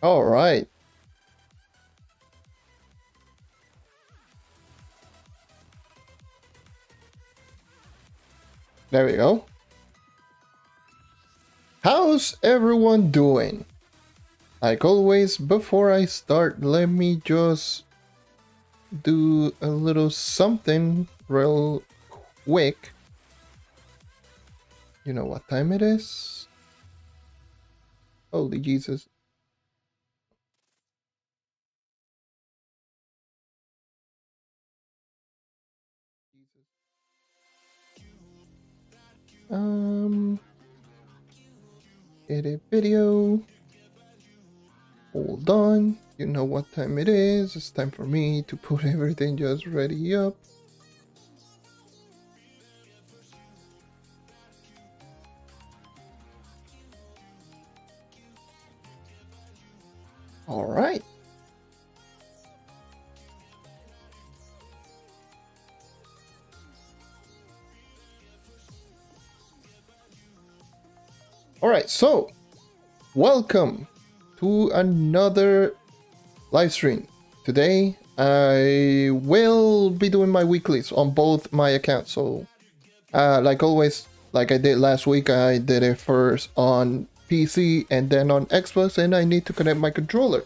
All right. There we go. How's everyone doing? Like always, before I start, let me just do a little something real quick. You know what time it is? Holy Jesus. Edit video. Hold on. You know what time it is. It's time for me to put everything just ready up. All right. All right, so welcome to another live stream. Today I will be doing my weeklies on both my accounts. So like always, like I did last week, I did it first on PC and then on Xbox, and I need to connect my controller.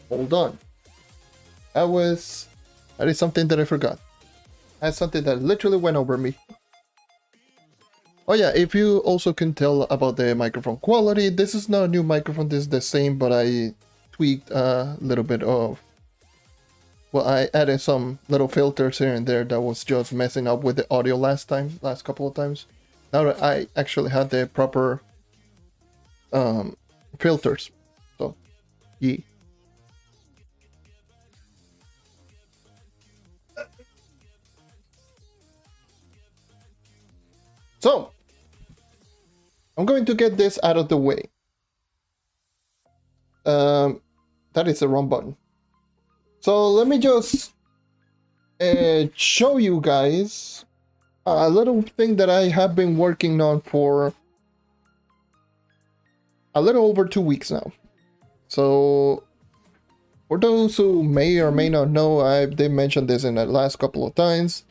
Hold on. That is something that I forgot. That's something that literally went over me. Oh yeah, if you also can tell about the microphone quality, this is not a new microphone, this is the same, but I tweaked a little bit of... Well, I added some little filters here and there that was just messing up with the audio last couple of times. Now that I actually had the proper filters, so yeah. So, I'm going to get this out of the way. That is the wrong button. So let me just show you guys a little thing that I have been working on for a little over 2 weeks now. So for those who may or may not know, I did mention this in the last couple of times.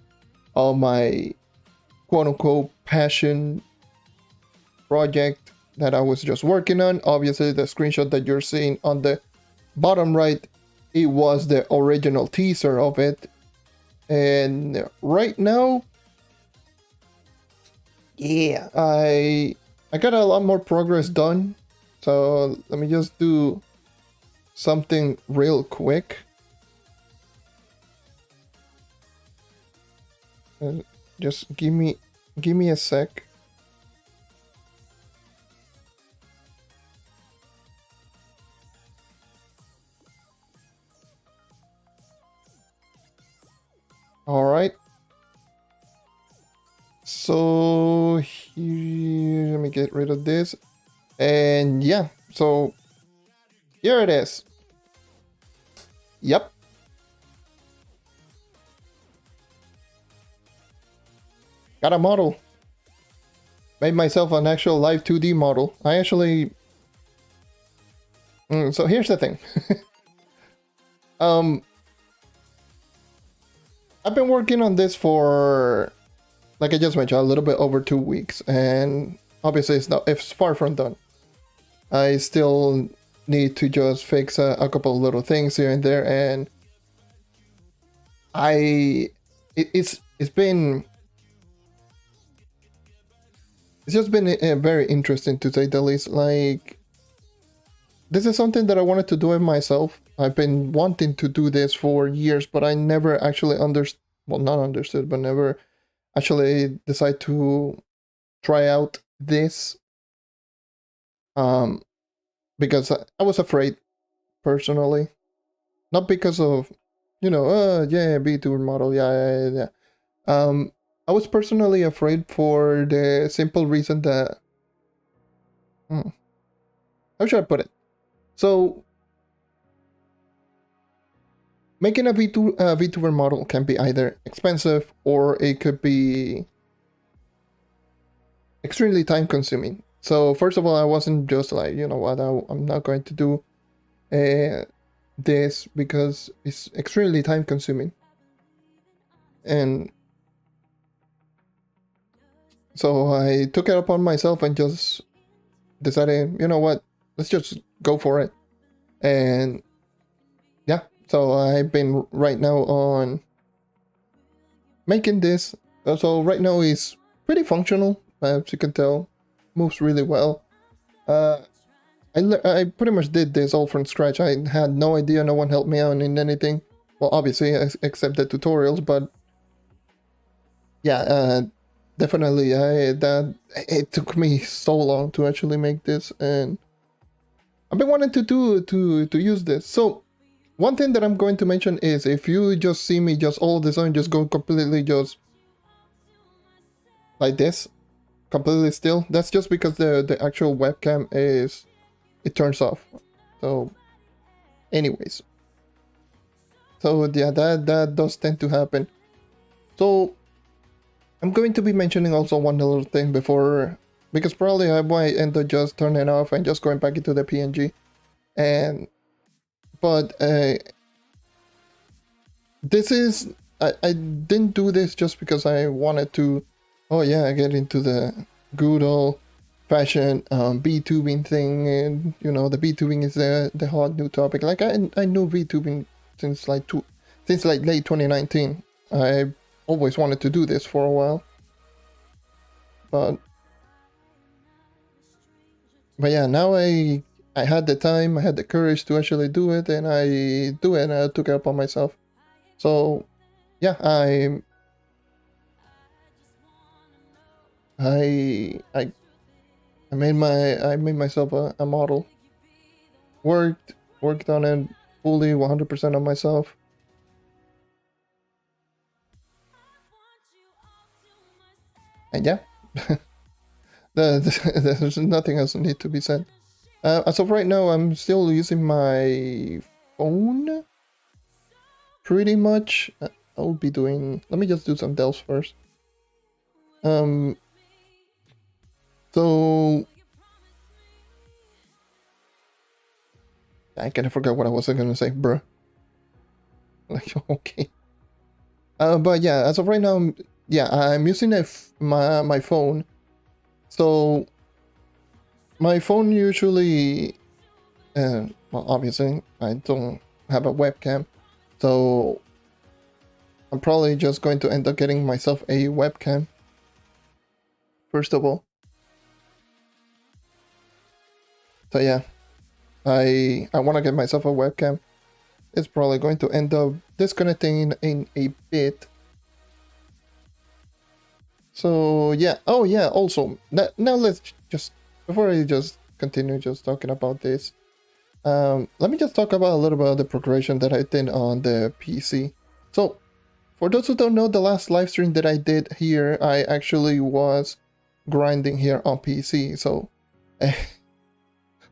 All my quote-unquote passion project that I was just working on. Obviously, the screenshot that you're seeing on the bottom right, it was the original teaser of it. And right now, yeah, I got a lot more progress done. So let me just do something real quick. Just give me a sec. All right. So here, let me get rid of this. And yeah, so here it is. Yep. Got a model. Made myself an actual live 2D model. I actually... so here's the thing. I've been working on this for, like I just mentioned, a little bit over 2 weeks, and obviously it's far from done. I still need to just fix a couple of little things here and there, and it's just been very interesting, to say the least. Like, this is something that I wanted to do it myself. I've been wanting to do this for years, but I never actually never actually decided to try out this. Because I was afraid, personally. Not because of, yeah, VTuber model, yeah. I was personally afraid for the simple reason that... how should I put it? So, making a VTuber model can be either expensive or it could be extremely time consuming. So first of all, I wasn't just like, you know what, I'm not going to do this because it's extremely time consuming. And so I took it upon myself and just decided, you know what, let's just go for it. And yeah, so I've been right now on making this. So right now it's pretty functional, as you can tell, moves really well. I pretty much did this all from scratch. I had no idea, no one helped me out in anything. Well, obviously, except the tutorials, but yeah, definitely, it took me so long to actually make this, and I've been wanting to use this. So one thing that I'm going to mention is if you just see me just all of a sudden just go completely just like this, completely still, that's just because the actual webcam it turns off. So anyways, so yeah, that does tend to happen. So I'm going to be mentioning also one little thing before, because probably I might end up just turning off and just going back into the PNG. But this is, I didn't do this just because I wanted to, oh yeah, get into the good old fashioned VTubing thing, and you know, the VTubing is the hot new topic. Like I knew VTubing since like late 2019. I always wanted to do this for a while, but yeah, now I had the time, I had the courage to actually do it, and I do it, and I took it upon myself. So yeah, I made myself a model, worked on it fully 100% on myself. And yeah, there's nothing else need to be said. As of right now, I'm still using my phone. Pretty much, I'll be doing. Let me just do some delves first. So I kind of forgot what I was gonna say, bruh. Like, okay. But yeah, as of right now, yeah, I'm using my phone. So my phone usually, well, obviously, I don't have a webcam, so I'm probably just going to end up getting myself a webcam. First of all. So yeah, I want to get myself a webcam. It's probably going to end up disconnecting in a bit. So yeah, oh yeah, also, now let's just, before I just continue just talking about this, let me just talk about a little bit of the progression that I did on the PC. So, for those who don't know, the last live stream that I did here, I actually was grinding here on PC. So,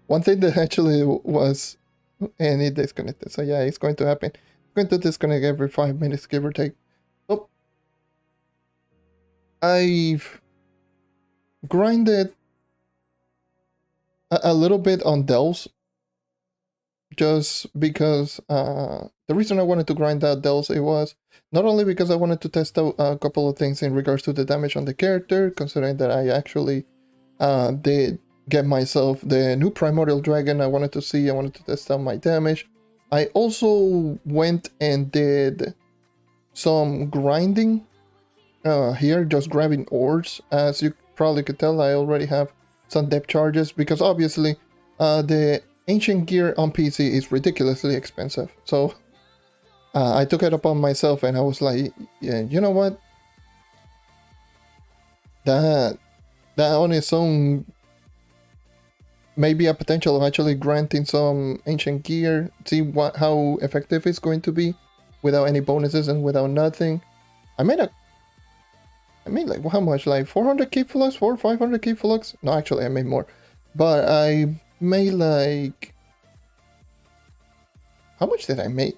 one thing that actually was, and it disconnected. So yeah, it's going to happen. It's going to disconnect every 5 minutes, give or take. So, I've grinded a little bit on delves, just because the reason I wanted to grind out delves, it was not only because I wanted to test out a couple of things in regards to the damage on the character, considering that I actually did get myself the new primordial dragon. I wanted to test out my damage. I also went and did some grinding here, just grabbing ores. As you probably could tell, I already have some depth charges, because obviously the ancient gear on PC is ridiculously expensive. So I took it upon myself, and I was like, yeah, you know what, that on its own maybe a potential of actually granting some ancient gear, see how effective it's going to be without any bonuses and without nothing. I made like, how much, like 400k flux, 500k flux? No, actually I made more, but I made like, how much did I make?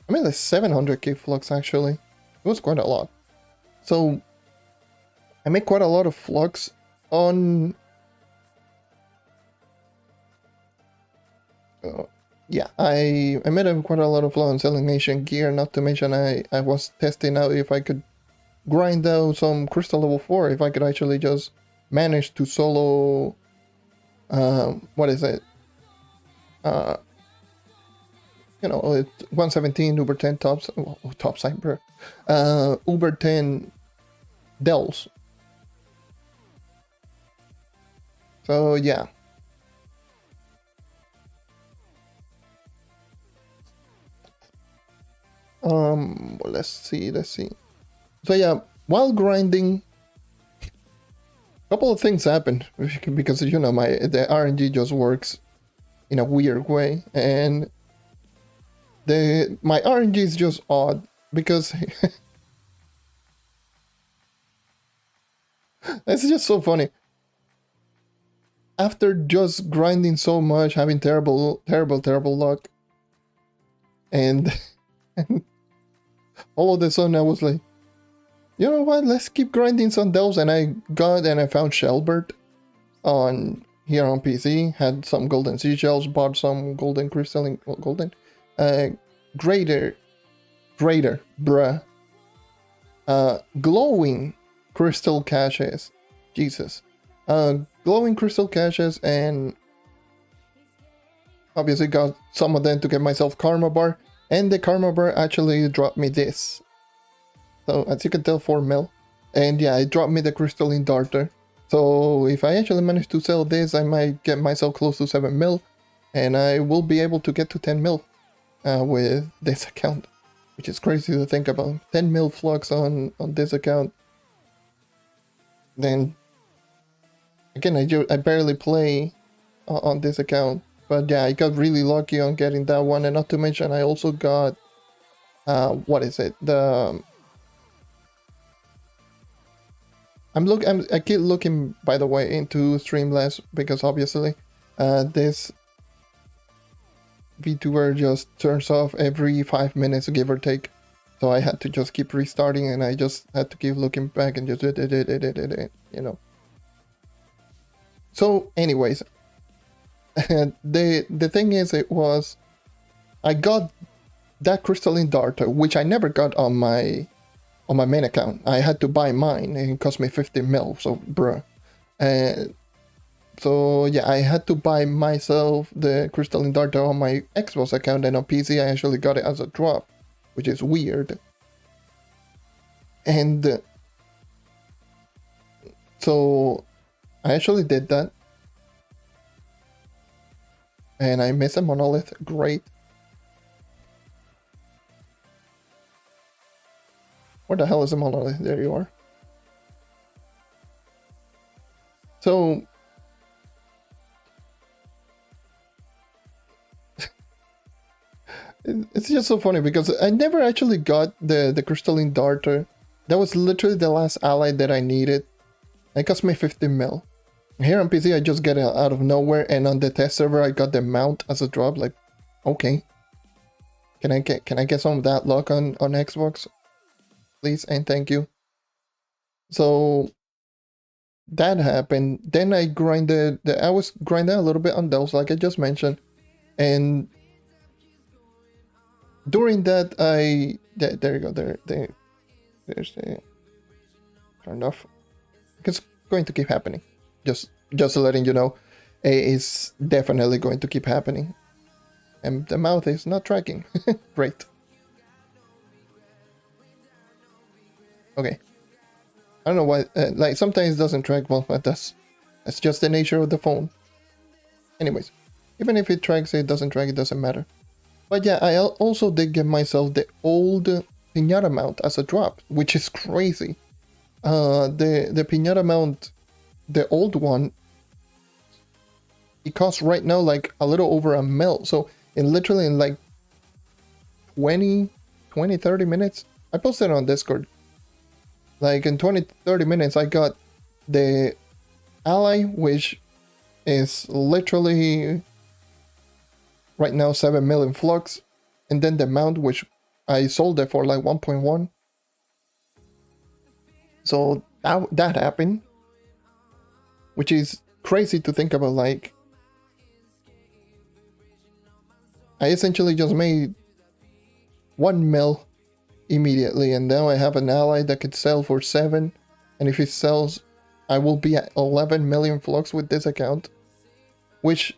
I made like 700k flux actually. It was quite a lot. So I made quite a lot of flux on yeah, I made quite a lot of flow on selling ancient gear, not to mention I was testing out if I could grind out some crystal level 4, if I could actually just manage to solo, what is it? You know, it's 117 Uber 10 tops, top cyber, Uber 10 Dells. So yeah. Well, let's see. So yeah, while grinding, a couple of things happened because you know the RNG just works in a weird way, and my RNG is just odd because it's just so funny. After just grinding so much, having terrible luck, and all of a sudden I was like, you know what? Let's keep grinding some delves, and I found Shelbert on here on PC. Had some golden seashells, bought some golden crystal, greater, bruh. Glowing crystal caches, Jesus. Glowing crystal caches, and obviously got some of them to get myself karma bar, and the karma bar actually dropped me this. So as you can tell, 4 mil, and yeah, it dropped me the crystalline darter. So if I actually manage to sell this, I might get myself close to 7 mil, and I will be able to get to 10 mil with this account, which is crazy to think about. 10 mil flux on this account. Then again, I barely play on this account, but yeah, I got really lucky on getting that one, and not to mention I also got what is it? I keep looking, by the way, into Streamlabs because obviously this VTuber just turns off every 5 minutes, give or take. So I had to just keep restarting, and I just had to keep looking back and just you know. So anyways, the thing is, I got that crystalline darter, which I never got on my main account. I had to buy mine, and it cost me 50 mil, so bruh. So yeah, I had to buy myself the crystalline darter on my Xbox account, and on PC I actually got it as a drop, which is weird. And so I actually did that, and I missed a monolith. Great. Where the hell is the monolith? There you are. So it's just so funny because I never actually got the crystalline darter. That was literally the last ally that I needed. It cost me 50 mil. Here on PC I just get it out of nowhere, and on the test server I got the mount as a drop. Like, okay, can I get some of that luck on Xbox, please and thank you. So that happened. Then I grinded. I was grinding a little bit on those, like I just mentioned, and during that there you go. There's the turned off. It's going to keep happening. Just letting you know, it's definitely going to keep happening. And the mouth is not tracking. Great. Okay. I don't know why. Like sometimes it doesn't track well, but that's just the nature of the phone. Anyways, even if it tracks, it doesn't track. It doesn't matter. But yeah, I also did get myself the old Piñata mount as a drop, which is crazy. The Piñata mount, the old one, it costs right now like a little over a mil. So literally in like 20, 30 minutes, I posted it on Discord. Like in 20, 30 minutes, I got the ally, which is literally right now 7 million flux, and then the mount, which I sold it for like 1.1. So that happened, which is crazy to think about. Like, I essentially just made 1 mil immediately, and now I have an ally that could sell for 7, and if it sells, I will be at 11 million flux with this account, which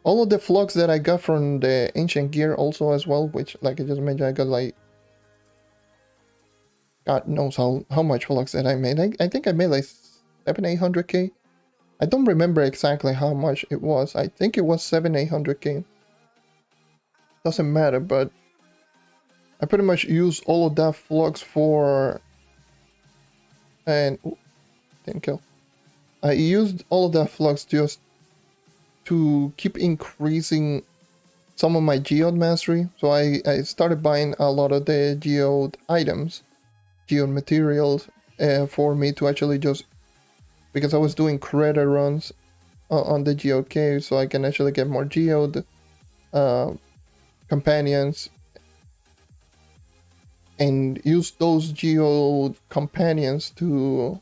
all of the flux that I got from the ancient gear also as well, which like I just mentioned, I got like God knows how much flux that I made. I think I made like 700-800k. I don't remember exactly how much it was. I think it was 700-800k. Doesn't matter, but I pretty much used all of that flux for, and ooh, didn't kill. I used all of that flux just to keep increasing some of my Geode mastery. So I started buying a lot of the Geode items, Geode materials, for me to actually just, because I was doing credit runs on the Geode cave, so I can actually get more Geode companions and use those Geode companions to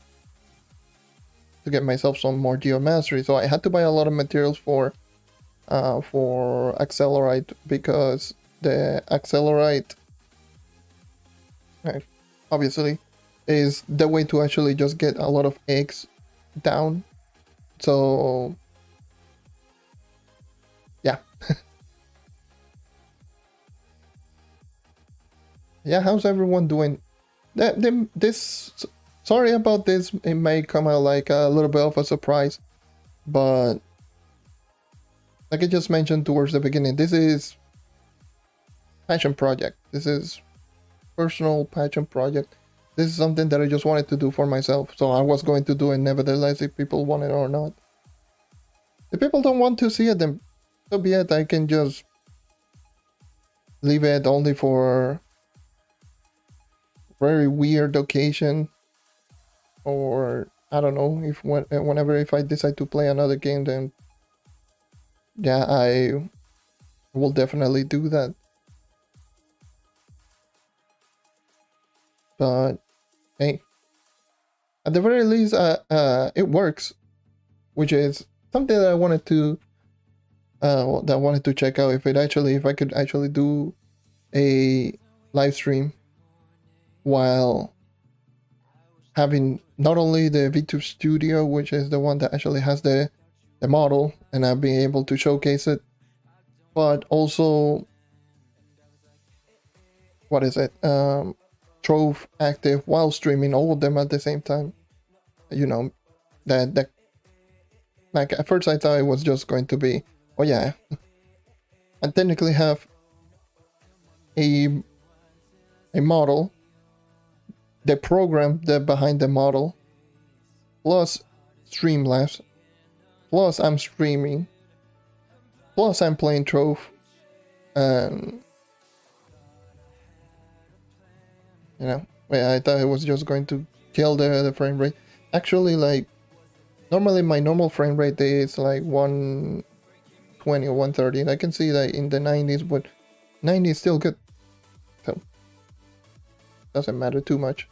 get myself some more Geode mastery. So I had to buy a lot of materials for Accelerite, because the Accelerite obviously is the way to actually just get a lot of eggs down. So yeah. Yeah, how's everyone doing? This, sorry about this, it may come out like a little bit of a surprise, but like I just mentioned towards the beginning, this is passion project. This is personal passion project. This is something that I just wanted to do for myself, so I was going to do it nevertheless, if people want it or not. If people don't want to see it, then so be it. I can just leave it only for very weird occasion, or I don't know, if whenever if I decide to play another game, then yeah, I will definitely do that. But hey, at the very least, it works, which is something that I wanted to that I wanted to check out, if I could actually do a live stream while having not only the VTuber studio, which is the one that actually has the model, and I'll be able to showcase it, but also, what is it, Trove active while streaming all of them at the same time. You know, that like at first I thought it was just going to be, oh yeah, I technically have a model, the program that behind the model, plus Streamlabs, plus I'm streaming, plus I'm playing Trove, and you know, I thought it was just going to kill the frame rate. Actually, like, normally my normal frame rate is like 120 or 130, and I can see that in the 90s, but 90 is still good, so doesn't matter too much.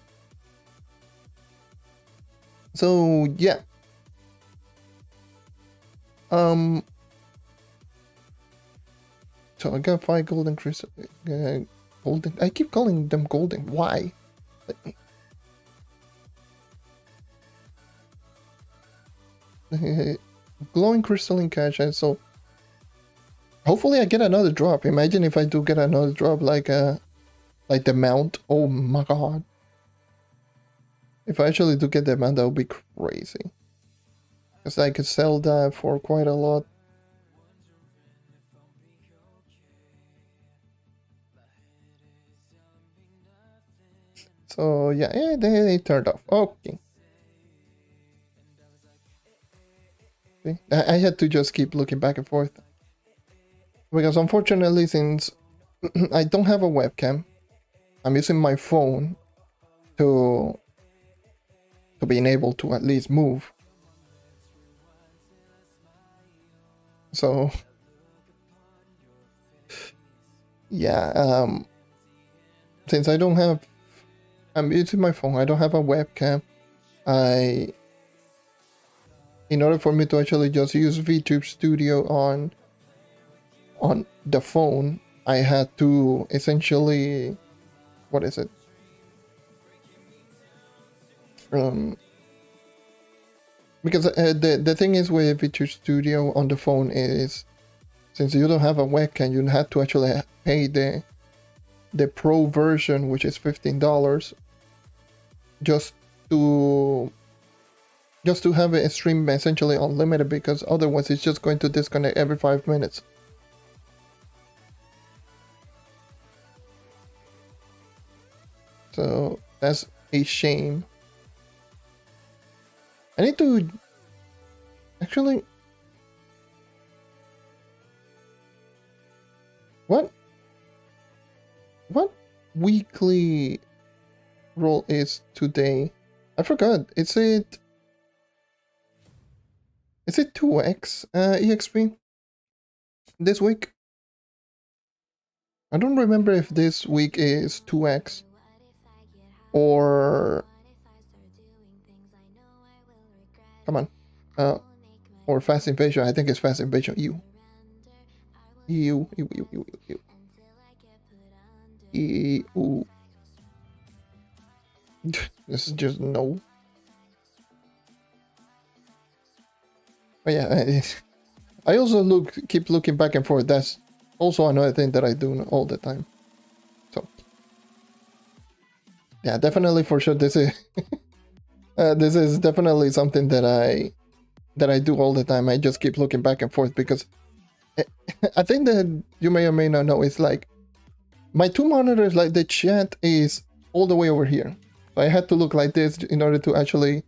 So yeah, so I got 5 golden crystal, golden. I keep calling them golden. Why? Glowing crystalline cache, and so hopefully I get another drop. Imagine if I do get another drop, like the mount. Oh my god! If I actually do get the mount, that would be crazy. Because I could sell that for quite a lot. So yeah, they turned off. Okay. I had to just keep looking back and forth, because unfortunately, since I don't have a webcam, I'm using my phone to being able to at least move. So yeah, since I'm using my phone, I don't have a webcam. In order for me to actually just use VTuber Studio on on the phone, I had to essentially, what is it? Because the thing is with VTuber Studio on the phone is, since you don't have a webcam, you have to actually pay the pro version, which is $15, just to have it stream essentially unlimited, because otherwise it's just going to disconnect every 5 minutes. So that's a shame. I need to actually, what weekly role is today? I forgot. Is it 2x EXP this week? I don't remember if this week is 2x or, come on, or Fast Invasion. I think it's Fast Invasion. You. This is just no. But yeah, I also keep looking back and forth. That's also another thing that I do all the time. So yeah, definitely for sure. This is this is definitely something that I do all the time. I just keep looking back and forth because I think that you may or may not know, it's like my two monitors, like the chat is all the way over here. So I had to look like this in order to actually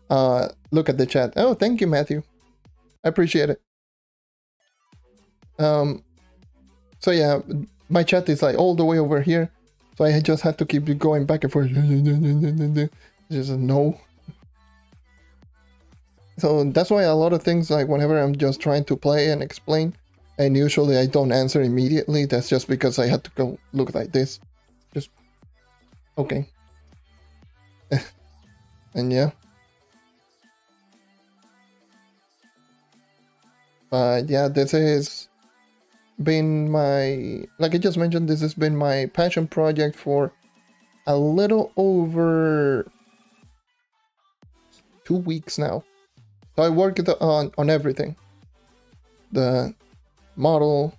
look at the chat. Oh, thank you, Matthew. I appreciate it. So yeah, my chat is like all the way over here. So I just had to keep going back and forth. Just no. So that's why a lot of things, like whenever I'm just trying to play and explain, and usually I don't answer immediately, that's just because I had to go look like this. Just, okay. And yeah. Yeah, this has been my, like I just mentioned, this has been my passion project for a little over 2 weeks now. So I worked on everything. The model,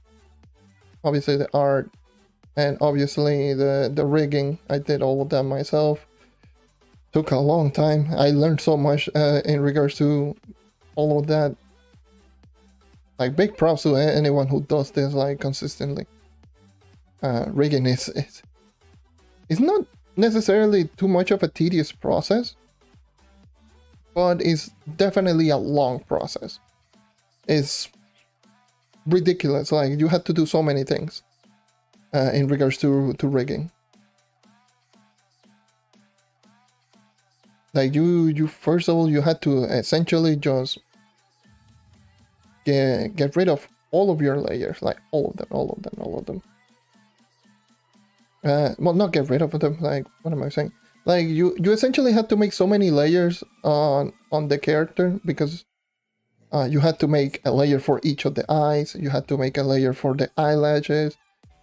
obviously the art, and obviously the rigging. I did all of that myself. Took a long time. I learned so much in regards to all of that. Like, big props to anyone who does this like consistently. Rigging is not necessarily too much of a tedious process, but it's definitely a long process. It's ridiculous. Like, you had to do so many things in regards to rigging. Like, you first of all, you had to essentially just get rid of all of your layers, like all of them. Well, not get rid of them, like, what am I saying? Like, you essentially had to make so many layers on the character, because you had to make a layer for each of the eyes, you had to make a layer for the eyelashes,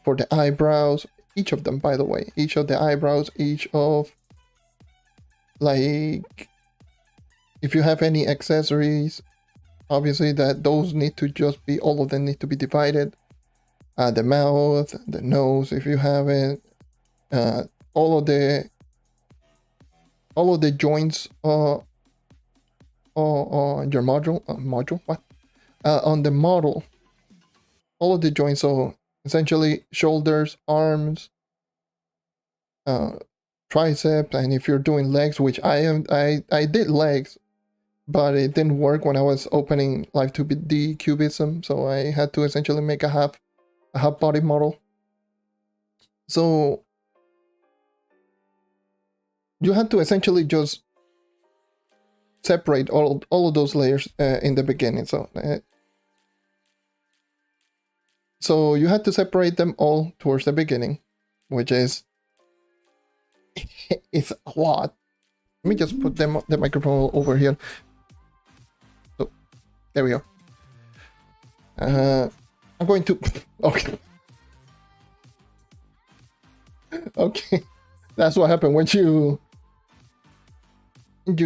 for the eyebrows, each of them, by the way, each of the eyebrows, each of, like, if you have any accessories, obviously that those need to just be, all of them need to be divided. The mouth, the nose, if you have it, all of the joints on your module, what? On the model, all of the joints, so essentially shoulders, arms, triceps, and if you're doing legs, which I did legs, but it didn't work when I was opening Live 2D Cubism, so I had to essentially make a half body model. So you had to essentially just separate all of those layers in the beginning. So you had to separate them all towards the beginning, which is it's a lot. Let me just put the microphone over here. So there we go. I'm going to... Okay. Okay. That's what happened when you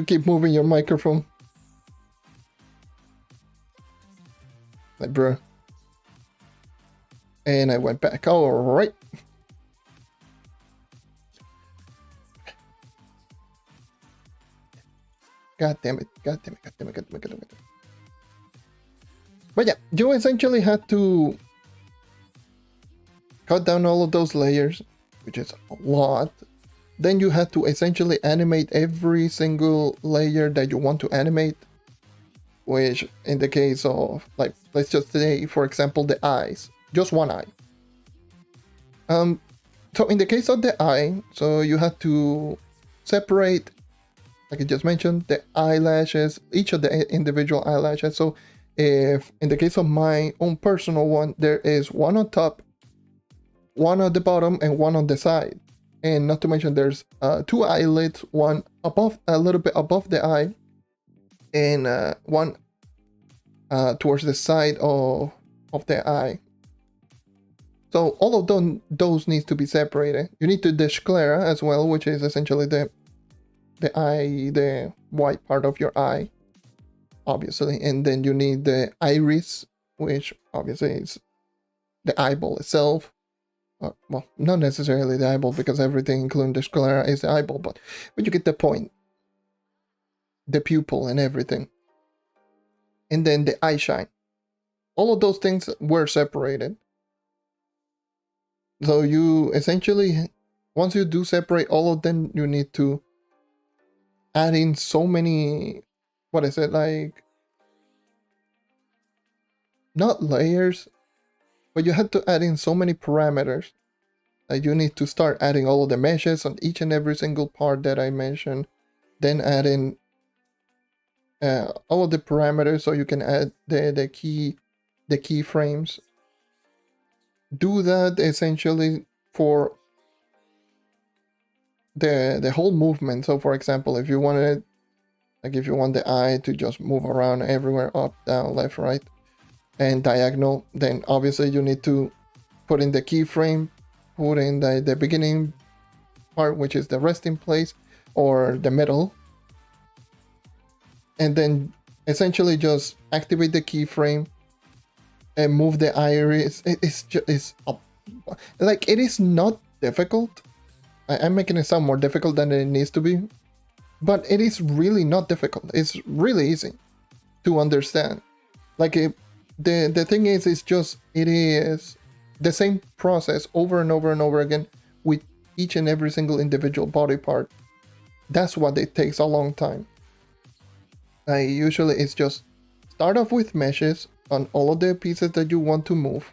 keep moving your microphone. Like, bro. And I went back. All right. God damn it. God damn it. God damn it. God damn it. God damn it. But yeah, you essentially had to cut down all of those layers, which is a lot. Then you had to essentially animate every single layer that you want to animate, which in the case of, like, let's just say, for example, the eyes, just one eye. So in the case of the eye, so you have to separate, like I just mentioned, the eyelashes, each of the individual eyelashes. So if in the case of my own personal one, there is one on top, one on the bottom, and one on the side. And not to mention there's two eyelids, one above, a little bit above the eye, and one towards the side of the eye. So all of those need to be separated. You need the sclera as well, which is essentially the eye, the white part of your eye, obviously. And then you need the iris, which obviously is the eyeball itself. Well, not necessarily the eyeball, because everything, including the sclera, is the eyeball, but you get the point. The pupil and everything. And then the eye shine. All of those things were separated. So you essentially, once you do separate all of them, you need to add in so many, what is it, like, not layers, but you have to add in so many parameters. Like, you need to start adding all of the meshes on each and every single part that I mentioned, then add in all of the parameters, so you can add the keyframes. Do that essentially for the whole movement. So for example, if you wanted, like, if you want the eye to just move around everywhere, up, down, left, right, and diagonal, then obviously you need to put in the keyframe, put in the beginning part, which is the resting place or the middle, and then essentially just activate the keyframe and move the iris. It's like, it is not difficult. I'm making it sound more difficult than it needs to be, but it is really not difficult. It's really easy to understand. Like, the thing is, it's just, it is the same process over and over and over again with each and every single individual body part. That's what it takes a long time. Usually it's just start off with meshes on all of the pieces that you want to move,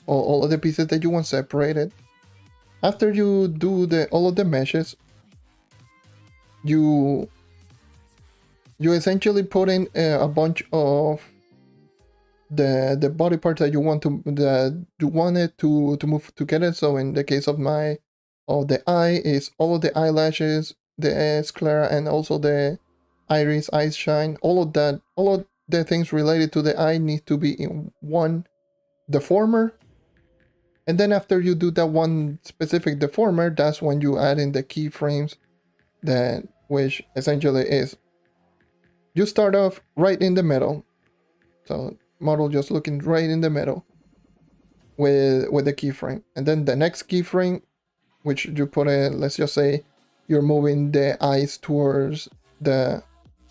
or all of the pieces that you want separated. After you do all of the meshes, you essentially put in a bunch of the body parts that you wanted to move together. So in the case of the eye, is all of the eyelashes, the sclera, and also the iris, eye shine. All of the things related to the eye need to be in one deformer. And then after you do that one specific deformer, that's when you add in the keyframes, which essentially is, you start off right in the middle. So model just looking right in the middle with the keyframe. And then the next keyframe, which you put in, let's just say you're moving the eyes towards the,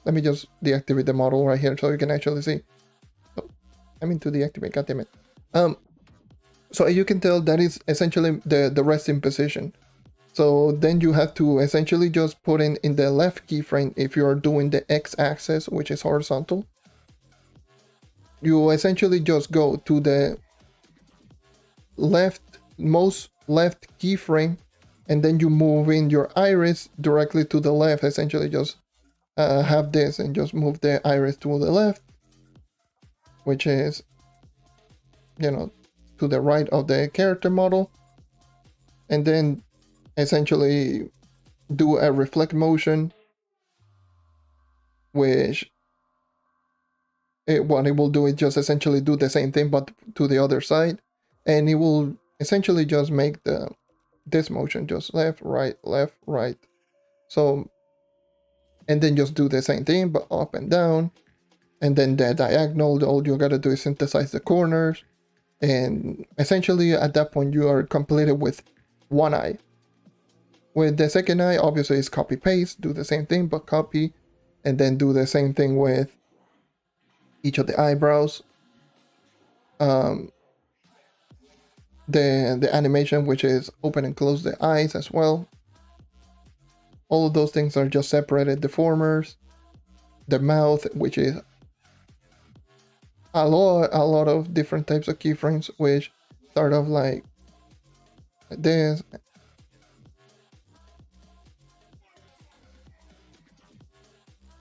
let me just deactivate the model right here so you can actually see. Oh, I mean to deactivate, goddammit. So you can tell that is essentially the resting position. So then you have to essentially just put in the left keyframe if you're doing the x-axis, which is horizontal. You essentially just go to the most left keyframe, and then you move in your iris directly to the left. Essentially just have this and just move the iris to the left, which is, to the right of the character model, and then essentially do a reflect motion, which what it will do is just essentially do the same thing but to the other side, and it will essentially just make this motion just left, right. So, and then just do the same thing but up and down, and then the diagonal. All you gotta do is synthesize the corners, and essentially at that point you are completed with one eye. With the second eye, obviously it's copy paste, do the same thing but copy, and then do the same thing with each of the eyebrows. The animation, which is open and close the eyes as well. All of those things are just separated deformers. The mouth, which is a lot of different types of keyframes, which start off like this.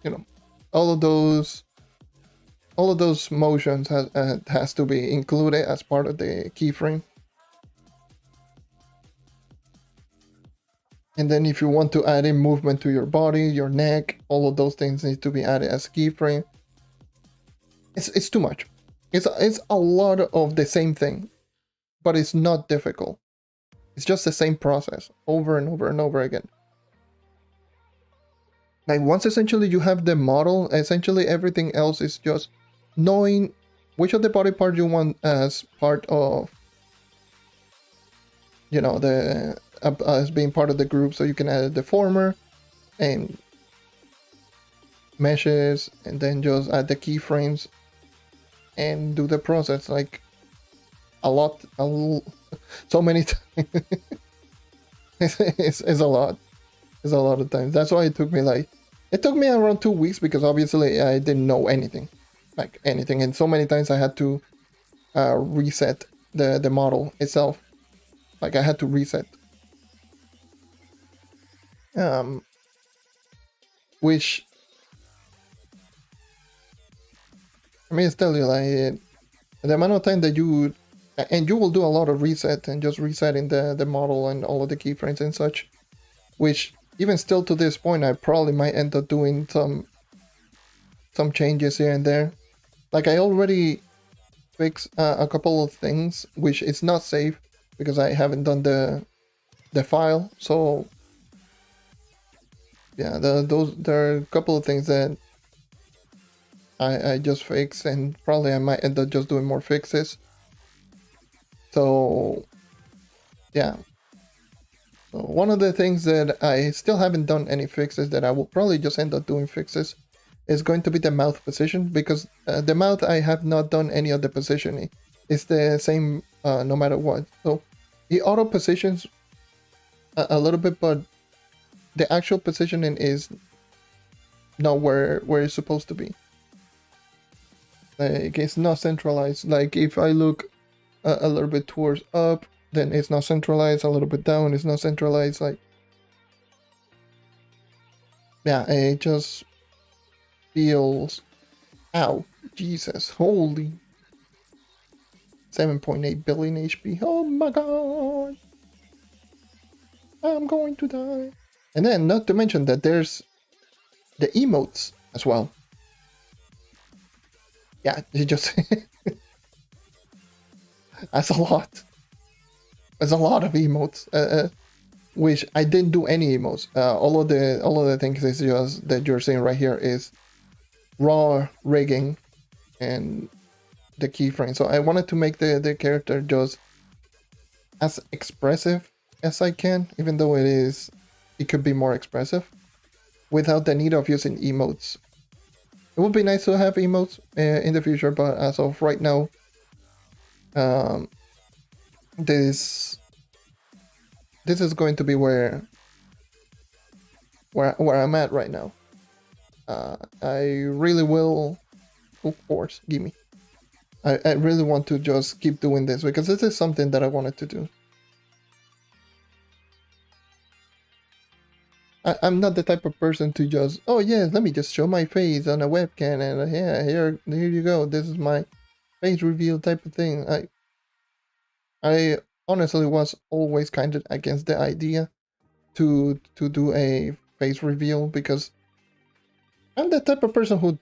You know, all of those motions has to be included as part of the keyframe. And then if you want to add in movement to your body, your neck, all of those things need to be added as keyframe. It's too much. It's a lot of the same thing, but it's not difficult. It's just the same process over and over and over again. Like once essentially you have the model, essentially everything else is just knowing which of the body parts you want as part of, you know, the as being part of the group, so you can add a deformer and meshes, and then just add the keyframes and do the process like so many times. it's a lot. It's a lot of times. That's why it took me around 2 weeks, because obviously I didn't know anything, and so many times I had to reset the model itself. Like I had to reset. Which, I mean, tell you, like, the amount of time that you will do a lot of reset and just resetting the model and all of the keyframes and such, which even still to this point, I probably might end up doing some changes here and there. Like I already fixed a couple of things, which is not safe because I haven't done the file. So yeah, there are a couple of things that I just fixed, and probably I might end up just doing more fixes. So yeah. So one of the things that I still haven't done any fixes, that I will probably just end up doing fixes, is going to be the mouth position, because the mouth I have not done any of the positioning. It's the same no matter what. So the auto positions a little bit, but the actual positioning is not where it's supposed to be. Like it's not centralized. Like if I look a little bit towards up, then it's not centralized. A little bit down, it's not centralized. Like, yeah, it just feels, ow, Jesus, holy, 7.8 billion HP. Oh my god, I'm going to die. And then, not to mention that there's the emotes as well. Yeah, it just that's a lot. There's a lot of emotes, which I didn't do any emotes. All of the things is just that you're seeing right here is raw rigging and the keyframe. So I wanted to make the character just as expressive as I can, even though it could be more expressive without the need of using emotes. It would be nice to have emotes in the future, but as of right now, this is going to be where I'm at right now. I really will, of course, gimme. I really want to just keep doing this because this is something that I wanted to do. I'm not the type of person to just, oh yeah, let me just show my face on a webcam and yeah, here you go, this is my face reveal type of thing. I honestly was always kind of against the idea to do a face reveal, because I'm the type of person who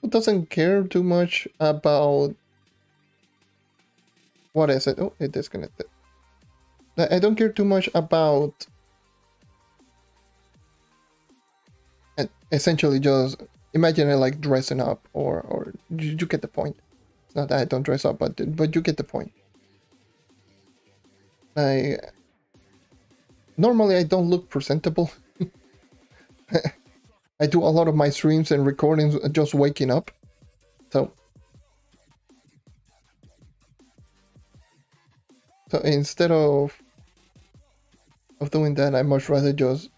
doesn't care too much about what is it? Oh, it disconnected. I don't care too much about essentially just imagine it like dressing up, or you get the point. It's not that I don't dress up, but you get the point. Normally I don't look presentable. I do a lot of my streams and recordings just waking up, so instead of doing that, I much rather just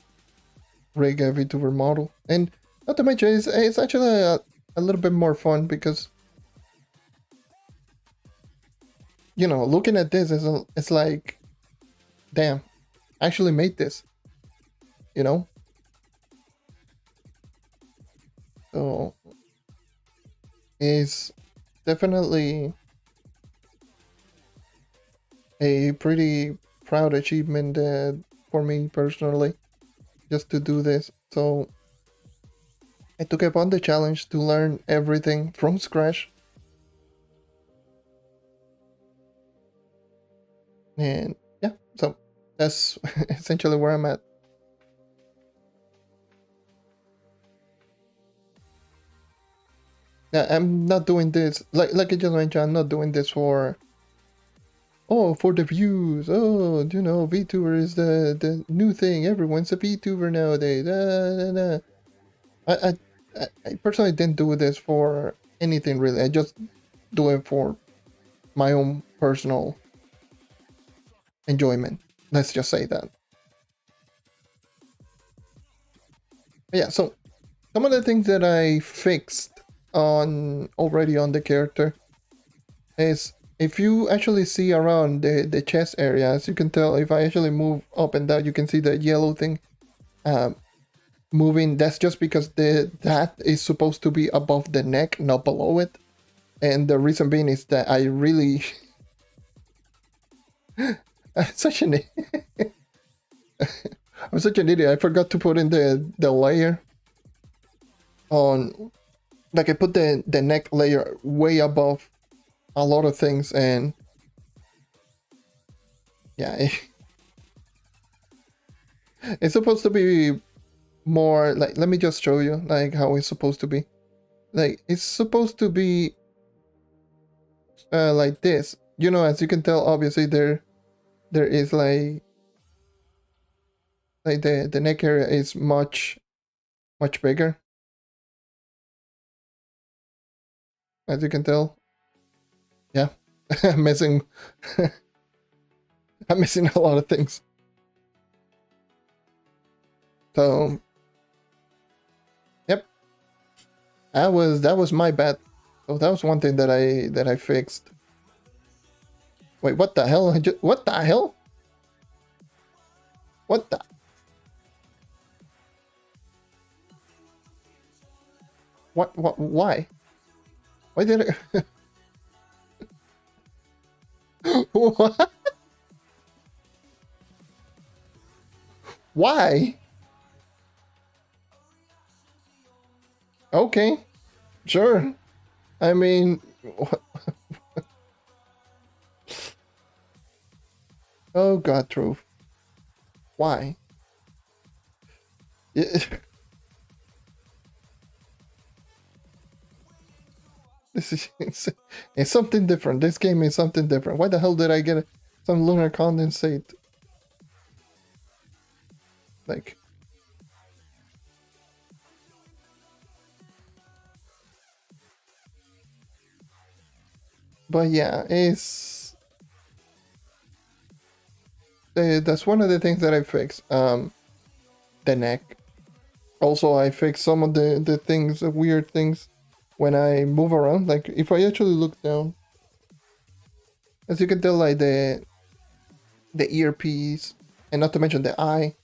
rig a VTuber model. And not to mention, it's actually a little bit more fun because, you know, looking at this it's like, damn, I actually made this, you know? So it's definitely a pretty proud achievement for me personally, just to do this. So I took upon the challenge to learn everything from scratch. And yeah, so that's essentially where I'm at. Yeah, I'm not doing this, like I just mentioned, I'm not doing this for the views. Oh, you know, VTuber is the new thing. Everyone's a VTuber nowadays. I personally didn't do this for anything really. I just do it for my own personal enjoyment. Let's just say that. But yeah, so some of the things that I fixed already on the character is, if you actually see around the chest area, as you can tell, if I actually move up and down, you can see the yellow thing moving. That's just because that is supposed to be above the neck, not below it. And the reason being is that I really I'm such an idiot. I forgot to put in the layer on, like I put the neck layer way above a lot of things, and yeah, it's supposed to be more like, let me just show you like how it's supposed to be. Like it's supposed to be like this, you know. As you can tell, obviously there is like the neck area is much bigger, as you can tell. Yeah. I'm missing I'm missing a lot of things. So yep, that was my bad. So that was one thing that I fixed. Wait, what the hell? What the hell? What the? What? Why? Why did it? What? Why? Okay, sure. I mean, oh God, Trove. Why? This is it's something different. This game is something different. Why the hell did I get some lunar condensate? Like, but yeah, that's one of the things that I fixed. The neck. Also, I fixed some of the things, the weird things, when I move around. Like if I actually look down, as you can tell, like the earpiece, and not to mention the eye,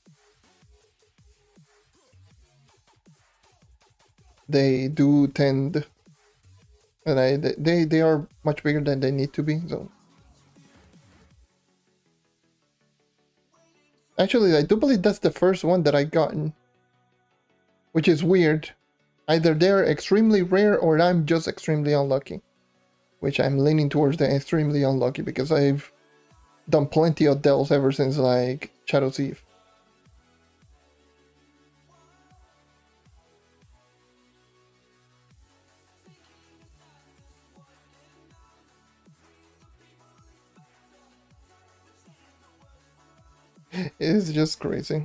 they do tend, and they are much bigger than they need to be. So actually, I do believe that's the first one that I gotten, which is weird Either they're extremely rare or I'm just extremely unlucky. Which I'm leaning towards the extremely unlucky because I've done plenty of delves ever since like Shadow's Eve. It's just crazy.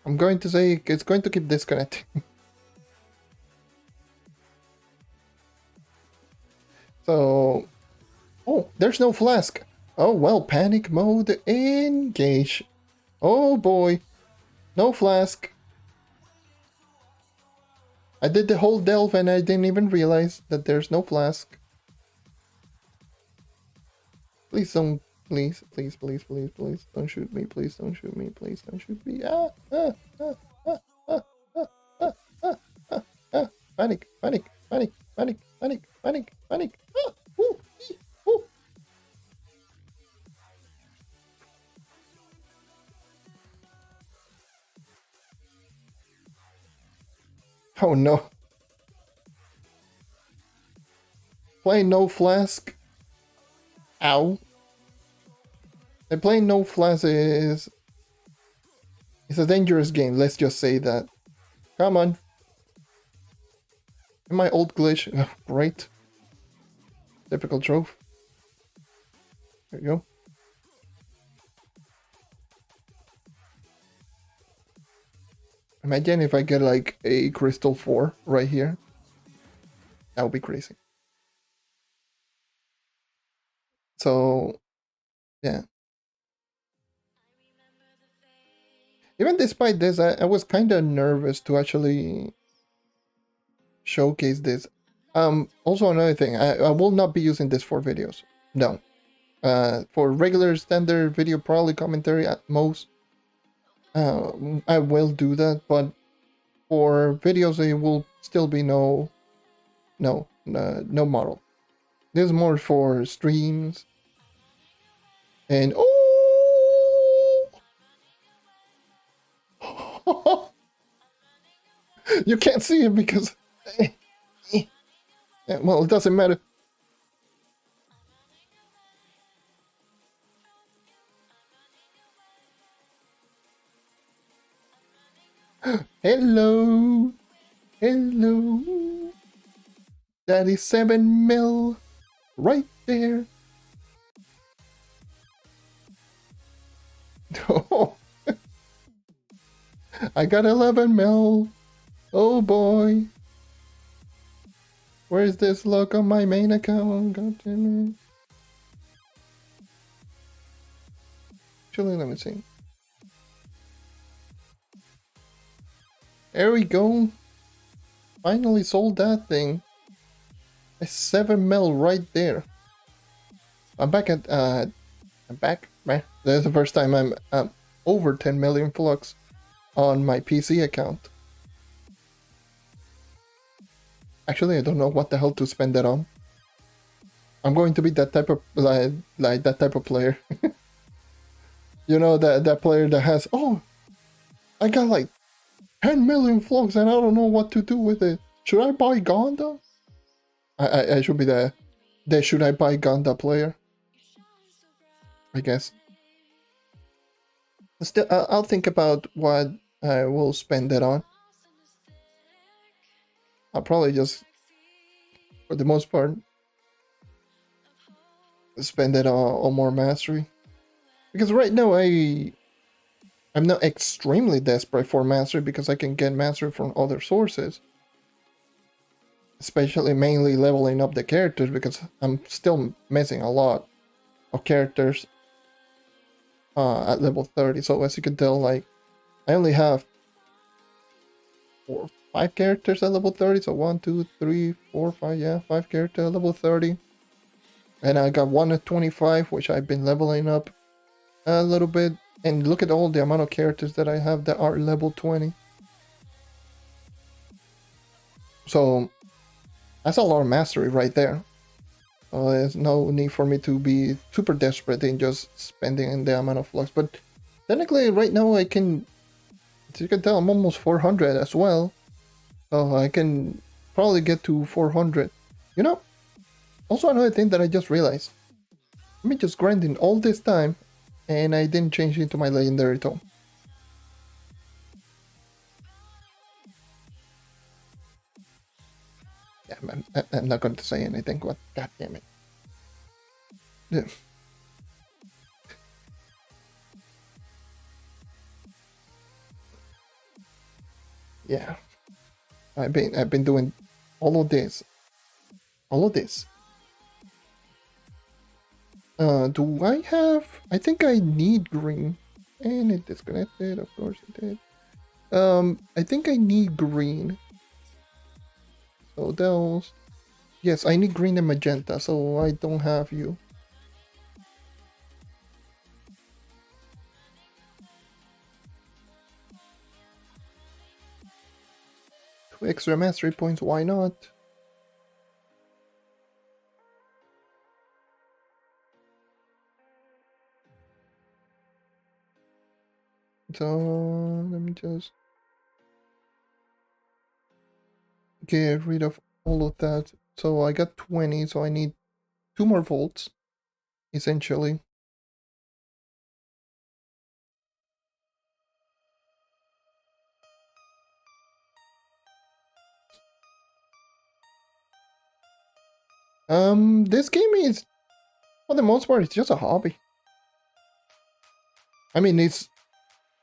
I'm going to say it's going to keep disconnecting. So, oh, there's no flask. Oh well, panic mode engage. Oh boy, no flask. I did the whole delve and I didn't even realize that there's no flask. Please don't, please, please, please, please, please, don't shoot me, please don't shoot me, please don't shoot me. Panic, panic, panic, panic, panic, panic, panic. Oh no. Playing no flask. Ow. And playing no flask is... It's a dangerous game, let's just say that. Come on. In my old glitch. Oh, great. Typical Trove. There you go. Imagine if I get like a crystal 4 right here. That would be crazy. So, yeah. Even despite this, I was kind of nervous to actually showcase this. Also another thing, I will not be using this for videos. No. For regular standard video, probably commentary at most. I will do that, but for videos, it will still be no model. This is more for streams. And oh, you can't see it because well, it doesn't matter. Hello, hello. That is 7 mil right there. Oh, I got 11 mil. Oh boy. Where's this look on my main account? God damn it. Actually, let me see. There we go. Finally sold that thing. A 7 mil right there. I'm back at I'm back, man. That's the first time I'm over 10 million flux on my PC account. Actually, I don't know what the hell to spend that on. I'm going to be that type of like that type of player. You know, that player that has, oh, I got like 10 million flux and I don't know what to do with it. Should I buy Gonda? I should be the should I buy Gonda player, I guess. Still, I'll think about what I will spend it on. I'll probably just, for the most part, spend it on more mastery. Because right now I'm not extremely desperate for mastery because I can get mastery from other sources. Especially mainly leveling up the characters because I'm still missing a lot of characters at level 30. So as you can tell, like, I only have 4 or 5 characters at level 30. So 1, 2, 3, 4, 5, yeah, 5 characters at level 30. And I got 1 at 25, which I've been leveling up a little bit. And look at all the amount of characters that I have that are level 20. So that's a lot of mastery right there. There's no need for me to be super desperate in just spending the amount of flux. But Technically, right now I can, as you can tell, I'm almost 400 as well. So I can probably get to 400. You know, also another thing that I just realized. Let me just grinding all this time, and I didn't change into my legendary tome. Yeah, I'm not going to say anything, but god damn it. Yeah. Yeah. I've been doing all of this. All of this. Do I have... I think I need green. And it disconnected, of course it did. I think I need green. So those... Yes, I need green and magenta, so I don't have you. 2 extra mastery points, why not? So let me just get rid of all of that. So I got 20, so I need 2 more volts, essentially. This game is, for the most part, it's just a hobby. I mean, it's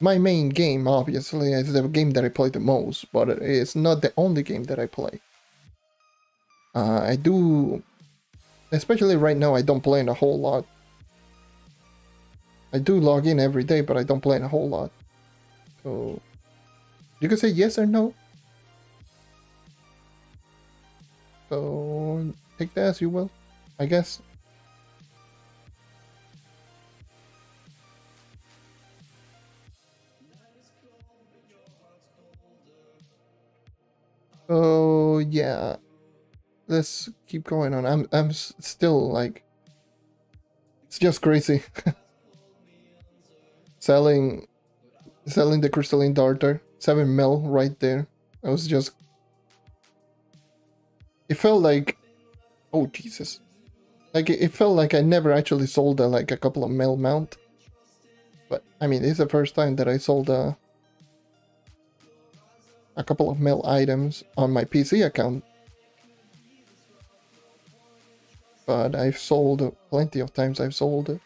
my main game, obviously. It's the game that I play the most, but it's not the only game that I play. I do, especially right now, I don't play in a whole lot. I do log in every day, but I don't play in a whole lot. So, you can say yes or no. So, take that as you will, I guess. So, yeah. Let's keep going on. I'm still like, it's just crazy. selling the crystalline darter, 7 mil right there. I was just, it felt like, oh Jesus, like it felt like I never actually sold like a couple of mil mount. But I mean, it's the first time that I sold a couple of mil items on my PC account. But I've sold plenty of times. I've sold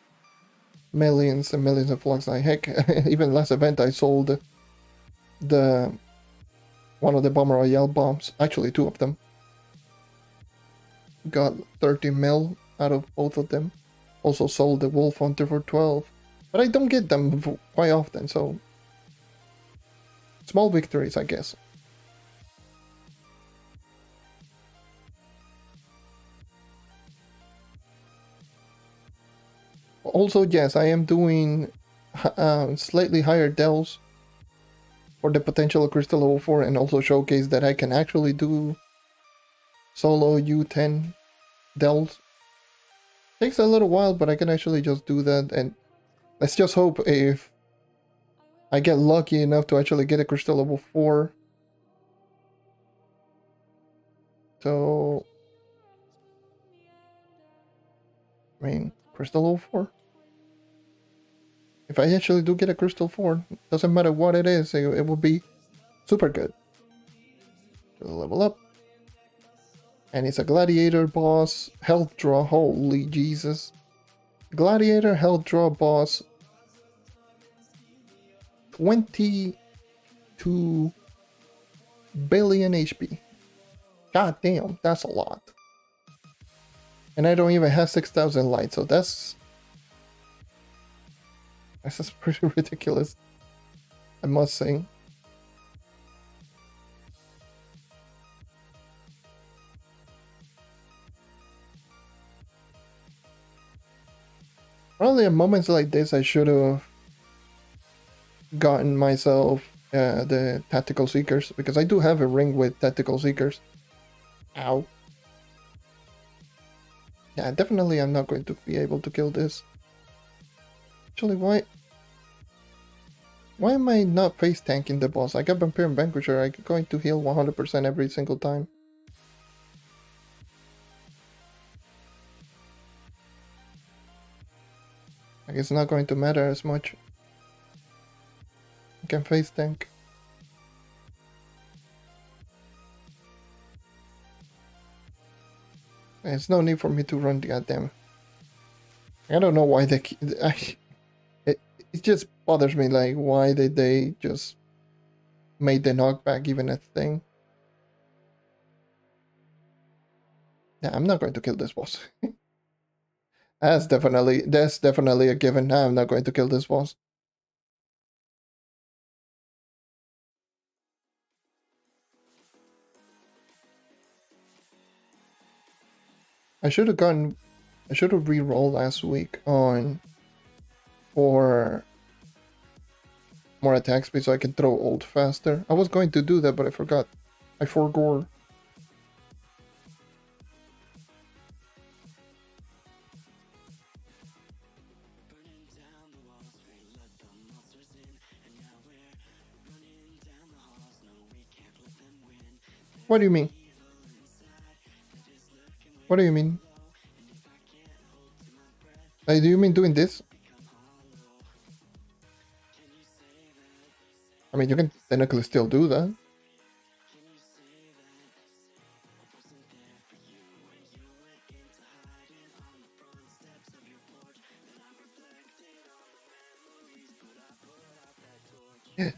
millions and millions of flux. Like heck, even last event I sold one of the Bomber Royale bombs. Actually, 2 of them. Got 30 mil out of both of them. Also sold the Wolf Hunter for 12. But I don't get them quite often, so small victories, I guess. Also, yes, I am doing slightly higher delves for the potential Crystal level 4, and also showcase that I can actually do solo U10 delves. Takes a little while, but I can actually just do that, and let's just hope if I get lucky enough to actually get a Crystal level 4. So, I mean, Crystal level 4. If I actually do get a Crystal 4, doesn't matter what it is, it will be super good. So level up. And it's a Gladiator boss, health draw, holy Jesus. Gladiator, health draw boss, 22 billion HP. God damn, that's a lot. And I don't even have 6,000 light, so that's just pretty ridiculous, I must say. Probably at moments like this, I should have gotten myself the Tactical Seekers, because I do have a ring with Tactical Seekers. Ow. Yeah, definitely I'm not going to be able to kill this. Actually, why? Why am I not face tanking the boss? I got Vampire and Vanquisher. I'm going to heal 100% every single time. Like, it's not going to matter as much. I can face tank. There's no need for me to run the goddamn. I don't know why they. It just bothers me. Like, why did they just made the knockback even a thing? Yeah, I'm not going to kill this boss. That's definitely a given. I'm not going to kill this boss. I should have re-rolled last week on for more attack speed so I can throw ult faster. I was going to do that, but I forgot. I forgot. What do you mean? What do you mean? Like, do you mean doing this? I mean, you can technically still do that.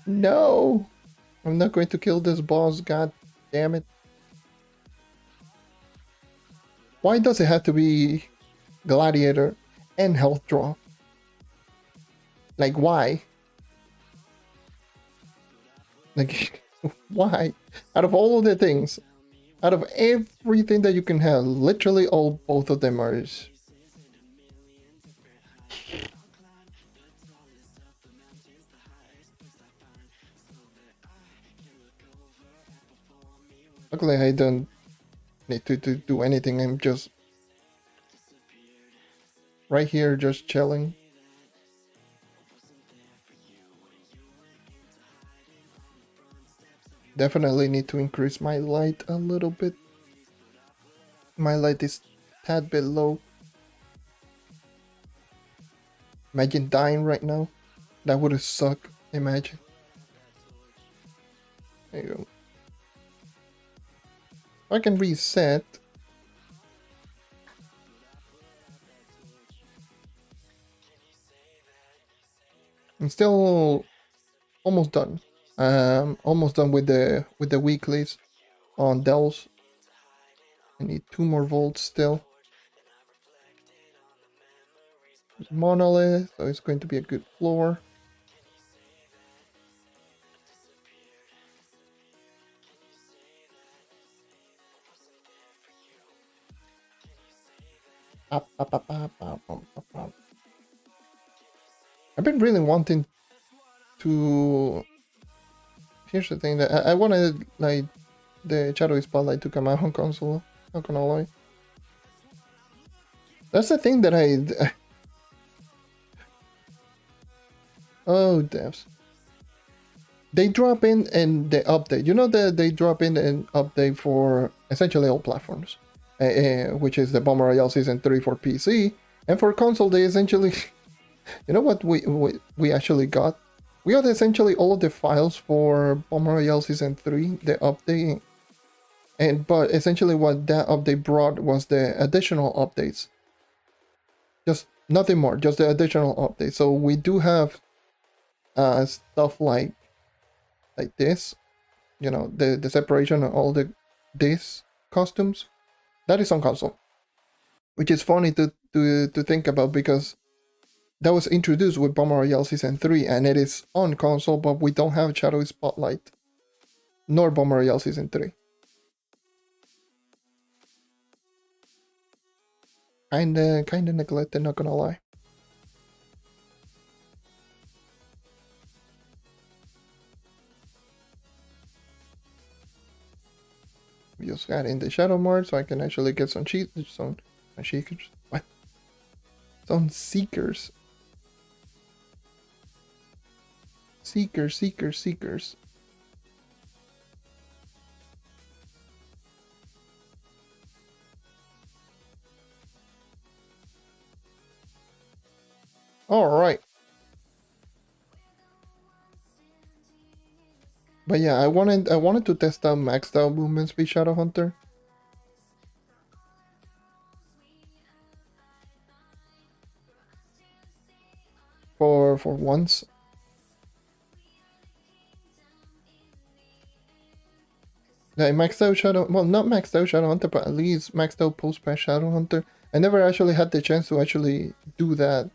No! I'm not going to kill this boss, god damn it. Why does it have to be Gladiator and health draw? Like, why? Like, why? Out of all of the things, out of everything that you can have, literally both of them are... Luckily, I don't need to do anything. I'm just right here, just chilling. Definitely need to increase my light a little bit. My light is a tad bit low. Imagine dying right now. That would have sucked. Imagine. There you go. I can reset. I'm still almost done. Almost done with the weeklies on Dells. I need 2 more volts still. There's monolith, so it's going to be a good floor. I've been really wanting to... Here's the thing, that I wanted like the Shadowy Spotlight to come out on console, not gonna lie. That's the thing that I... Oh, devs. They drop in and they update. You know that they drop in and update for essentially all platforms. Which is the Bomber Royale Season 3 for PC. And for console, they essentially... You know what we actually got? We got essentially all of the files for Bomber Royale Season 3, the update. But essentially what that update brought was the additional updates. Just nothing more, just the additional updates. So we do have stuff like this. You know, the separation of all this costumes. That is on console. Which is funny to think about, because that was introduced with Bomber Royale Season 3 and it is on console, but we don't have Shadowy Spotlight nor Bomber Royale Season 3. Kinda neglected, not gonna lie. We just got in the Shadow Mart so I can actually get some seekers. What? Some seekers. Seekers, seekers, seekers. Alright. But yeah, I wanted to test out maxed out movement speed Shadow Hunter. For once. Yeah, maxed out Shadow, well, not maxed out Shadow Hunter, but at least maxed out post patch Shadow Hunter. I never actually had the chance to actually do that.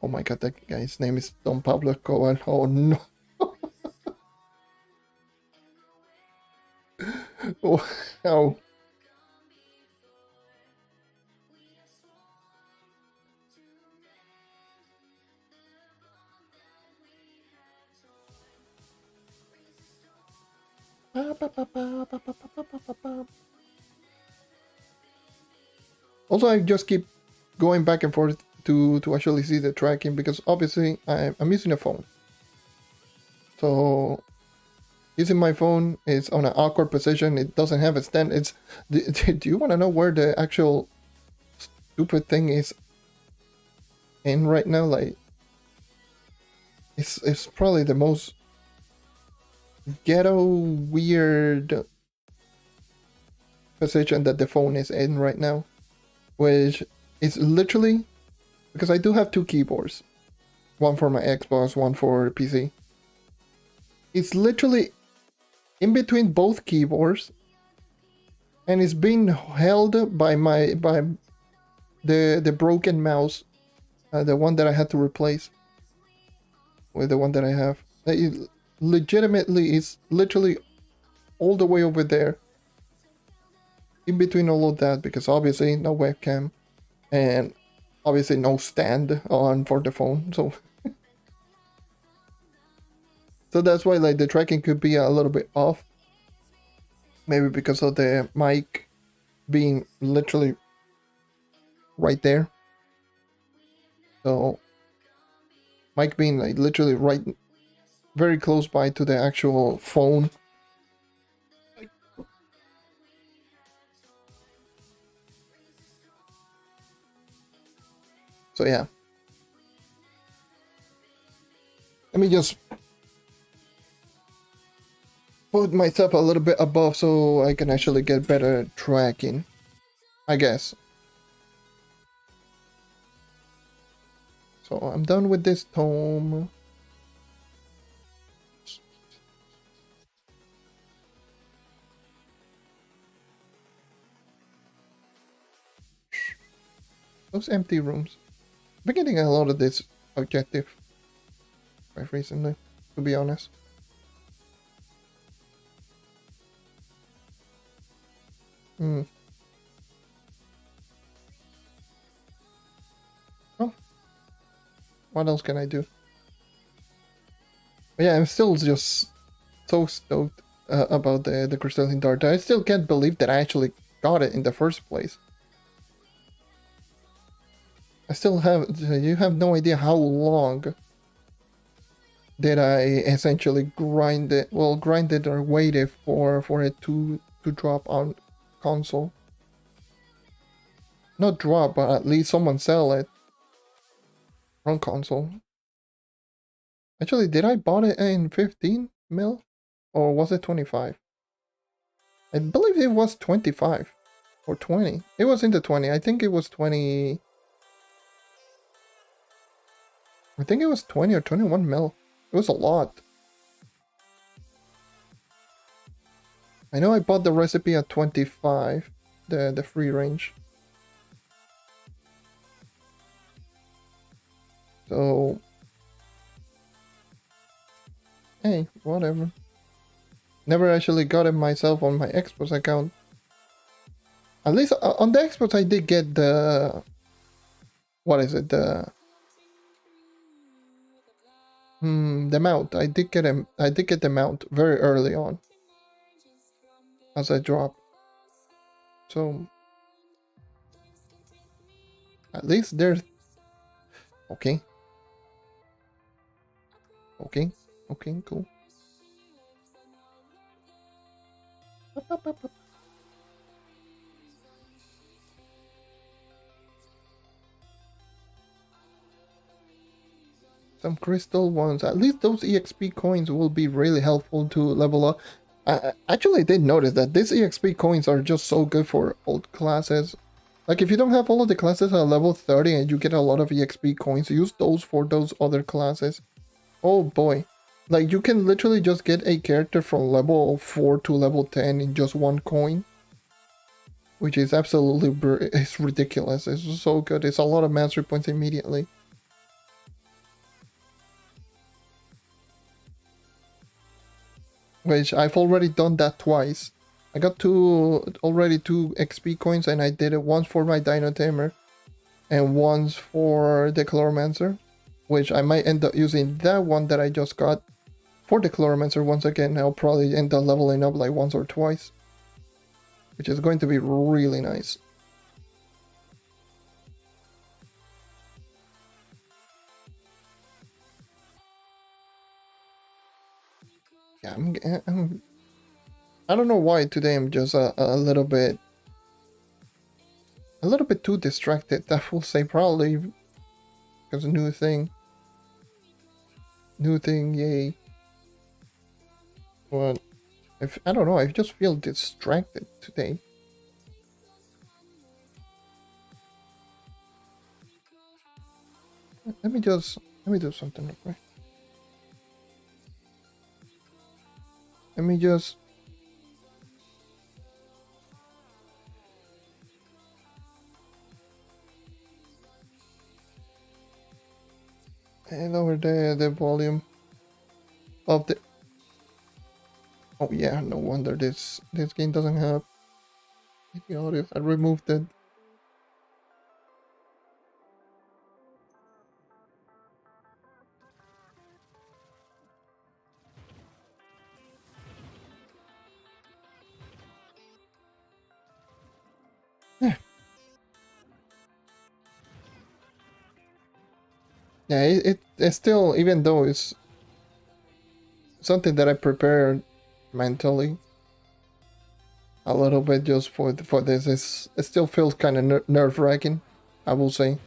Oh my god, that guy's name is Don Pablo Cohen. Oh no. Wow. Also, I just keep going back and forth to actually see the tracking because obviously I'm using a phone. So using my phone is on an awkward position. It doesn't have a stand. It's do you want to know where the actual stupid thing is in right now? Like it's probably the most ghetto weird position that the phone is in right now, which is literally because I do have two keyboards, one for my Xbox, one for PC. It's literally in between both keyboards, and it's being held by the broken mouse, the one that I had to replace with the one that I have. It legitimately is literally all the way over there, in between all of that, because obviously no webcam and obviously no stand on for the phone, so so that's why like the tracking could be a little bit off, maybe because of the mic being literally right there. So mic being like literally right, very close by to the actual phone. So yeah, let me just put myself a little bit above so I can actually get better tracking, I guess. So I'm done with this tome. Those empty rooms. I've been getting a lot of this objective quite recently, to be honest. Oh. What else can I do? But yeah, I'm still just so stoked about the crystalline dart. I still can't believe that I actually got it in the first place. I still have, you have no idea how long did I essentially grind it, well, grind it or waited for it to drop on console. Not drop, but at least someone sell it on console. Actually, did I bought it in 15 mil? Or was it 25? I believe it was 25 or 20. It was in the 20. I think it was 20. I think it was 20 or 21 mil. It was a lot. I know I bought the recipe at 25, the free range. So, hey, whatever. Never actually got it myself on my Xbox account. At least on the Xbox I did get the... What is it? The mount. I did get the mount very early on. As I dropped. So... At least there's... Okay. Okay, okay, cool. Some crystal ones. At least those EXP coins will be really helpful to level up. Actually, I did notice that these EXP coins are just so good for old classes. Like, if you don't have all of the classes at level 30 and you get a lot of EXP coins, use those for those other classes. Oh boy. Like, you can literally just get a character from level 4 to level 10 in just one coin. Which is absolutely it's ridiculous. It's so good. It's a lot of mastery points immediately. Which I've already done that twice. I got already two XP coins, and I did it once for my Dino Tamer and once for the Chloromancer, which I might end up using that one that I just got for the Chloromancer once again. I'll probably end up leveling up like once or twice, which is going to be really nice. Yeah, I don't know why today I'm just a little bit too distracted. I will say probably because new thing, yay. But I don't know, I just feel distracted today. Let me do something real quick. Let me just lower the volume of the. Oh yeah, no wonder this game doesn't have the audio. I removed it. Yeah, it's still, even though it's something that I prepared mentally a little bit just for this, it still feels kind of nerve-wracking, I will say.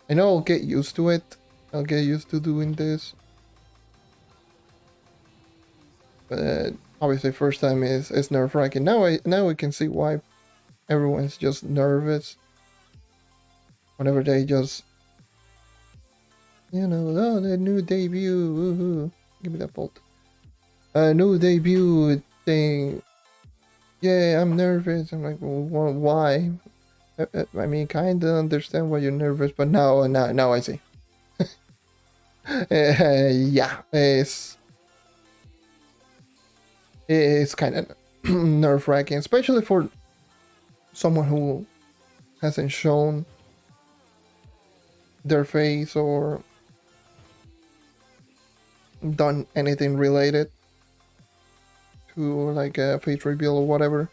I know I'll get used to it. I'll get used to doing this. But obviously first time is nerve-wracking. Now I can see why everyone's just nervous whenever they just, you know, oh, the new debut, woohoo. Give me that bolt. New debut thing. Yeah, I'm nervous. I'm like, well, why? I mean, kinda understand why you're nervous, but now I see. Yeah, it's kind of nerve-wracking, especially for someone who hasn't shown their face or done anything related to like a face reveal or whatever.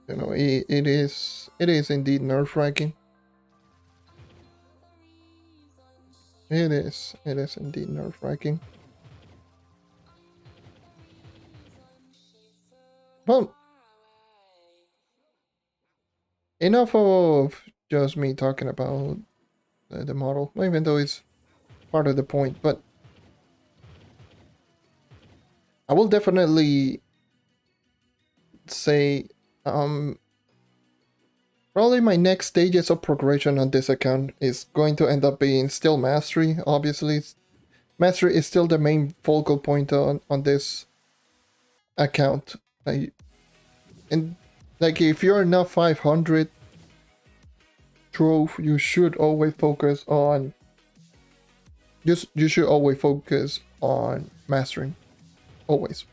You know, it is indeed nerve-wracking. It is indeed nerve-wracking. Well, enough of just me talking about the model, even though it's part of the point, but I will definitely say probably my next stages of progression on this account is going to end up being still mastery. Obviously, mastery is still the main focal point on this account. And like, if you're not 500 Trove, you should always focus on you should always focus on mastering. Always.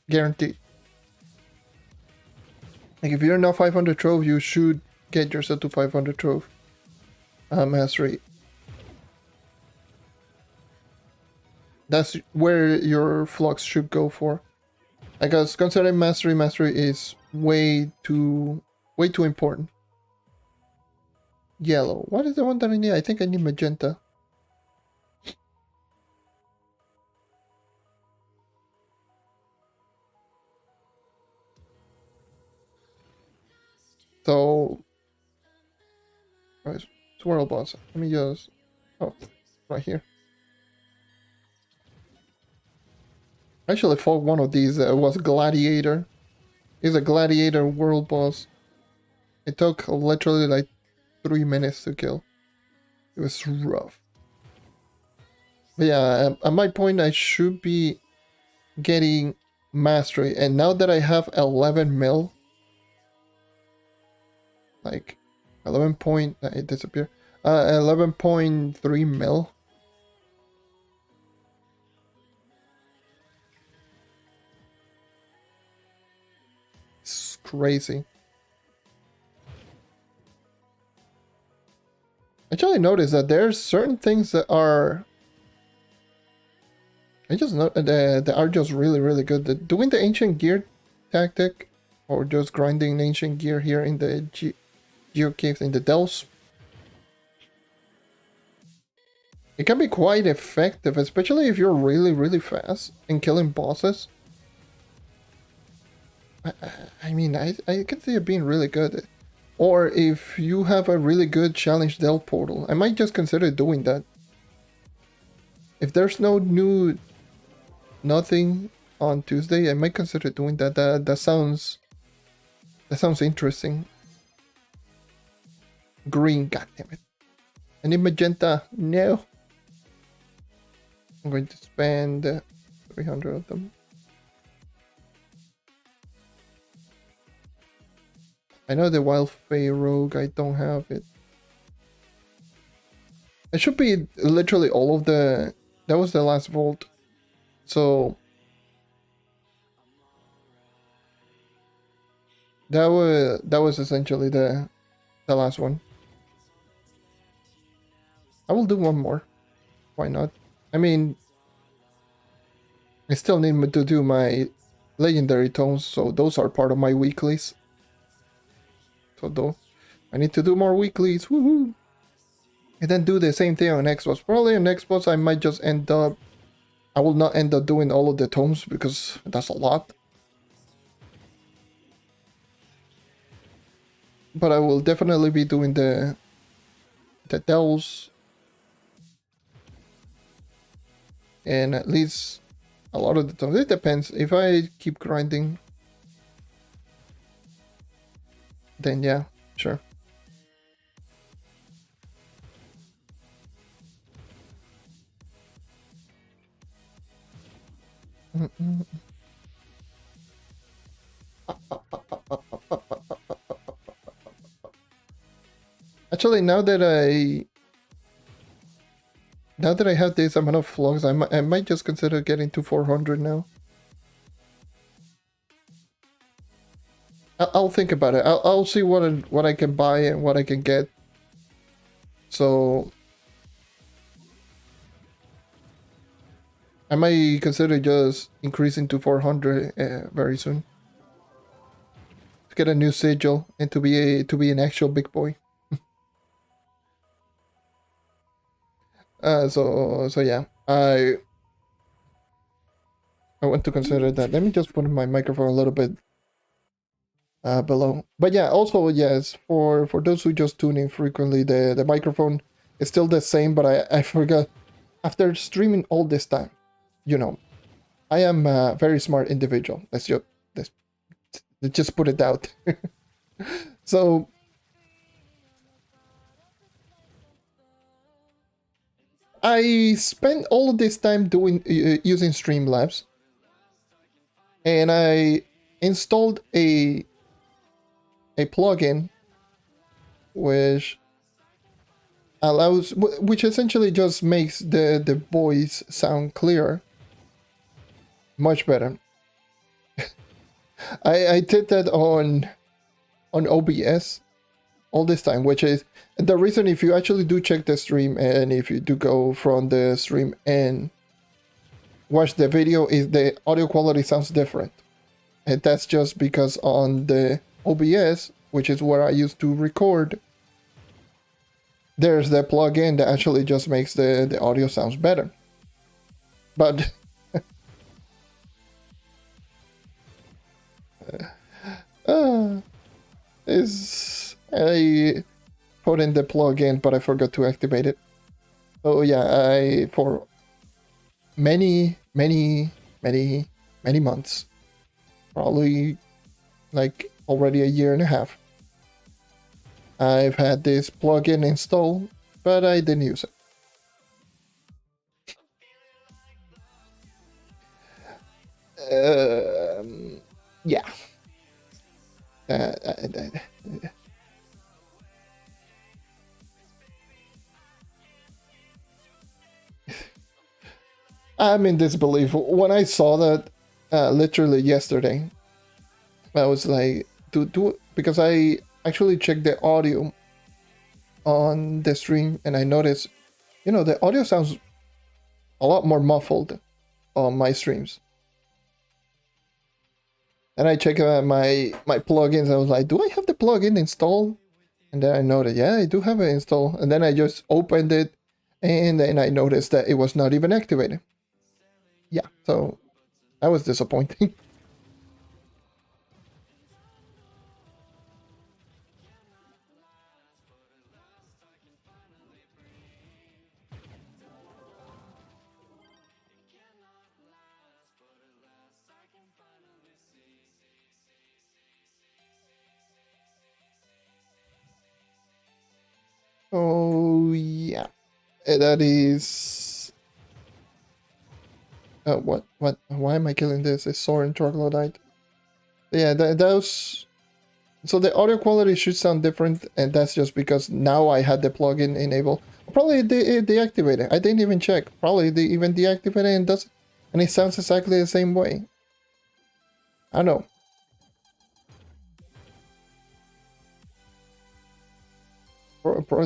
Guaranteed. Like, if you're not 500 Trove, you should get yourself to 500 Trove mastery. That's where your flux should go for. Because considering mastery is way too important. Yellow. What is the one that I need? I think I need magenta. So, right, swirl boss. Let me just, oh, right here. Actually, I thought one of these was Gladiator. It's a Gladiator world boss. It took literally like 3 minutes to kill. It was rough. But yeah, at my point, I should be getting mastery. And now that I have 11 mil, like 11 point, it disappeared. 11.3 mil. It's crazy. Actually, I noticed that there's certain things that are. I just know that are just really good. Doing the ancient gear tactic, or just grinding ancient gear here in the Geode caves in the dells. It can be quite effective, especially if you're really fast in killing bosses. I mean, I can see it being really good. Or if you have a really good challenge del portal, I might just consider doing that. If there's no new nothing on Tuesday, I might consider doing that. That sounds interesting. Green, goddammit. I need magenta. No. I'm going to spend 300 of them. I know the Wild Fey Rogue, I don't have it. It should be literally all of the... That was the last vault. So... That was essentially the last one. I will do one more. Why not? I mean... I still need to do my legendary tomes, so those are part of my weeklies. So though, I need to do more weeklies, woohoo! And then do the same thing on Xbox. Probably on Xbox I might just end up... I will not end up doing all of the tomes because that's a lot. But I will definitely be doing the dells. And at least a lot of the tomes. It depends. If I keep grinding, then yeah, sure. Actually, now that I have this amount of flux, I might just consider getting to 400 now. I'll think about it. I'll see what I can buy and what I can get. So I might consider just increasing to 400 very soon to get a new sigil and to be an actual big boy. So yeah, I want to consider that. Let me just put my microphone a little bit below. But yeah, also yes, for those who just tune in frequently, the microphone is still the same, but I forgot. After streaming all this time, you know, I am a very smart individual. Let's just put it out. So I spent all of this time doing using Streamlabs, and I installed a plugin which essentially just makes the voice sound clearer, much better. I did that on OBS all this time, which is the reason. If you actually do check the stream, and if you do go from the stream and watch the video, the audio quality sounds different. And that's just because on the OBS, which is where I used to record, there's the plugin that actually just makes the audio sounds better. But I put in the plugin, but I forgot to activate it. So yeah, for many months, probably like already a year and a half, I've had this plugin installed, but I didn't use it. Yeah. I'm in disbelief. When I saw that literally yesterday, I was like, because I actually checked the audio on the stream and I noticed, the audio sounds a lot more muffled on my streams. And I checked my plugins. I was like, do I have the plugin installed? And then I noticed, yeah, I do have it installed. And then I just opened it, and then I noticed that it was not even activated. Yeah, so that was disappointing. Oh, yeah. That is... what? Why am I killing this? It's Soren Troglodyte. Yeah, that was... So the audio quality should sound different, and that's just because now I had the plugin enabled. Probably they deactivated. I didn't even check. Probably they even deactivated and it sounds exactly the same way. I don't know.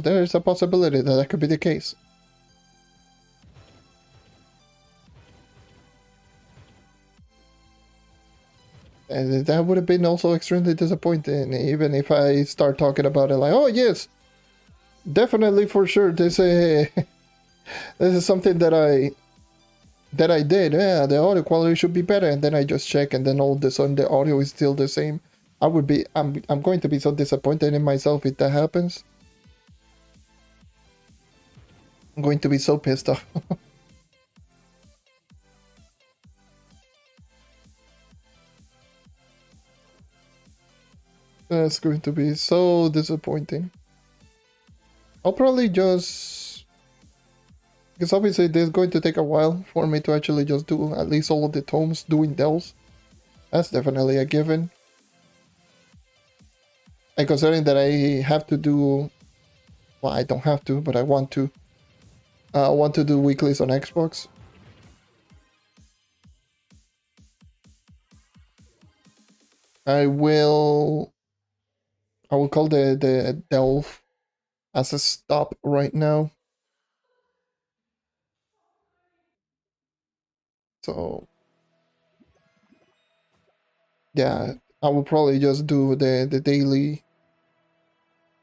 There's a possibility that could be the case. And that would have been also extremely disappointing, even if I start talking about it like, oh yes, definitely for sure, this is something that I did. Yeah, the audio quality should be better, and then I just check, and then all of a sudden the audio is still the same. I'm going to be so disappointed in myself if that happens. I'm going to be so pissed off. That's going to be so disappointing. I'll probably just... Because obviously this is going to take a while for me to actually just do at least all of the tomes doing delves. That's definitely a given. And considering that I have to do... Well, I don't have to, but I want to. I want to do weeklies on Xbox. I will call the delve as a stop right now. So yeah, I will probably just do the daily.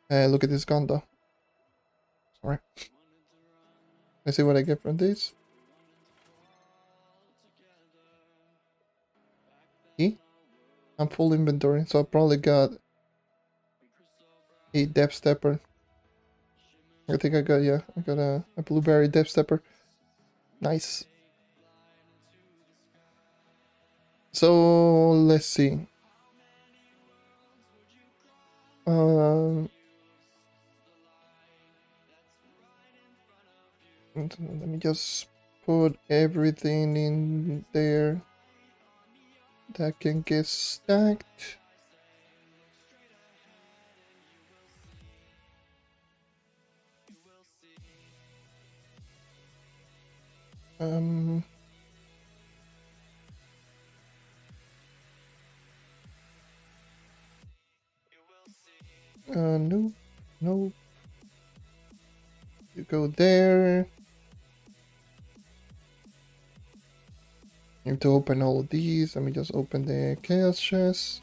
Look at this gun though. Sorry. Let's see what I get from this. I'm full inventory, so I probably got a depth stepper. I think I got a blueberry depth stepper. Nice. So let's see. Let me just put everything in there that can get stacked. No. You go there. need to open all of these. Let me just open the chaos chest.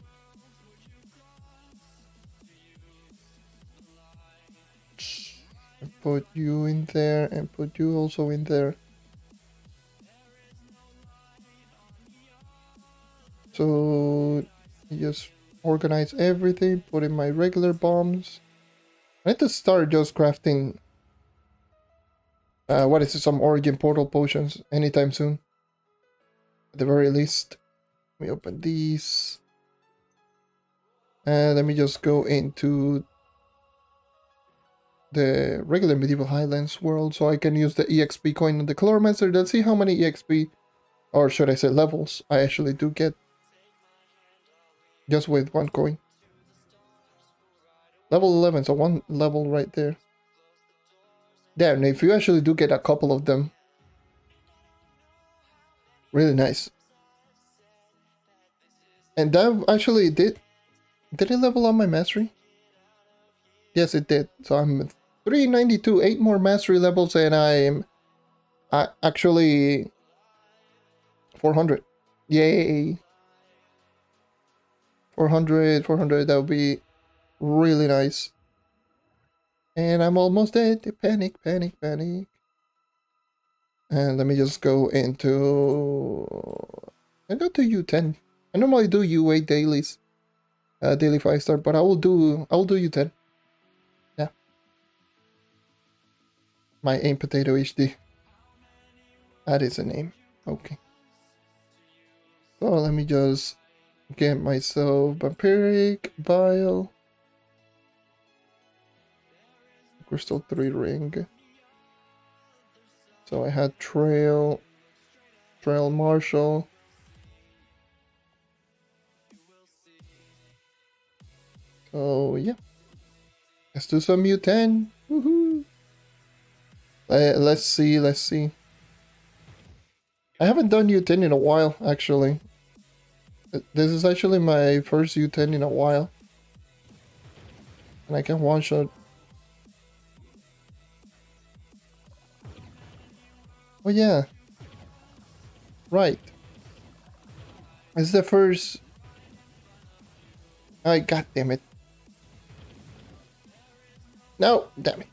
And put you in there and put you also in there. So just organize everything, put in my regular bombs. I need to start just crafting what is it, some origin portal potions anytime soon. At the very least. Let me open these. And let me just go into the regular medieval highlands world so I can use the EXP coin on the Chloromancer. Let's see how many EXP, or should I say levels, I actually do get. Just with one coin. Level 11, so one level right there. Damn, if you actually do get a couple of them. Really nice. And that actually did it level up my mastery? Yes, it did. So I'm 392, 8 more mastery levels, and I'm actually 400. Yay! 400, that would be really nice. And I'm almost dead. Panic, panic, panic. And let me just go into... I go to U10. I normally do U8 dailies. Daily 5-star, but I will do U10. Yeah. My aim potato HD. That is a name. Okay. So let me just get myself vampiric vial. Crystal 3 ring. So I had trail marshal. So yeah. Let's do some U10. Woohoo! Let's see. I haven't done U10 in a while, actually. This is actually my first U10 in a while. And I can one-shot. Oh yeah. Right. It's the first... Oh, god damn it. No, damn it.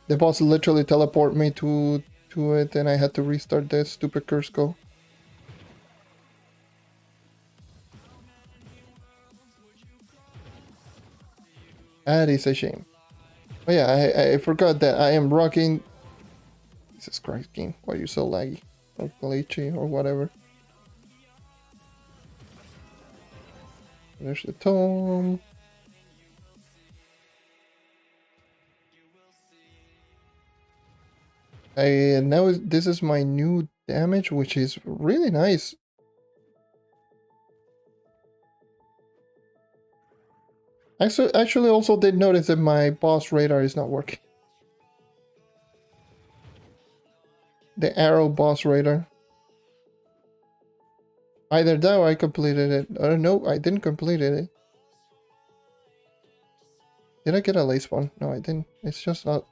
The boss literally teleported me to it, and I had to restart that stupid curse go. That is a shame. Oh yeah, I forgot that I am rocking... Jesus Christ, game. Why are you so laggy? Or glitchy, or whatever. There's the tome. Now this is my new damage, which is really nice. Actually also did notice that my boss radar is not working. The arrow boss radar. Either that or I completed it. No, I didn't complete it. Did I get a lace one? No, I didn't. It's just not...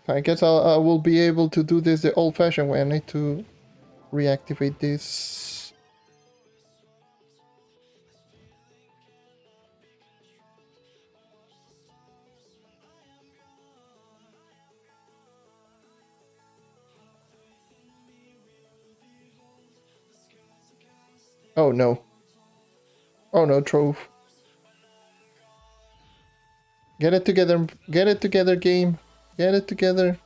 I guess I will be able to do this the old-fashioned way. I need to reactivate this. Oh no. Oh no, Trove. Get it together. Get it together, game. Get it together.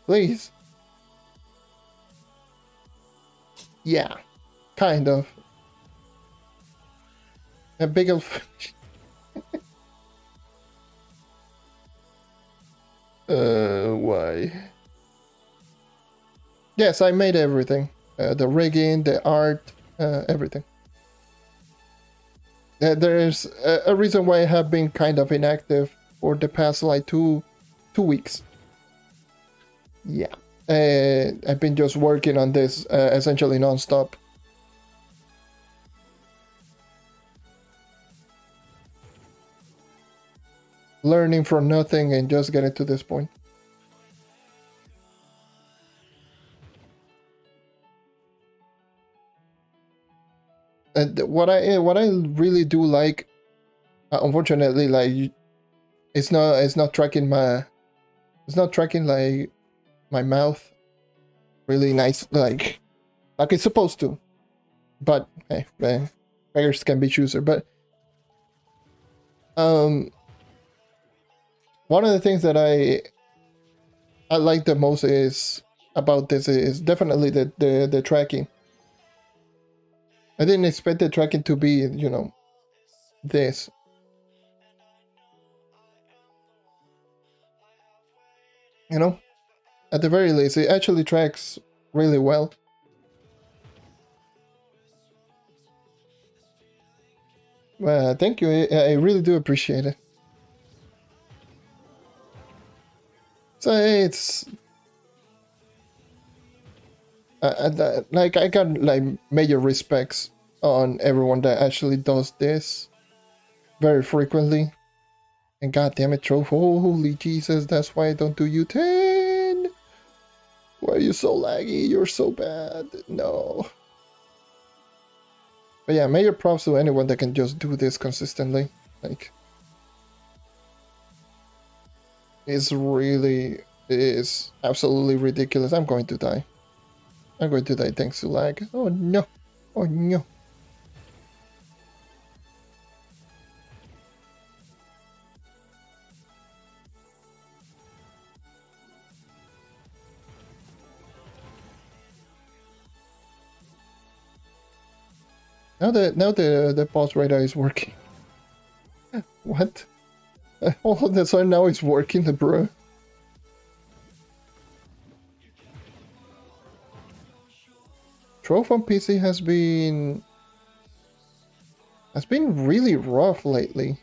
Please. Yeah. Kind of. A big of... Why? Yes, I made everything. The rigging, the art, everything. There's a reason why I have been kind of inactive for the past like two weeks. Yeah. I've been just working on this essentially non-stop. Learning from nothing and just getting to this point. what I really do like, unfortunately, like it's not tracking like my mouth really nice like it's supposed to. But hey, beggars can be chooser. But one of the things that I like the most is about this is definitely the tracking. I didn't expect the tracking to be, you know, this. You know, at the very least, it actually tracks really well. Thank you. I really do appreciate it. So it's like I got like major respects on everyone that actually does this very frequently. And god damn it, Trove, holy Jesus, that's why I don't do U10. Why are you so laggy? You're so bad. No. But yeah, major props to anyone that can just do this consistently. Like, it is absolutely ridiculous. I'm going to die. I'm going to die thanks to lag. Oh no. Oh no. Now the pulse radar is working. What? All of a sudden now it's working, bro. Trove on PC has been really rough lately.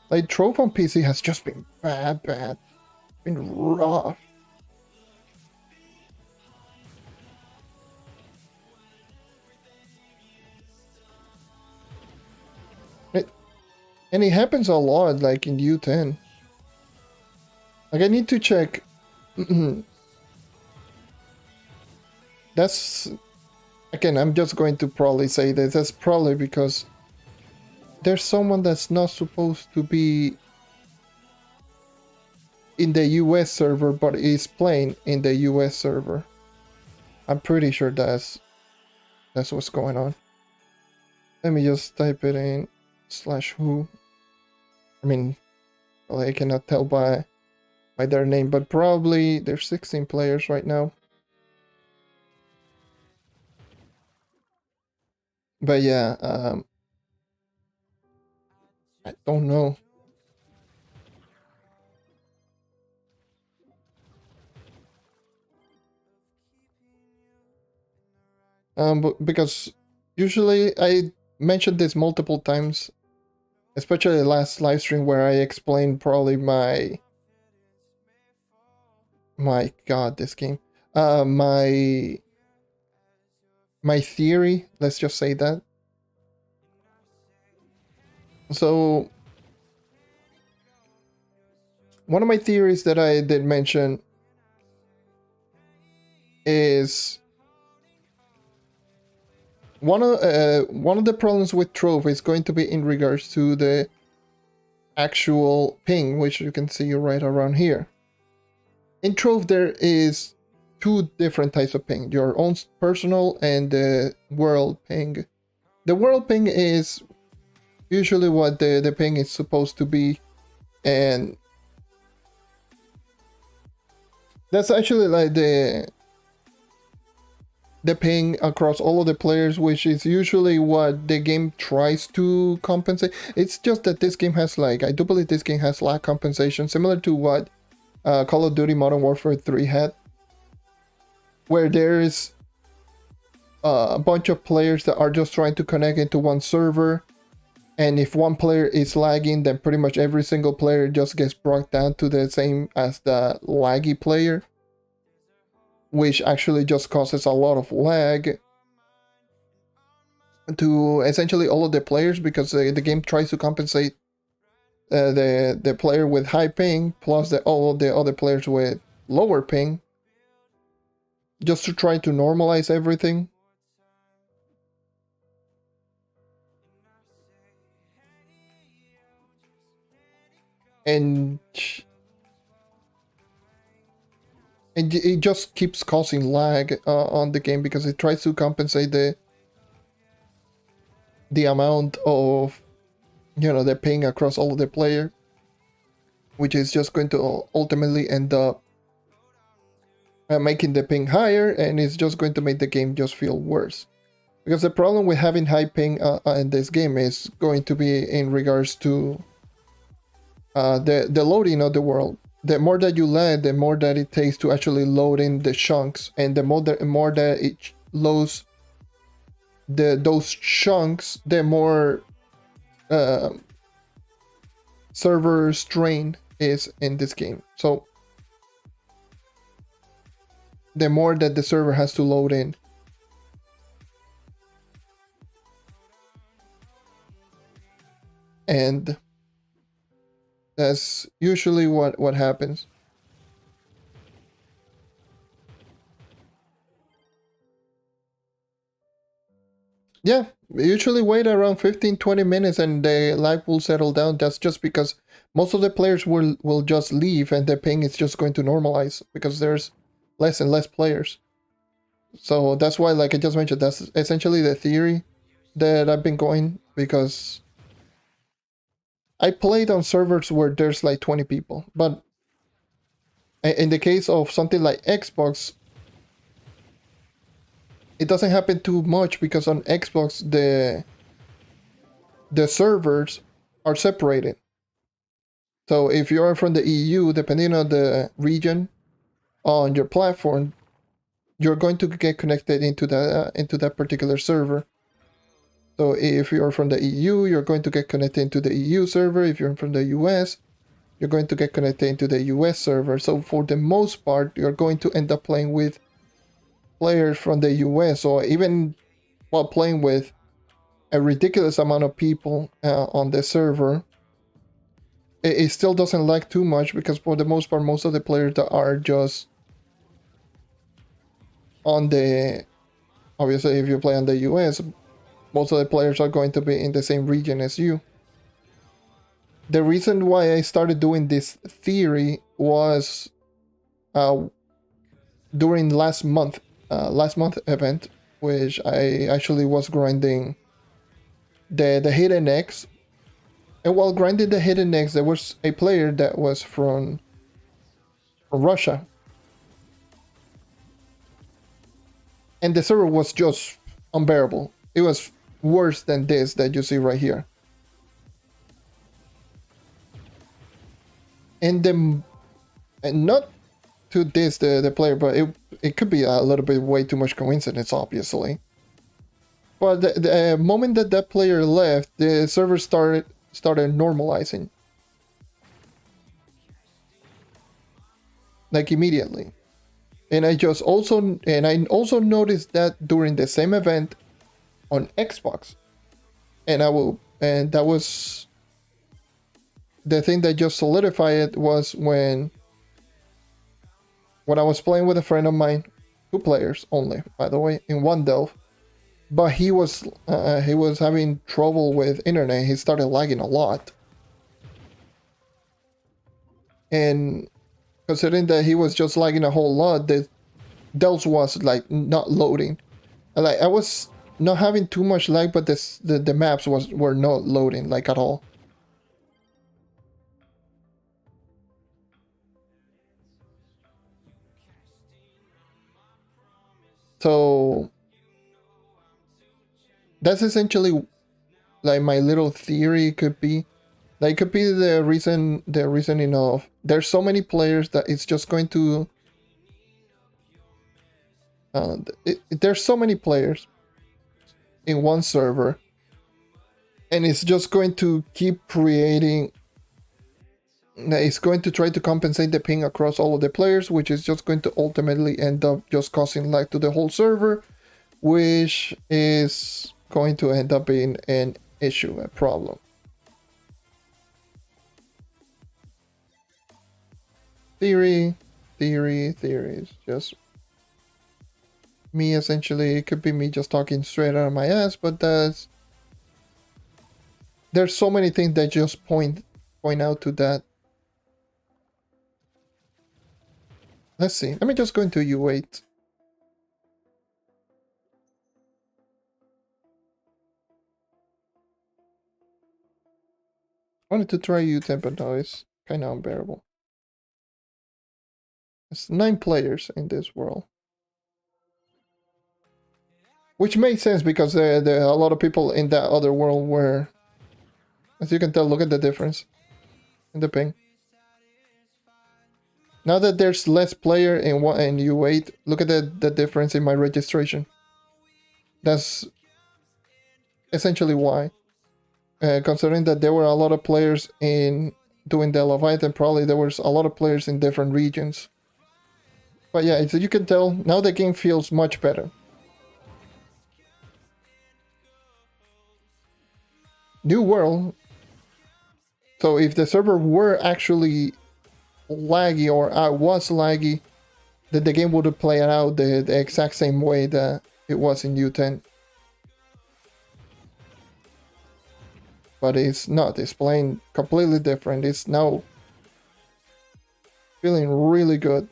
Like Trove on PC has just been bad. Been rough. And it happens a lot, like in U10. Like I need to check. That's again, I'm just going to probably say that that's probably because there's someone that's not supposed to be in the US server but is playing in the US server. I'm pretty sure that's what's going on. Let me just type it in /who. I mean, well, I cannot tell by their name, but probably there's 16 players right now. But yeah, I don't know. But because usually I mentioned this multiple times, especially last live stream where I explained probably my god, this game, my theory, let's just say that. So one of my theories that I did mention is one of the problems with Trove is going to be in regards to the actual ping, which you can see right around here. In Trove, there is two different types of ping: your own personal and the world ping. The world ping is usually what the ping is supposed to be, and that's actually like the ping across all of the players, which is usually what the game tries to compensate. It's just that this game has like, I do believe this game has lag compensation, similar to what Call of Duty Modern Warfare 3 had, where there's a bunch of players that are just trying to connect into one server, and if one player is lagging, then pretty much every single player just gets brought down to the same as the laggy player, which actually just causes a lot of lag to essentially all of the players, because the game tries to compensate the player with high ping plus all of the other players with lower ping, just to try to normalize everything. and it just keeps causing lag on the game because it tries to compensate the amount of, you know, the ping across all of the player, which is just going to ultimately end up making the ping higher, and it's just going to make the game just feel worse. Because the problem with having high ping in this game is going to be in regards to the loading of the world. The more that you land, the more that it takes to actually load in the chunks, and the more that it loads those chunks, the more server strain is in this game. So the more that the server has to load in. And that's usually what happens. Yeah, usually wait around 15-20 minutes and the lag will settle down. That's just because most of the players will just leave and the ping is just going to normalize because there's less and less players. So that's why, like I just mentioned, that's essentially the theory that I've been going, because I played on servers where there's like 20 people, but in the case of something like Xbox, it doesn't happen too much because on Xbox the servers are separated. So if you are from the EU, depending on the region on your platform, you're going to get connected into that particular server. So if you're from the EU, you're going to get connected into the EU server. If you're from the US, you're going to get connected into the US server. So for the most part, you're going to end up playing with players from the US, or even while playing with a ridiculous amount of people on the server, it still doesn't lag too much, because for the most part, most of the players that are just on the, obviously if you play on the US, most of the players are going to be in the same region as you. The reason why I started doing this theory was during last month event, which I actually was grinding the hidden X. And while grinding the hidden X, there was a player that was from Russia. And the server was just unbearable. It was worse than this that you see right here. And not to diss the player, but it could be a little bit way too much coincidence, obviously. But the moment that that player left, the server started normalizing, like immediately. And I also noticed that during the same event on Xbox, and that was the thing that just solidified it. Was when I was playing with a friend of mine, 2 players only, by the way, in one delve, but he was having trouble with internet. He started lagging a lot, and considering that he was just lagging a whole lot, the delves was like not loading. Like I was not having too much lag, but the maps were not loading like at all. So that's essentially like my little theory could be. Like, could be the reasoning of there's so many players that it's just going to there's so many players in one server, and it's just going to keep creating. It's going to try to compensate the ping across all of the players, which is just going to ultimately end up just causing lag to the whole server, which is going to end up being an issue, a problem. Theories, just me essentially. It could be me just talking straight out of my ass, but there's so many things that just point out to that let's see. Let me just go into U8. I wanted to try U10, but no, it's kind of unbearable. It's 9 players in this world. Which makes sense because there are a lot of people in that other world where, as you can tell, look at the difference in the ping. Now that there's less player in U8, look at the difference in my registration. That's essentially why. Considering that there were a lot of players in doing the Leviathan, probably there was a lot of players in different regions. But yeah, you can tell, now the game feels much better. New world. So if the server were actually laggy or was laggy, then the game would have played out the exact same way that it was in U10. But it's not. It's playing completely different. It's now feeling really good.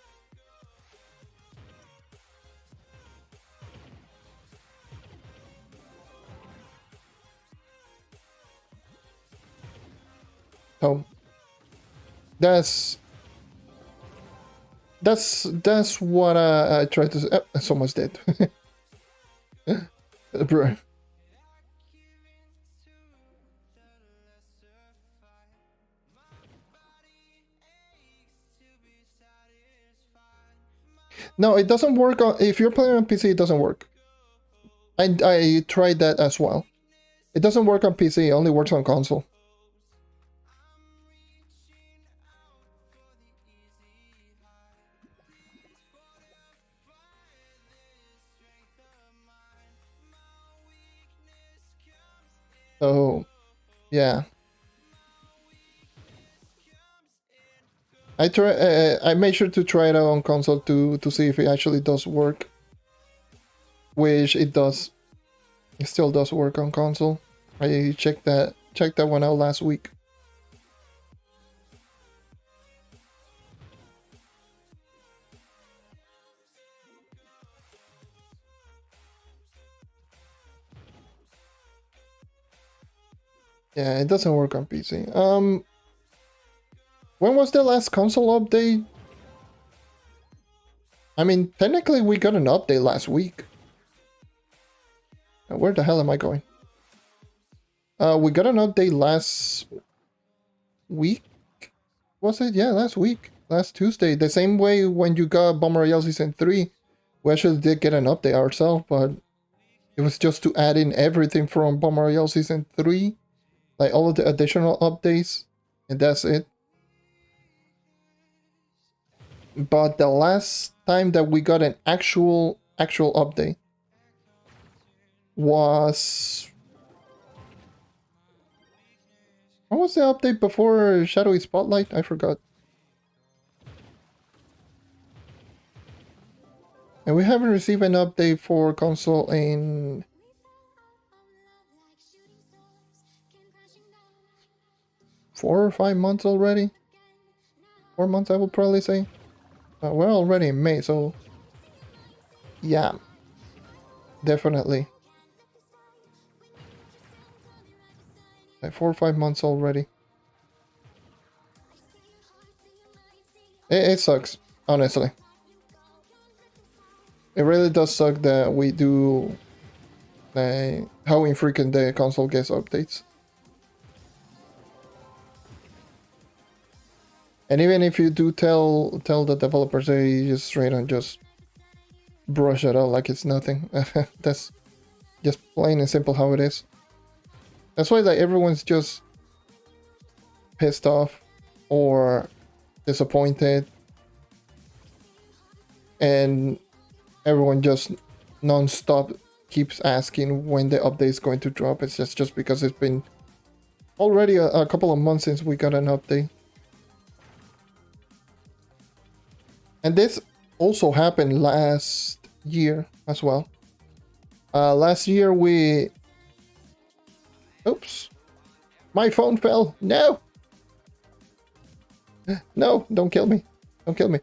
So that's what I tried to say. Oh, it's almost dead. Bro. No, it doesn't work on, if you're playing on PC, it doesn't work. I tried that as well. It doesn't work on PC, it only works on console. So, yeah. I made sure to try it out on console to see if it actually does work. Which it does. It still does work on console. I checked that one out last week. Yeah, it doesn't work on PC. When was the last console update? I mean, technically we got an update last week. Where the hell am I going? We got an update last week? Was it? Yeah, last week. Last Tuesday. The same way when you got Bomber Royale Season 3. We actually did get an update ourselves, but it was just to add in everything from Bomber Royale Season 3. Like all of the additional updates. And that's it. But the last time that we got an actual update was... What was the update before Shadowy Spotlight? I forgot. And we haven't received an update for console in... 4 or 5 months already? 4 months, I would probably say. We're already in May, so... Yeah. Definitely. Like 4 or 5 months already. It sucks, honestly. It really does suck that we do... how infrequent the console gets updates. And even if you do tell the developers, they just straight on just brush it out like it's nothing. That's just plain and simple how it is. That's why like everyone's just pissed off or disappointed, and everyone just non-stop keeps asking when the update is going to drop. It's just because it's been already a couple of months since we got an update. And this also happened last year as well. Last year we... Oops. My phone fell. No! No, don't kill me. Don't kill me.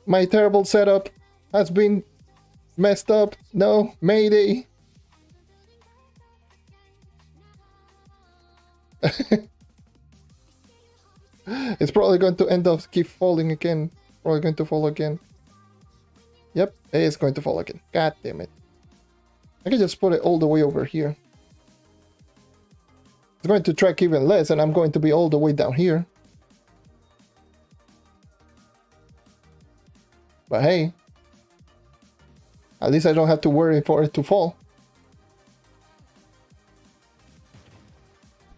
my terrible setup has been messed up. No, mayday. It's probably going to end up keep falling again. Probably going to fall again. Yep, it's going to fall again. God damn it. I can just put it all the way over here. It's going to track even less, and I'm going to be all the way down here. But hey, at least I don't have to worry for it to fall.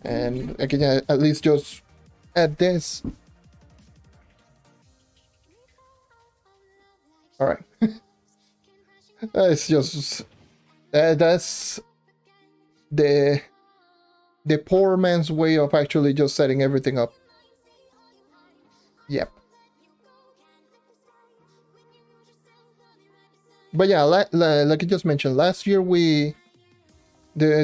And I can at least just add this. Alright. It's just... that's the poor man's way of actually just setting everything up. Yep. But yeah, like I just mentioned, last year do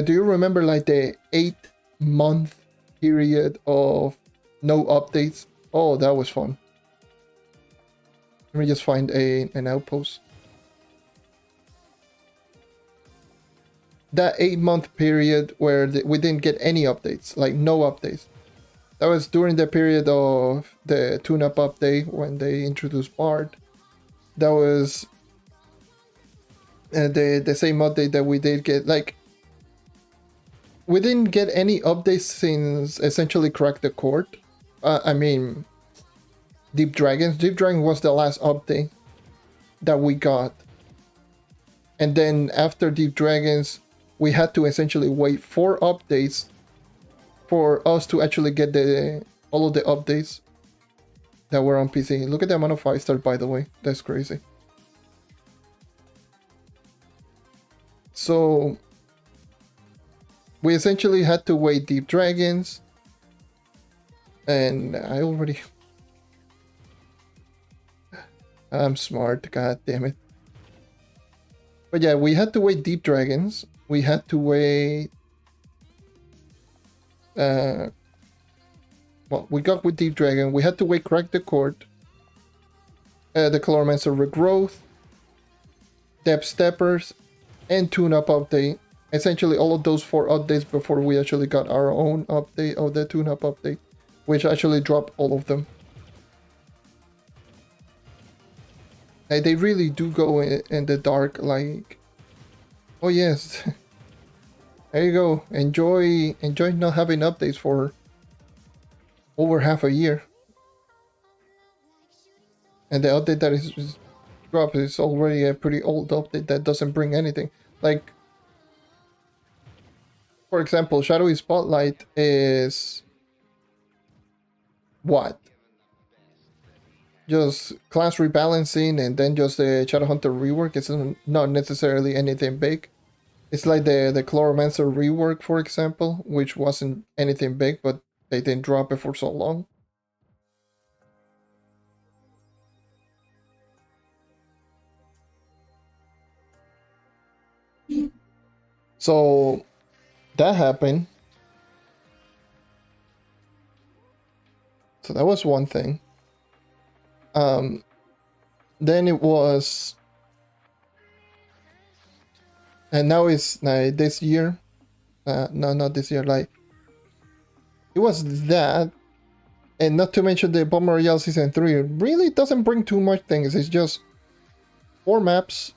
you remember like the 8-month period of no updates? Oh, that was fun. Let me just find an outpost. That 8-month period where we didn't get any updates, like no updates. That was during the period of the tune-up update when they introduced Bard. That was the same update that we did get. Like, we didn't get any updates since essentially Crack the Court. I mean, Deep Dragons. Deep Dragon was the last update that we got. And then after Deep Dragons, we had to essentially wait 4 updates for us to actually get all of the updates that were on PC. Look at the amount of 5-stars, by the way. That's crazy. So we essentially had to wait Deep Dragons, and I'm smart, god damn it. But yeah, we had to wait Deep Dragons. We had to wait... well, we got with Deep Dragon. We had to wait Crack the Court, the Chloromancer Regrowth, Depth Steppers, and Tune-Up Update. Essentially all of those 4 updates before we actually got our own update of the Tune-Up Update, which actually dropped all of them. Like, they really do go in the dark, like... Oh yes. There you go. Enjoy not having updates for over half a year. And the update that is dropped is already a pretty old update that doesn't bring anything. Like, for example, Shadowy Spotlight is... what? Just class rebalancing and then just the Shadowhunter rework. It's not necessarily anything big. It's like the Chloromancer rework, for example, which wasn't anything big, but they didn't drop it for so long. So that happened. So that was one thing. Then it was, and now it's like this year. No, not this year. Like, it was that, and not to mention the Bomber Royale Season 3 really doesn't bring too much things. It's just 4 maps,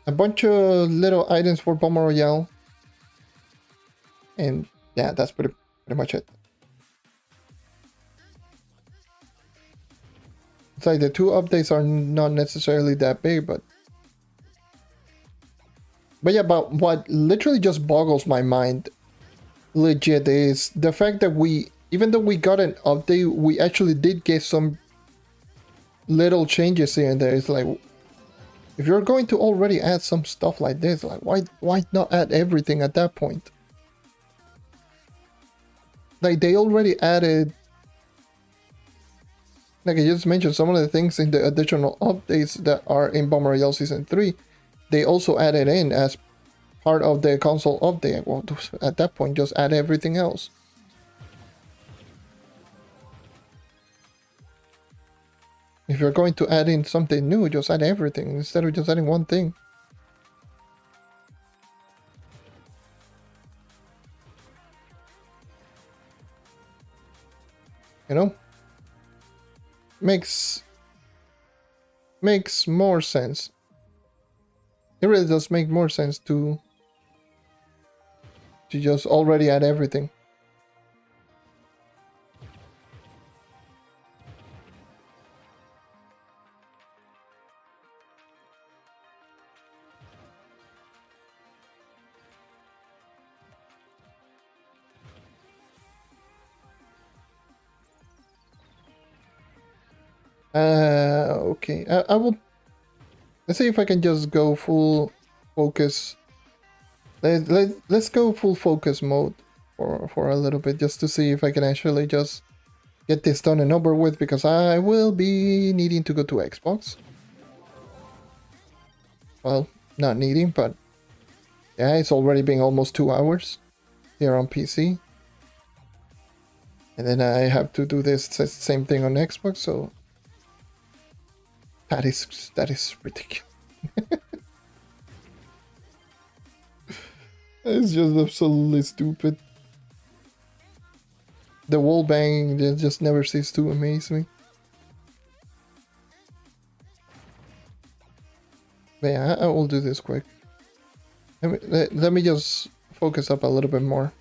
a bunch of little items for Bomber Royale, and yeah, that's pretty much it. It's like the 2 updates are not necessarily that big, but yeah, but what literally just boggles my mind legit is the fact that even though we got an update, we actually did get some little changes here and there. It's like, if you're going to already add some stuff like this, like why not add everything at that point? Like, they already added, like I just mentioned, some of the things in the additional updates that are in Bomber Royale Season 3, they also added in as part of the console update. Well, at that point, just add everything else. If you're going to add in something new, just add everything instead of just adding one thing. You know? Makes more sense. It really does make more sense to just already add everything. Okay. I will. Let's see if I can just go full focus. Let's go full focus mode for a little bit, just to see if I can actually just get this done and over with, because I will be needing to go to Xbox. Well, not needing, but yeah, it's already been almost 2 hours here on PC. And then I have to do this same thing on Xbox, so that is ridiculous. It's just absolutely stupid. The wall banging just never ceases to amaze me. But yeah, I will do this quick. Let me just focus up a little bit more.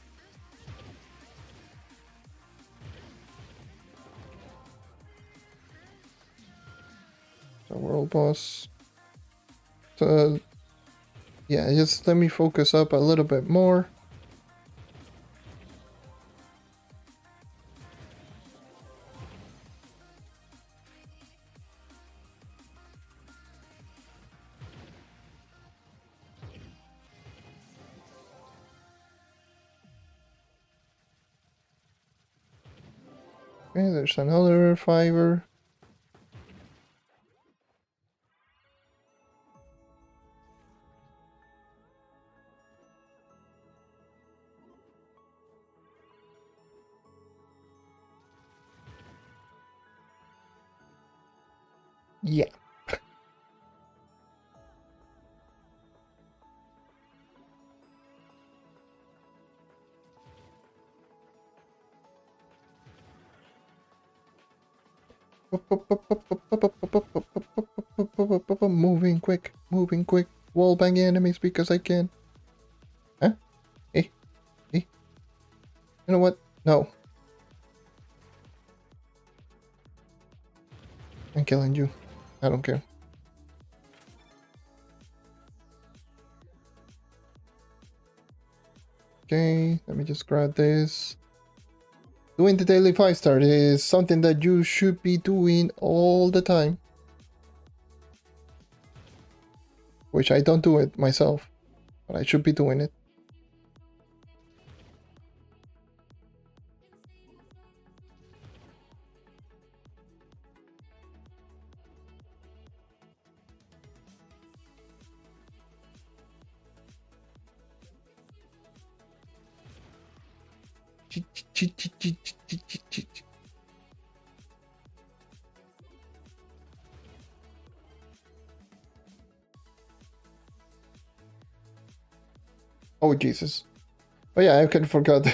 So world boss. So yeah, just let me focus up a little bit more. Okay, there's another fiber. Yeah. Moving quick, wall banging enemies because I can. Huh? Hey, hey. You know what? No. I'm killing you. I don't care. Okay, let me just grab this. Doing the daily 5-star is something that you should be doing all the time. Which I don't do it myself, but I should be doing it. Oh Jesus. Oh yeah, I can forgot.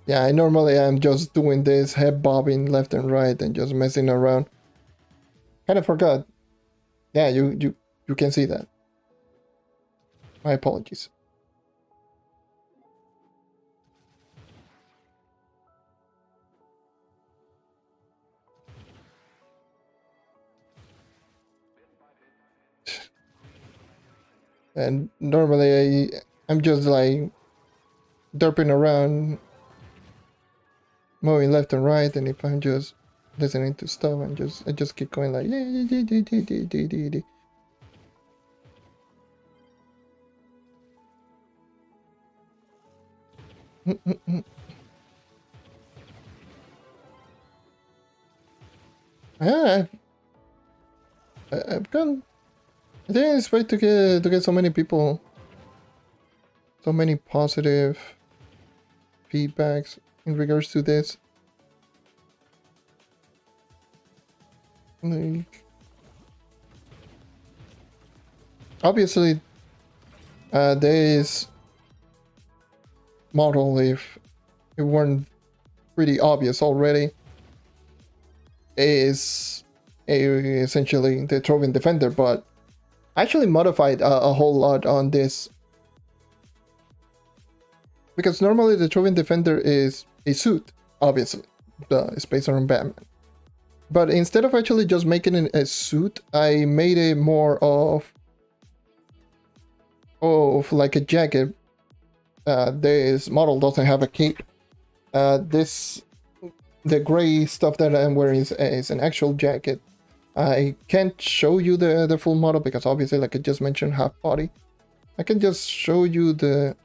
Yeah, I normally am just doing this, head bobbing left and right and just messing around. Kinda forgot. Yeah, you can see that. My apologies. And normally I'm just like derping around, moving left and right, and if I'm just listening to stuff and I just keep going like yeah, I've gone. I didn't expect to get so many people, so many positive feedbacks in regards to this. Obviously, this model, if it weren't pretty obvious already, is essentially the Trove Defender, but I actually modified a whole lot on this. Because normally the Trove Defender is a suit, obviously. It's based on Batman. But instead of actually just making it a suit, I made it more of like a jacket. This model doesn't have a cape. The gray stuff that I'm wearing is an actual jacket. I can't show you the full model because obviously, like I just mentioned, half body. I can just show you the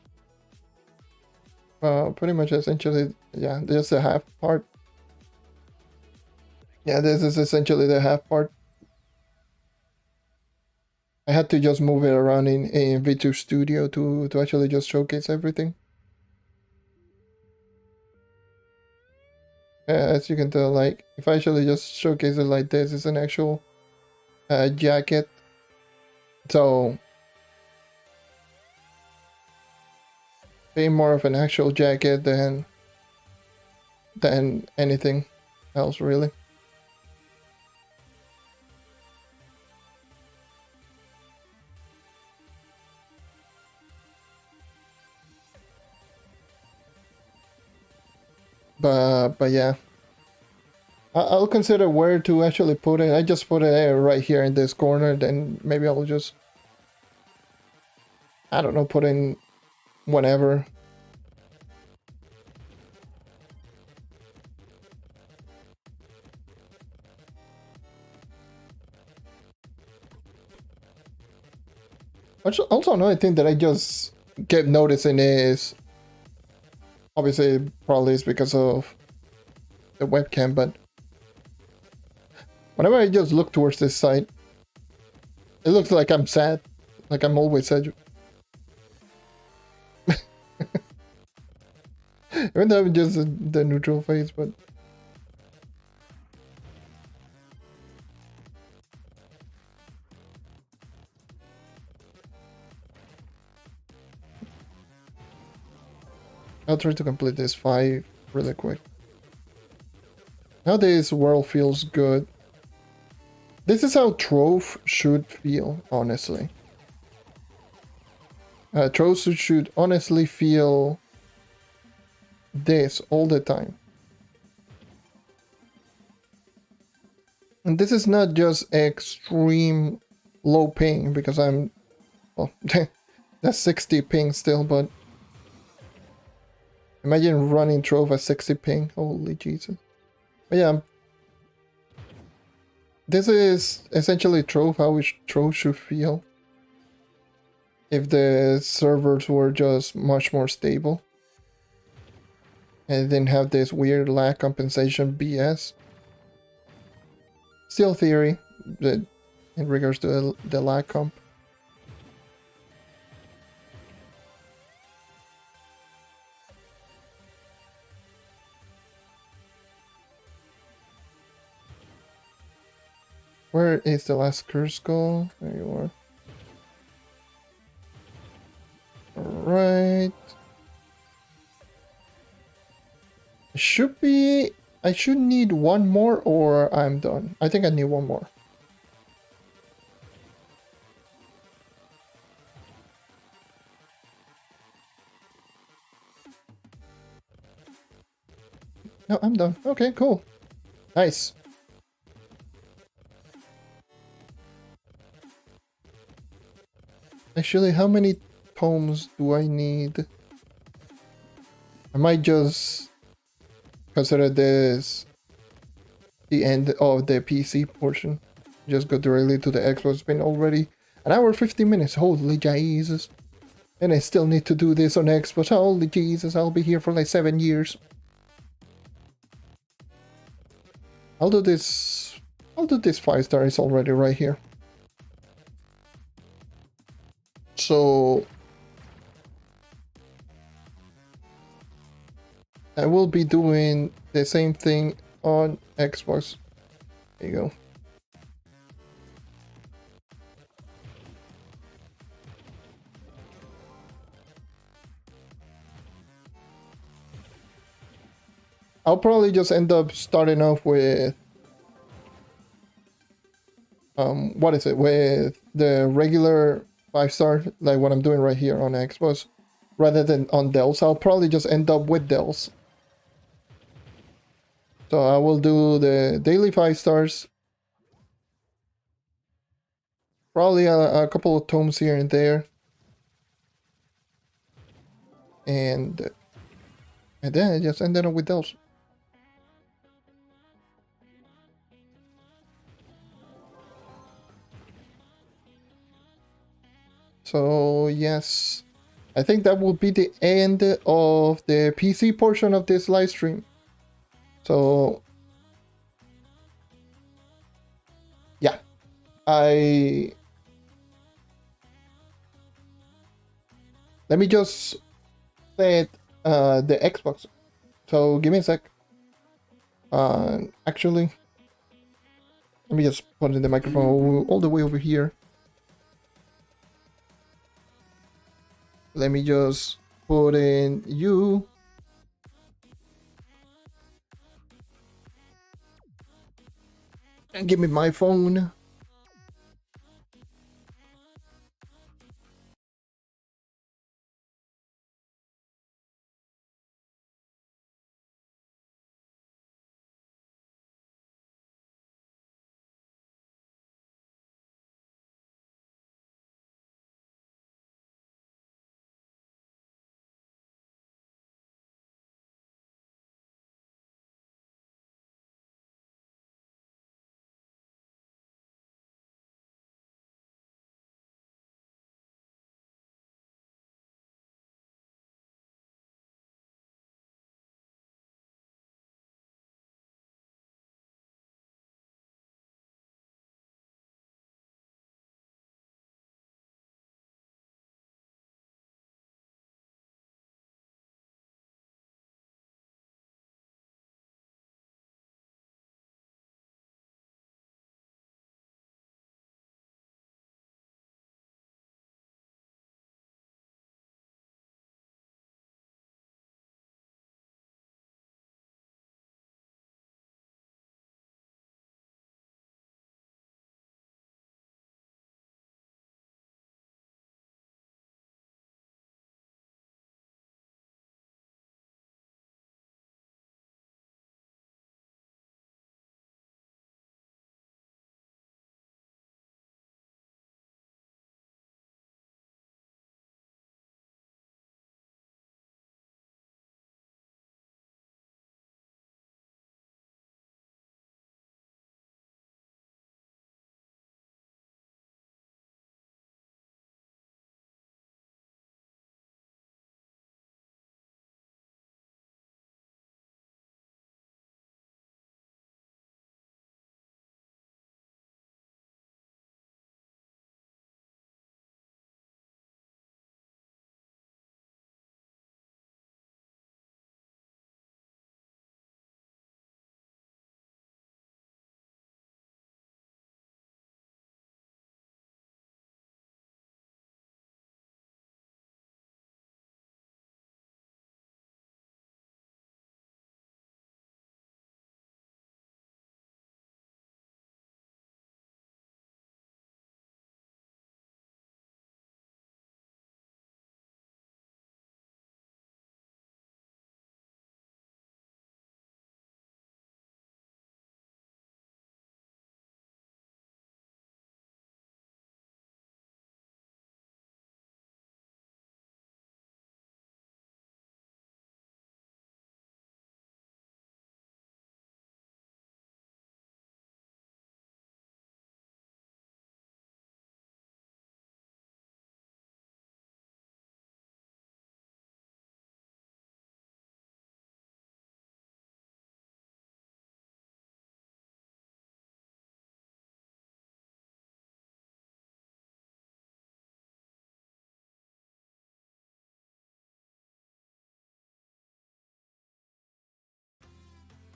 pretty much essentially, yeah, just the half part. Yeah, this is essentially the half part. I had to just move it around in VTuber Studio to actually just showcase everything. As you can tell, like, if I actually just showcase it like this, it's an actual jacket. So, being more of an actual jacket than anything else, really. But yeah, I'll consider where to actually put it. I just put it right here in this corner. Then maybe I'll just, I don't know, put in whenever. Also, another thing that I just kept noticing is, obviously, probably it's because of the webcam, but whenever I just look towards this side, it looks like I'm sad. Like I'm always sad. Even though I'm just the neutral face, but... I'll try to complete this 5 really quick. Now this world feels good. This is how Trove should feel, honestly. Trove should honestly feel this all the time. And this is not just extreme low ping, because I'm... Well, that's 60 ping still, but... Imagine running Trove at 60 ping. Holy Jesus. But yeah, this is essentially Trove, how Trove should feel if the servers were just much more stable and didn't have this weird lag compensation BS. Still theory that in regards to the lag comp. Where is the last curse goal? There you are. Alright. I should need one more or I'm done. I think I need one more. No, I'm done. Okay, cool. Nice. Actually, how many poems do I need? I might just consider this the end of the PC portion. Just go directly to the Xbox. It's been already an hour 50 minutes. Holy Jesus. And I still need to do this on Xbox. Holy Jesus, I'll be here for like 7 years. I'll do this 5-star. It's already right here. So I will be doing the same thing on Xbox. There you go. I'll probably just end up starting off with what is it, with the regular 5-star, like what I'm doing right here on Xbox, rather than on Dells. I'll probably just end up with Dells. So I will do the daily 5-stars, probably a couple of tomes here and there, and then I just ended up with Dells. So yes, I think that will be the end of the PC portion of this live stream. So yeah, let me just set the Xbox. So give me a sec. Actually, let me just put in the microphone all the way over here. Let me just put in you. And give me my phone.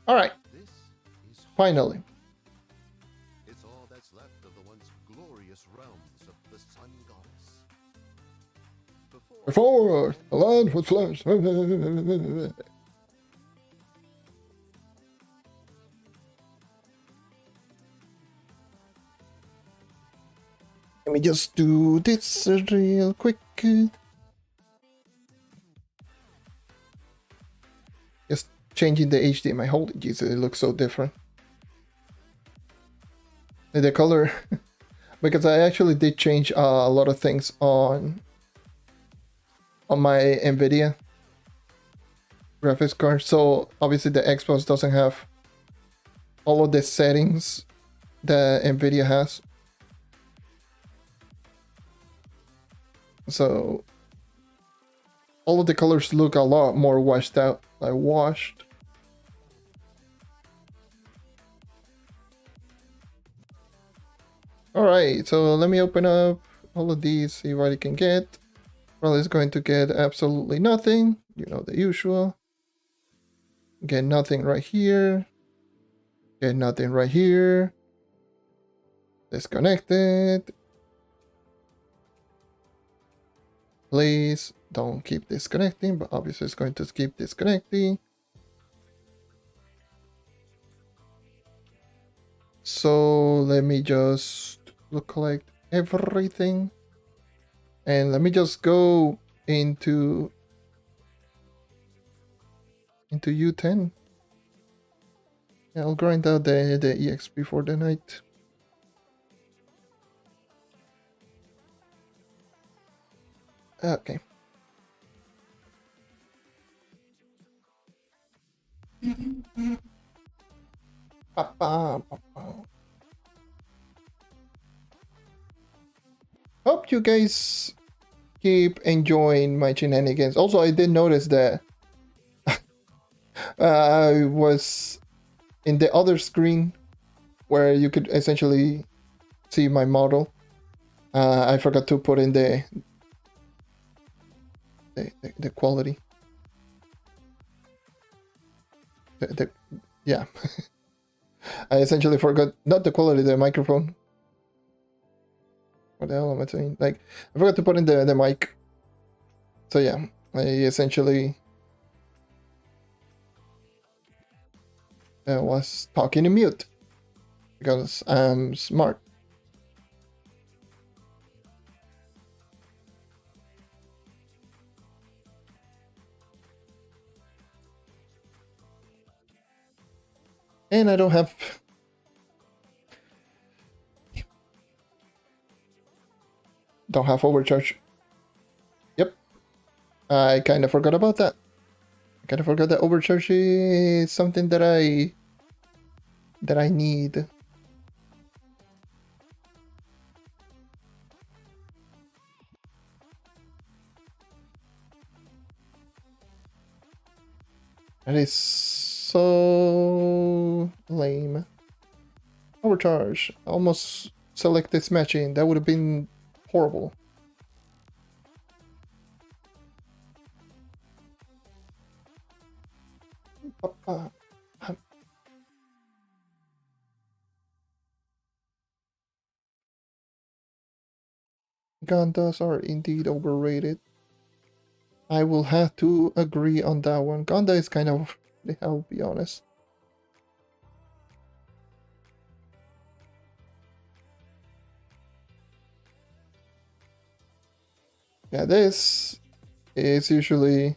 All right. Finally. It's all that's left of the once glorious realms of the sun goddess. Before the land was flesh. Let me just do this real quick. Just changing the HDMI. Holy Jesus, it looks so different. And the color, because I actually did change a lot of things on my NVIDIA graphics card. So obviously the Xbox doesn't have all of the settings that NVIDIA has. So all of the colors look a lot more washed out. Like washed. Alright, so let me open up all of these, see what I can get. Well, it's going to get absolutely nothing. You know, the usual. Get nothing right here. Get nothing right here. Disconnected. Please don't keep disconnecting, but obviously it's going to keep disconnecting. So let me just collect everything. And let me just go into U10. Yeah, I'll grind out the EXP for the night. Okay. Hope you guys keep enjoying my shenanigans. Also, I did notice that I was in the other screen where you could essentially see my model. I forgot to put in the quality. Yeah. I essentially forgot, not the quality, the microphone. What the hell am I saying? Like, I forgot to put in the mic. So yeah, I essentially was talking in mute because I'm smart. And I don't have overcharge. Yep. I kind of forgot about that. I kind of forgot that overcharge is something that I need. That is so lame. Overcharge. Almost select this matching. That would have been horrible. Gandas are indeed overrated. I will have to agree on that one. Ganda is kind of, I'll be honest. Yeah, this is usually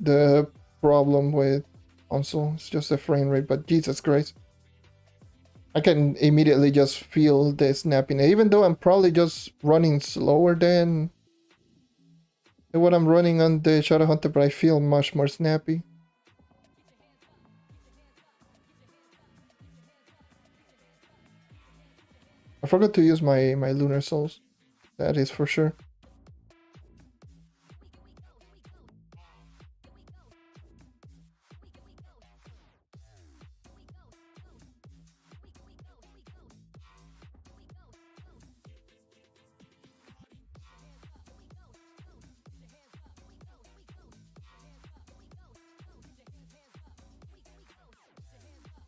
the problem with console. It's just the frame rate, but Jesus Christ. I can immediately just feel the snapping, even though I'm probably just running slower than what I'm running on the Shadow Hunter, but I feel much more snappy. I forgot to use my Lunar Souls. That is for sure.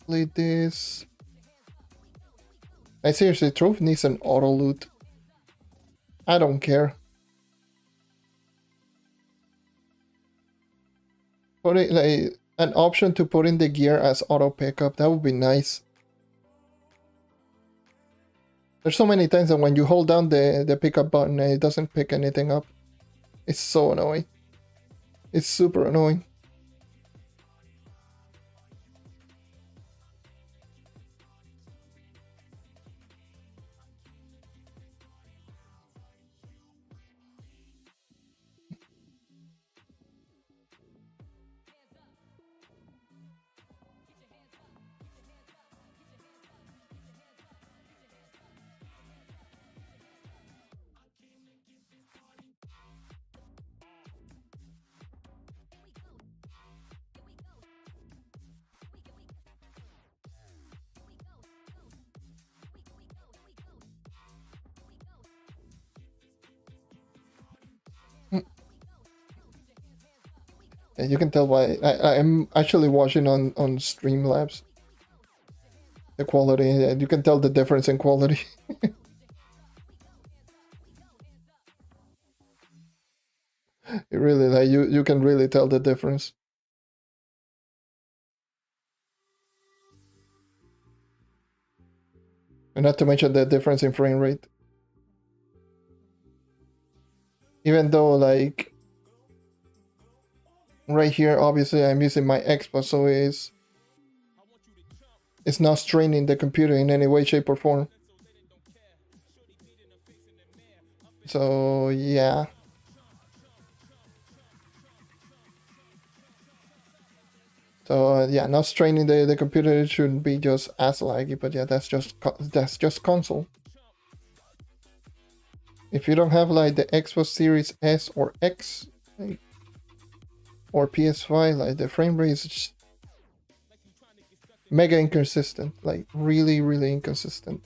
Play this. I seriously, Trove needs an auto loot. I don't care. Put it like an option to put in the gear as auto pickup. That would be nice. There's so many times that when you hold down the pickup button, it doesn't pick anything up. It's so annoying. It's super annoying. And you can tell why I'm actually watching on Streamlabs. The quality, and you can tell the difference in quality. It really, like, you can really tell the difference. And not to mention the difference in frame rate. Even though, like, right here, obviously I'm using my Xbox, so it's not straining the computer in any way, shape, or form. So, yeah. So, yeah, not straining the computer, it shouldn't be just as laggy, but yeah, that's just console. If you don't have, like, the Xbox Series S or X, like, or PS5, like, the frame rate is just mega inconsistent, like, really, really inconsistent.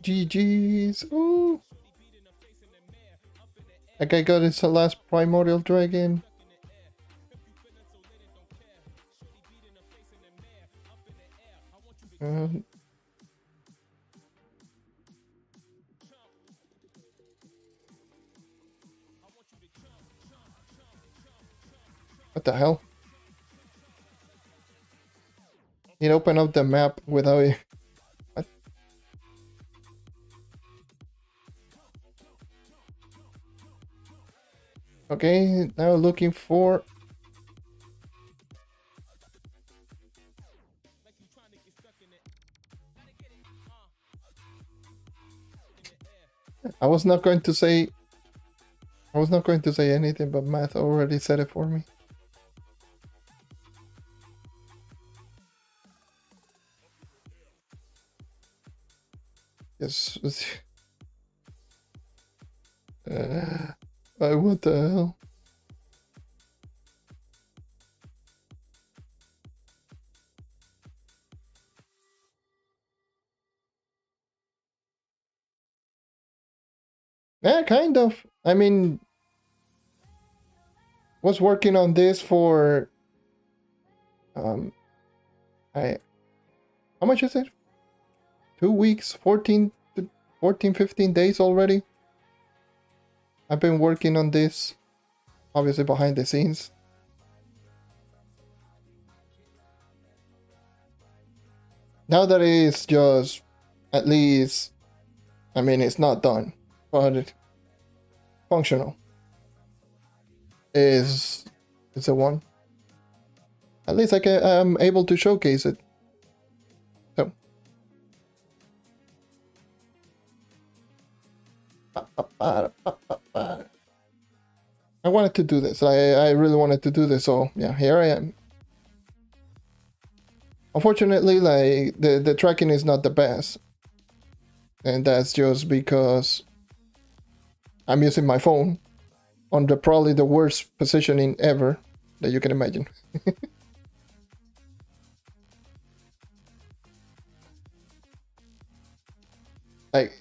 GG's. Ooh. That guy got his last primordial dragon. What the hell? It opened up the map without. What? Okay, now looking for. I was not going to say anything, but Math already said it for me. Yes. What the hell? Yeah, kind of. I mean, was working on this for how much is it? 2 weeks, 14 15 days already. I've been working on this, obviously behind the scenes. Now that it's just, at least, I mean, it's not done, but functional is a one. At least I'm able to showcase it. So. I wanted to do this. I really wanted to do this, so yeah, here I am. Unfortunately, like, the tracking is not the best. And that's just because I'm using my phone on probably the worst positioning ever that you can imagine. Like,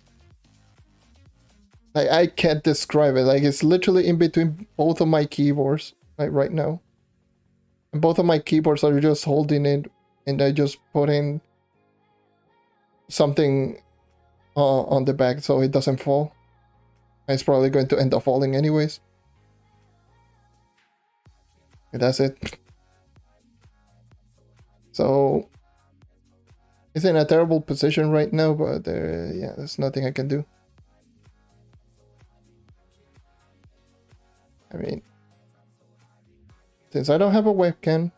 Like, I can't describe it. Like, it's literally in between both of my keyboards, like right now. And both of my keyboards are just holding it, and I just put in something on the back so it doesn't fall. It's probably going to end up falling anyways. And that's it. So it's in a terrible position right now, but yeah, there's nothing I can do. I mean, since I don't have a webcam,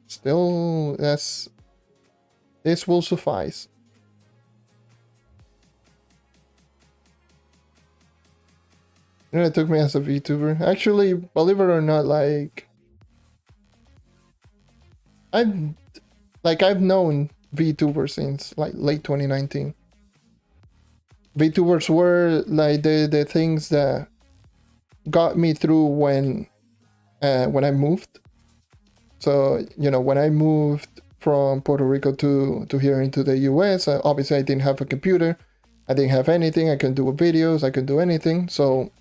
still this will suffice. You know, it took me as a VTuber. Actually, believe it or not, like I've known VTubers since like late 2019. VTubers were like the things that got me through when I moved. So, you know, when I moved from Puerto Rico to here into the US, obviously I didn't have a computer. I didn't have anything. I couldn't do videos. I couldn't do anything. So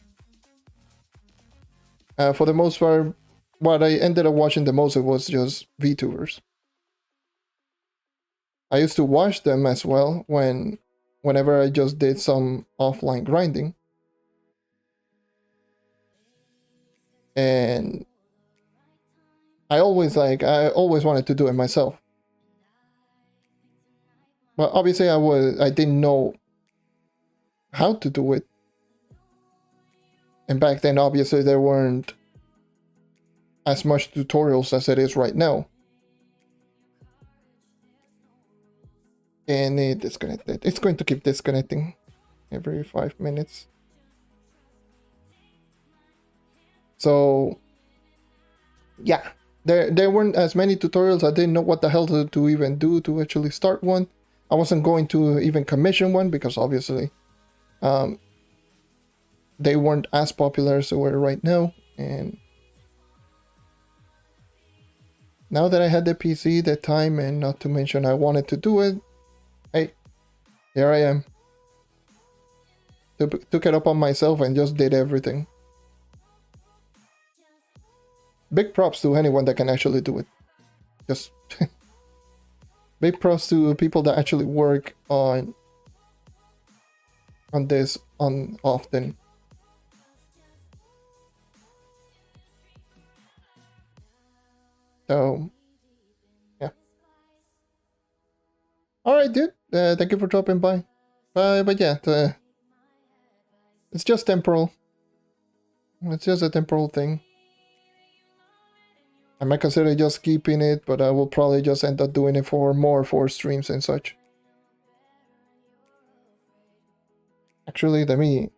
for the most part, what I ended up watching the most, it was just VTubers. I used to watch them as well whenever I just did some offline grinding. And I always wanted to do it myself. But obviously I didn't know how to do it. And back then obviously there weren't as much tutorials as it is right now. And it disconnected. It's going to keep disconnecting every 5 minutes. So yeah, there weren't as many tutorials. I didn't know what the hell to even do to actually start one. I wasn't going to even commission one because obviously they weren't as popular as they were right now. And now that I had the PC, the time, and not to mention I wanted to do it, hey, here I am. Took it up on myself and just did everything. Big props to anyone that can actually do it. Just big props to people that actually work on this often. So yeah. All right, dude. Thank you for dropping by. But yeah, it's just temporal. It's just a temporal thing. I might consider just keeping it, but I will probably just end up doing it for streams and such. Actually, let me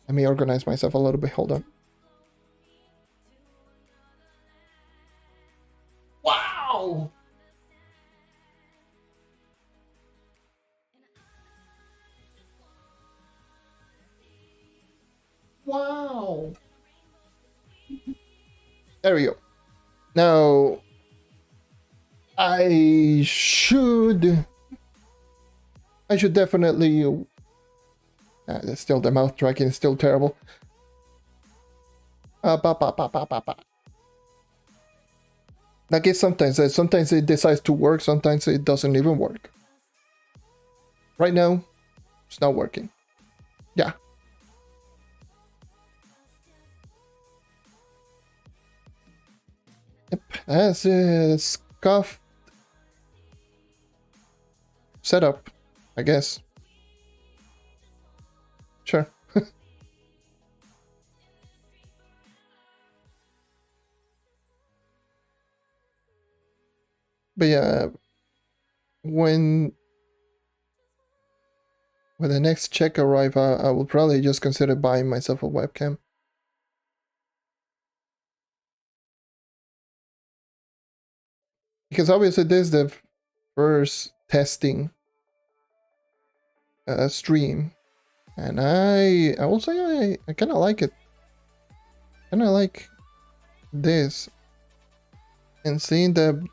organize myself a little bit. Hold on. Wow! Wow! There we go. Now, I should definitely. That's still the mouth tracking is still terrible. Like it sometimes it decides to work, sometimes it doesn't even work. Right now, it's not working. Yeah. Yep, that's a scuffed setup, I guess. Sure. But yeah, when the next check arrives, I will probably just consider buying myself a webcam. Because obviously this is the first testing stream, and I will say I kind of like it. Kind of like this, and seeing that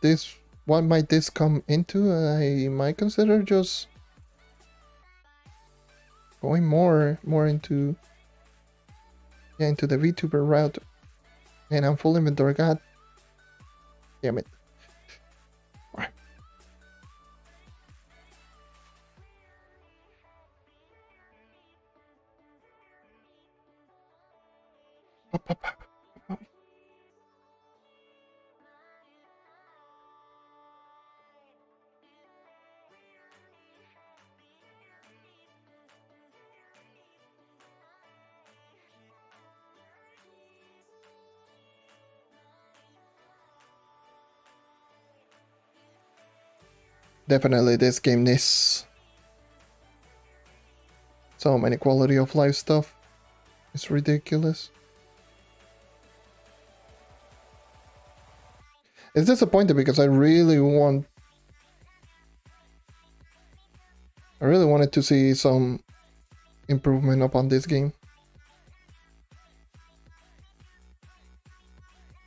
what might this come into, I might consider just going more into into the VTuber route, and I'm full inventory. God damn it! All right. Up, up, up, up. Definitely this game needs so many quality of life stuff. It's ridiculous. It's disappointing because I really wanted to see some improvement upon this game.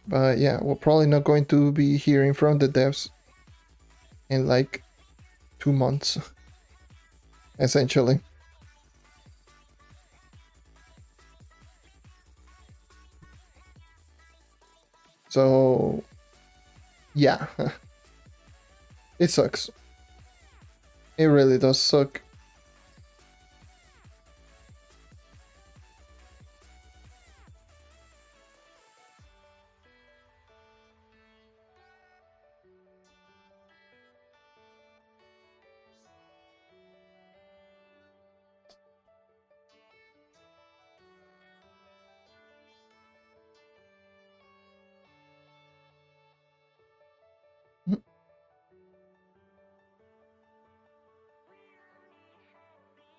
But yeah, we're probably not going to be hearing from the devs in like 2 months, essentially. So yeah, it sucks. It really does suck.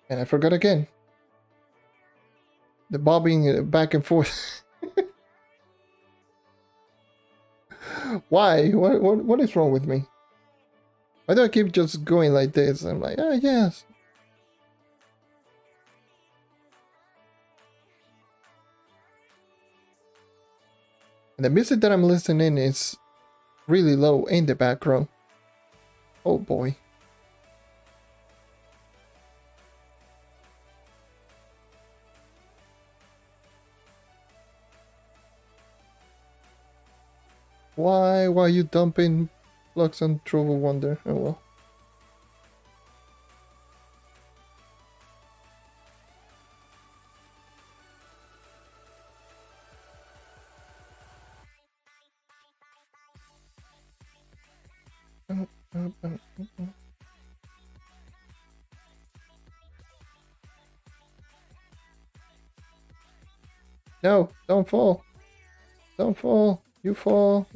And I forgot again. The bobbing back and forth. Why? What is wrong with me? Why do I keep just going like this? I'm like, oh yes. And the music that I'm listening is really low in the background. Oh boy. Why are you dumping Flux on Trove of Wonder? Oh well. No, don't fall. Don't fall. You fall.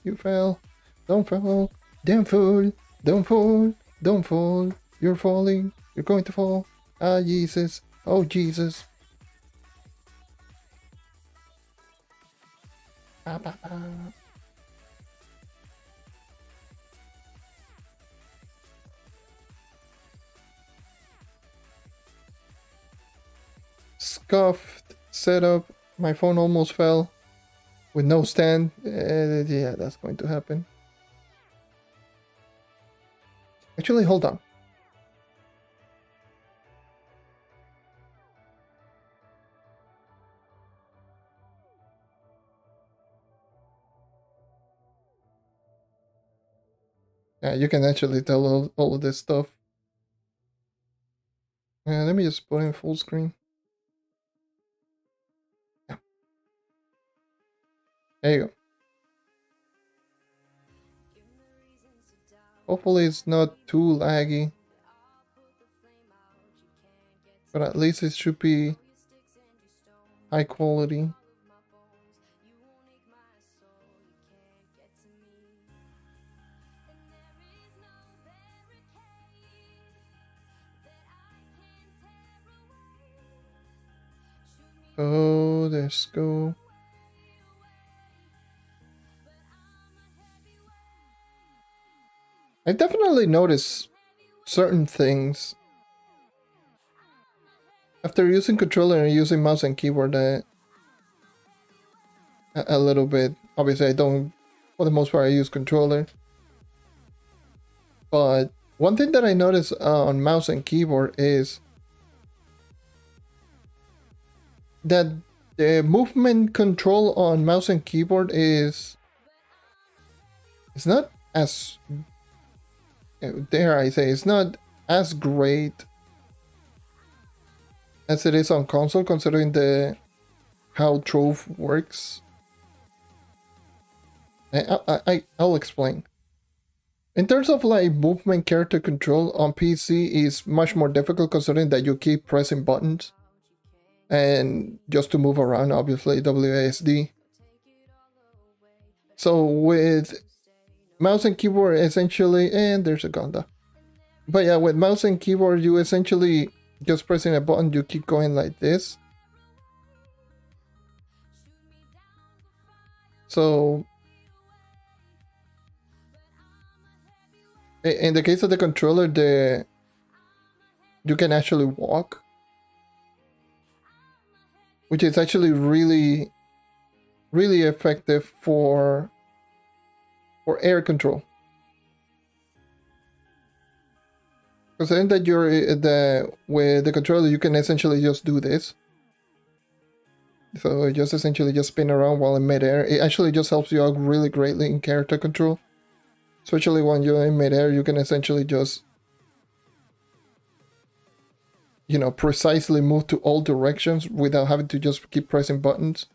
You fell. Don't fall. Damn fool. Don't fall. Don't fall. You're falling. You're going to fall. Ah, Jesus. Oh, Jesus. Ba, ba, ba. Scuffed setup. My phone almost fell with no stand. Yeah, that's going to happen. Actually, hold on. Yeah, you can actually tell all of this stuff. Let me just put in full screen. Yeah. There you go. Hopefully it's not too laggy. But at least it should be high quality. Oh, let's go. I definitely notice certain things after using controller and using mouse and keyboard a little bit. Obviously, I don't, for the most part, I use controller. But one thing that I notice on mouse and keyboard is that the movement control on mouse and keyboard is not as, dare I say, it's not as great as it is on console, considering how Trove works. I'll explain. In terms of like movement character control on PC is much more difficult, considering that you keep pressing buttons and just to move around, obviously WASD. So with mouse and keyboard essentially, and there's a Gonda. But yeah, with mouse and keyboard you essentially just pressing a button, you keep going like this. So in the case of the controller, you can actually walk, which is actually really effective for air control. Considering that with the controller, you can essentially just do this. So just essentially just spin around while in midair. It actually just helps you out really greatly in character control. Especially when you're in midair, you can essentially just, you know, precisely move to all directions without having to just keep pressing buttons.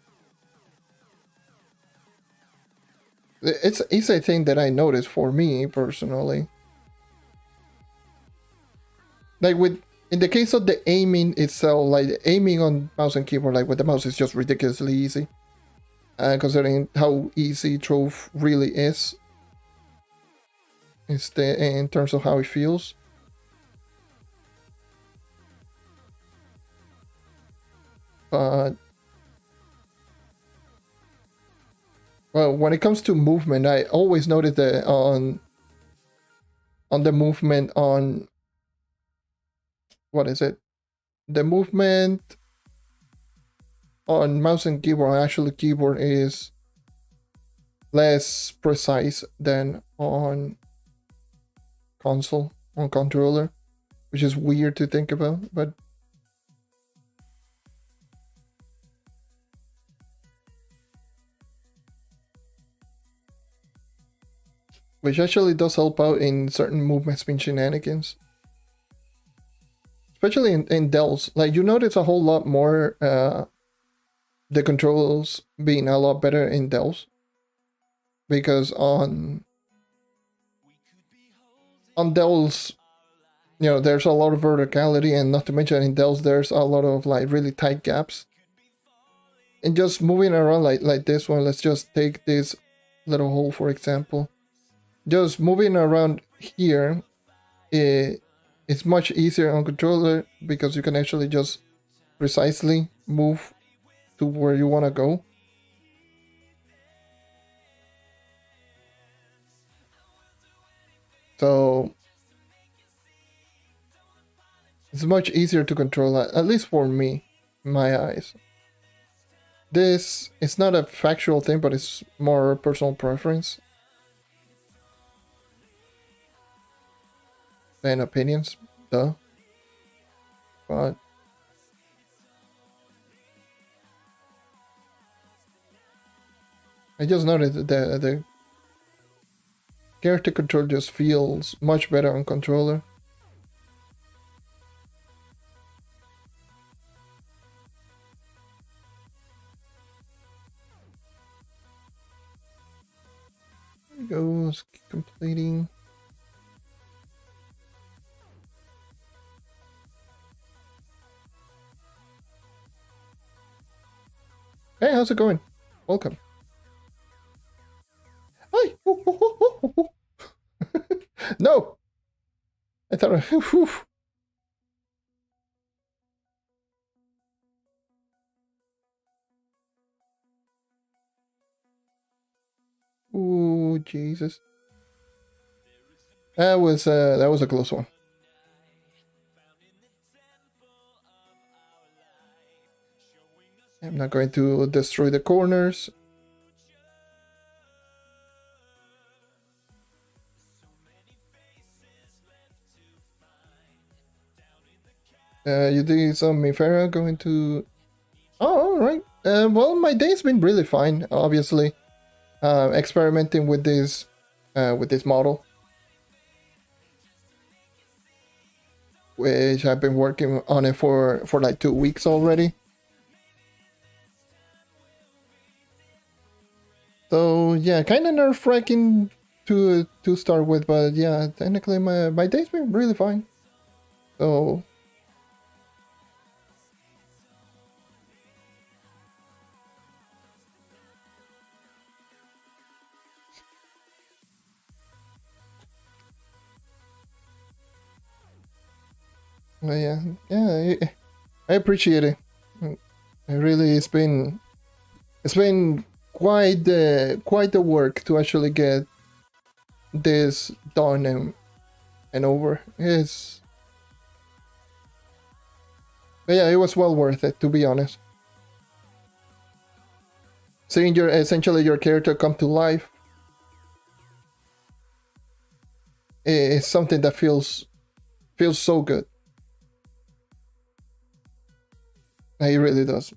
It's a thing that I noticed for me personally. Like in the case of the aiming itself, like the aiming on mouse and keyboard, like with the mouse is just ridiculously easy. Considering how easy Trove really is. In terms of how it feels. But well, when it comes to movement, I always noticed that on the movement on, what is it? The movement on mouse and keyboard, actually keyboard, is less precise than on console, on controller, which is weird to think about, but which actually does help out in certain movement spin shenanigans. Especially in Dells. Like, you notice a whole lot more the controls being a lot better in Dells. Because on Dells, you know, there's a lot of verticality, and not to mention in Dells there's a lot of like really tight gaps. And just moving around like this one, let's just take this little hole for example. Just moving around here, it's much easier on controller because you can actually just precisely move to where you want to go. So it's much easier to control, at least for me, in my eyes. This is not a factual thing, but it's more personal preference than opinions, duh. But I just noticed that the character control just feels much better on controller. There we go, let's keep completing. Hey, how's it going? Welcome. Hi! No! I thought I... Ooh, Jesus. That was a close one. I'm not going to destroy the corners. You did some Mifera going to... Oh, all right. Well, my day's been really fine. Obviously, experimenting with this model, which I've been working on it for like 2 weeks already. So yeah, kind of nerve-wracking to start with, but yeah, technically my day's been really fine. So yeah, I appreciate it. It really, it's been quite the work to actually get this done and over. But yeah, it was well worth it, to be honest. Seeing essentially your character come to life is something that feels so good. It really does.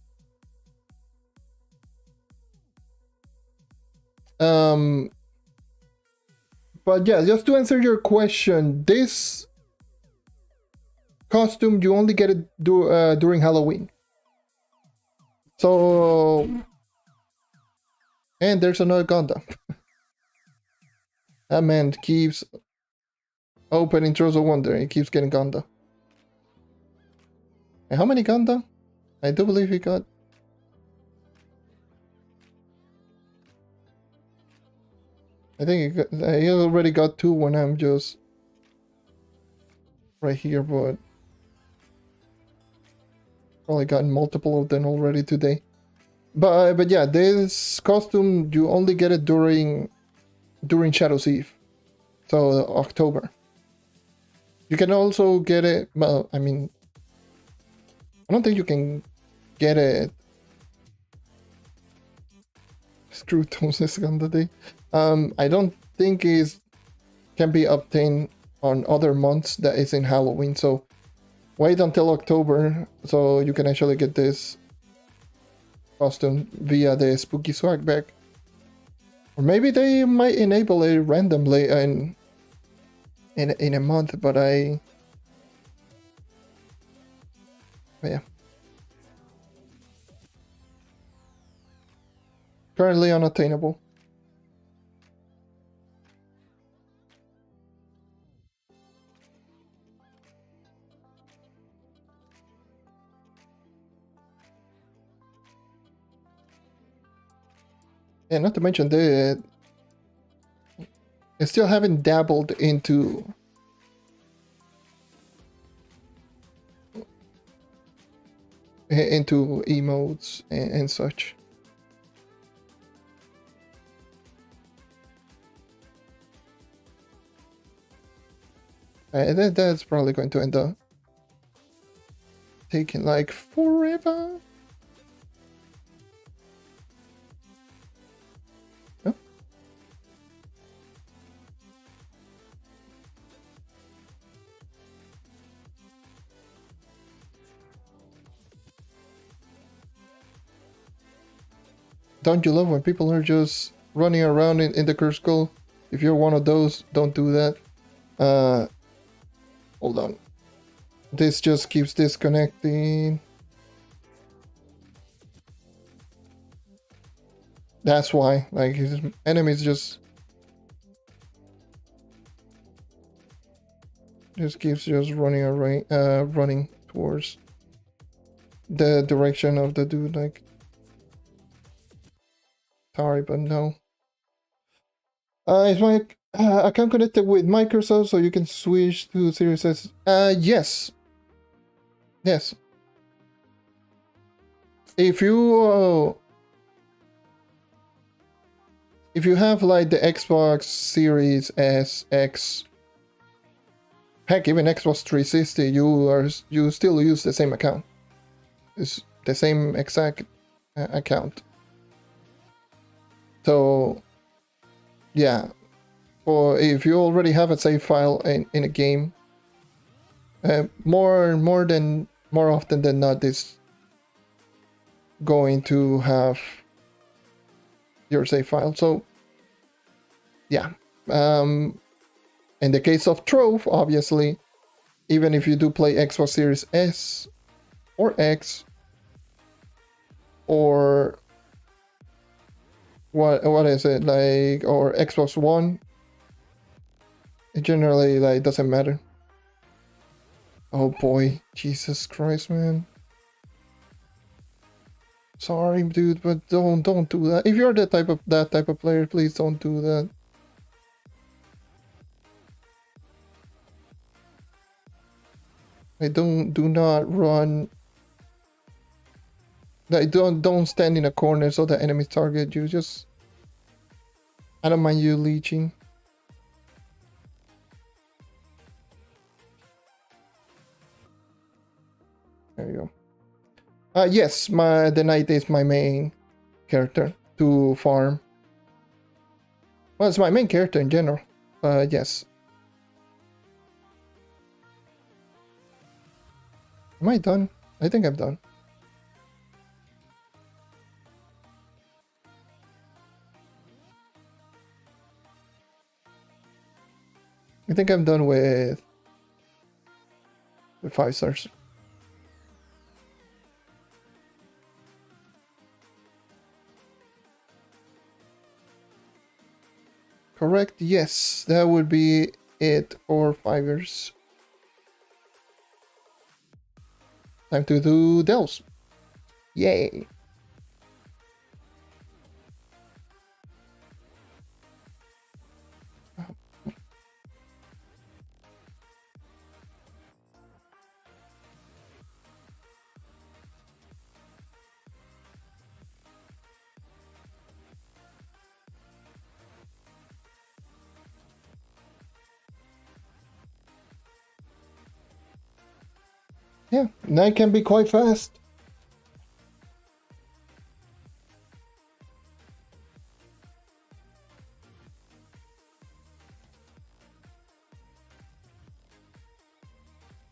But yeah, just to answer your question, this costume you only get it during Halloween. So, and there's another Gundam. That man keeps opening Troves of Wonder. He keeps getting Gundam. And how many Gundam? I do believe he got. I think he already got 2 when I'm just right here, but probably gotten multiple of them already today. But yeah, this costume you only get it during Shadow's Eve, so October. You can also get it. Well, I mean, I don't think you can get it. Screw Tones on the day. I don't think it can be obtained on other months that is in Halloween. So wait until October so you can actually get this costume via the Spooky Swag bag. Or maybe they might enable it randomly in a month, but yeah. Currently unattainable. Yeah, not to mention they still haven't dabbled into emotes and such. That's probably going to end up taking like forever. Oh. Don't you love when people are just running around in the curse skull? If you're one of those, don't do that. Hold on. This just keeps disconnecting. That's why. Like, his enemies just keeps running away, running towards the direction of the dude. Like, sorry, but no. Is my account connected with Microsoft so you can switch to Series S? Yes. Yes. If you have like the Xbox Series S, X, heck, even Xbox 360, you still use the same account. It's the same exact account. So yeah, or if you already have a save file in a game, more often than not, going to have your save file. So yeah, in the case of Trove, obviously, even if you do play Xbox Series S or X or what is it, like, or Xbox One, it generally like doesn't matter. Oh boy, Jesus Christ, man. Sorry, dude, but don't do that. If you're that type of player, please don't do that. Do not run. Like, don't stand in a corner so the enemies target you. Just, I don't mind you leeching. There you go. Yes, the knight is my main character to farm. Well, it's my main character in general. Yes. Am I done? I think I'm done. I think I'm done with the 5 stars. Correct? Yes, that would be it for 5ers. Time to do Dells. Yay! Yeah, night can be quite fast.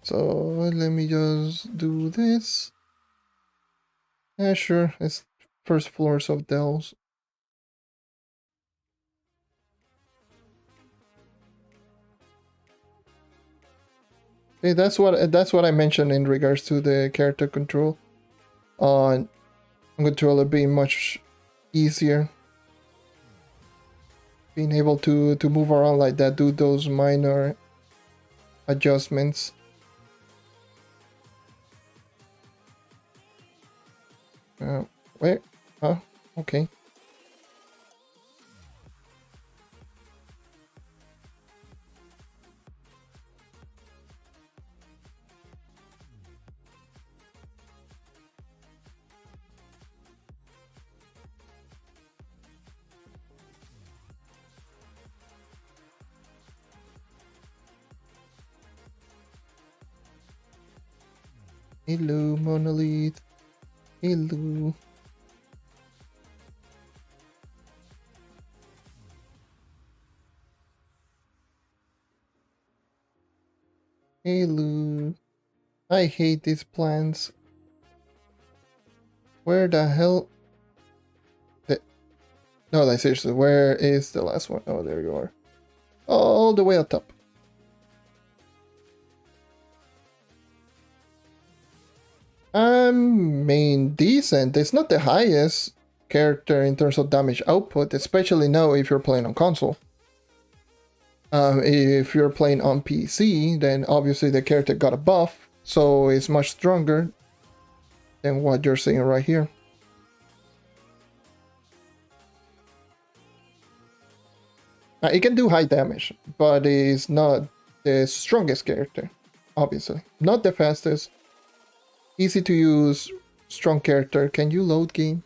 So let me just do this. Yeah, sure, it's first floors of Dells. Hey, that's what I mentioned in regards to the character control. On controller being much easier. Being able to move around like that, do those minor adjustments. Wait, huh? Okay. Hello, Monolith. Hello. Hello. I hate these plants. Where the hell? No, like seriously, where is the last one? Oh, there you are. All the way up top. Mean decent. It's not the highest character in terms of damage output, especially now if you're playing on console. If you're playing on PC, then obviously the character got a buff, so it's much stronger than what you're seeing right here. It can do high damage, but it's not the strongest character, obviously. Not the fastest. Easy to use, strong character. Can you load game?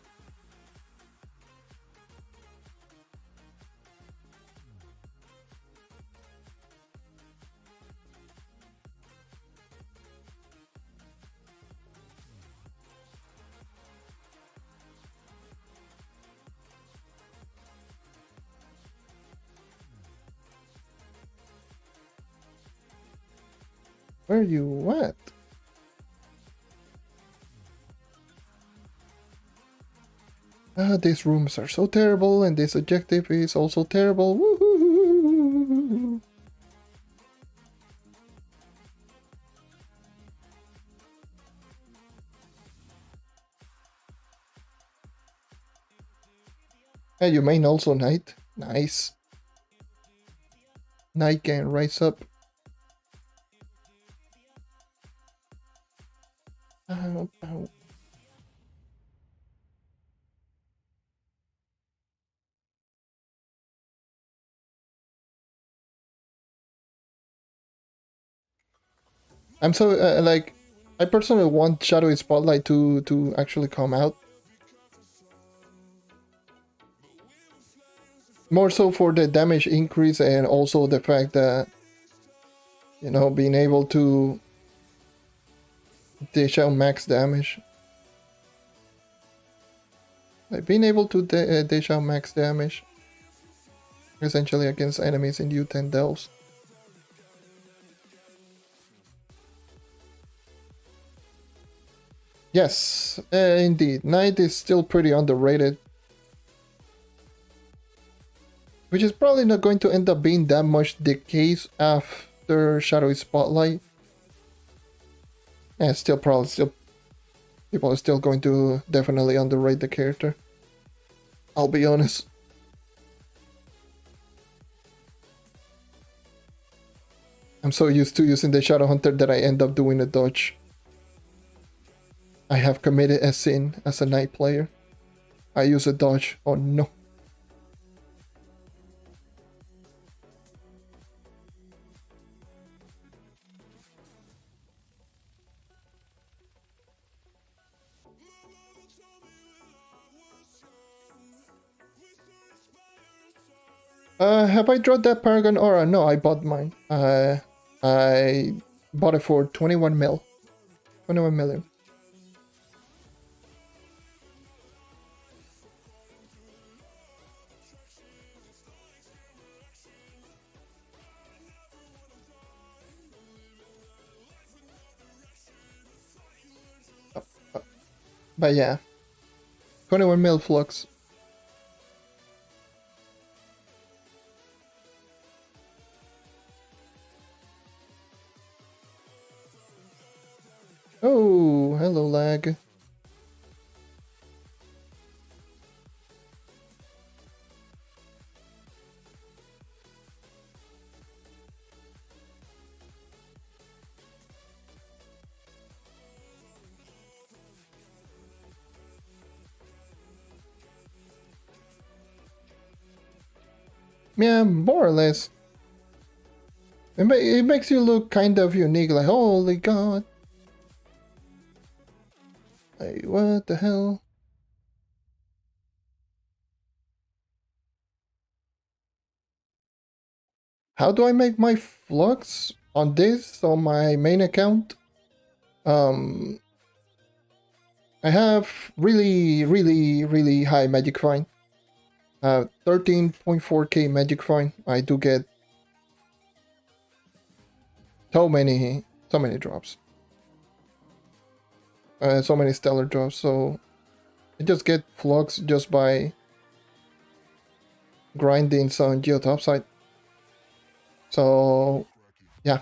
Where you at? These rooms are so terrible, and this objective is also terrible. Woohoo! And you main also Knight. Nice. Knight can rise up. Ow, ow. I'm so like, I personally want Shadowy Spotlight to actually come out. More so for the damage increase and also the fact that, you know, being able to dish out max damage. Like being able to dish out max damage essentially against enemies in U10 delves. Yes, indeed. Knight is still pretty underrated. Which is probably not going to end up being that much the case after Shadowy Spotlight. And still probably people are still going to definitely underrate the character. I'll be honest. I'm so used to using the Shadow Hunter that I end up doing a dodge. I have committed a sin as a Knight player. I use a dodge. Oh no. Have I dropped that Paragon Aura? No, I bought mine. I bought it for 21 mil. 21 million. But yeah. 21 mil flux. Oh, hello lag. Yeah, more or less. It makes you look kind of unique, like, holy god. Like, what the hell? How do I make my flux on this, on my main account? I have really high magic fine. 13.4k magic fine. I do get so many drops. So many stellar drops, so I just get flux just by grinding some Geode topside. So yeah.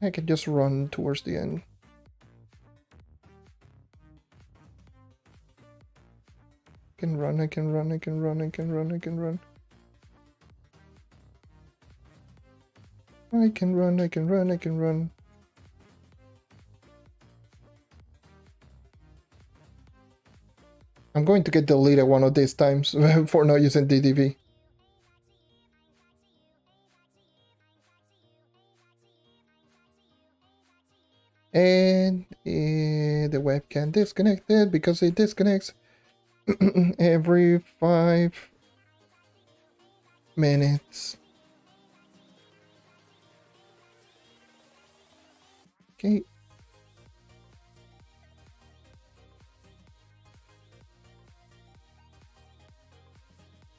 I can just run towards the end. I can run. I can run. I can run. I can run. I can run. I can run. I can run. I can run. I'm going to get deleted one of these times for not using DDV. And the webcam disconnected because it disconnects every 5 minutes. Okay.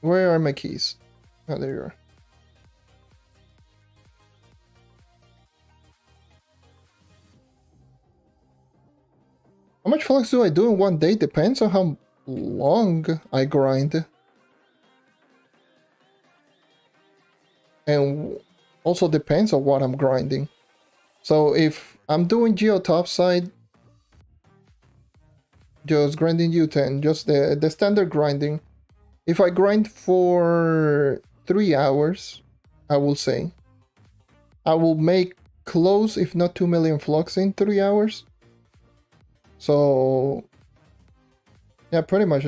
Where are my keys? Oh, there you are. How much flux do I do in one day? Depends on how long I grind. And also depends on what I'm grinding. So if I'm doing Geode topside, just grinding U10, just the standard grinding. If I grind for 3 hours, I will say, I will make close, if not 2 million flux in 3 hours. So, yeah, pretty much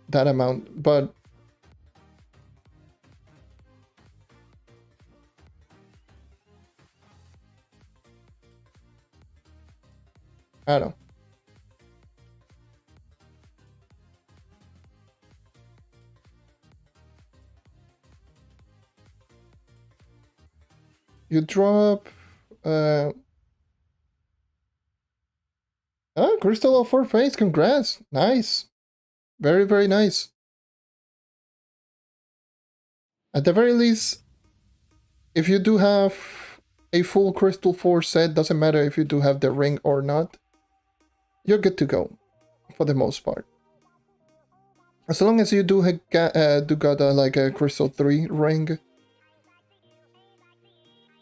that amount. But I don't know. You drop Crystal of 4 Face, congrats. Nice. Very, very nice. At the very least, if you do have a full Crystal 4 set, doesn't matter if you do have the ring or not, you're good to go, for the most part. As long as you do got like a Crystal 3 ring,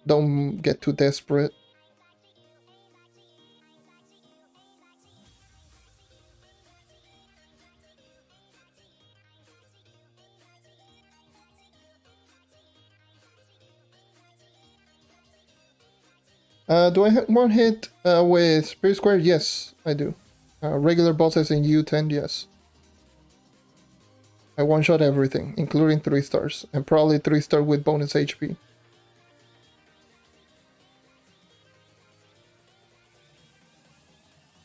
don't get too desperate. Do I one hit with Spirit Square? Yes, I do. Regular bosses in U10, yes. I one-shot everything, including 3 stars, and probably 3-star with bonus HP.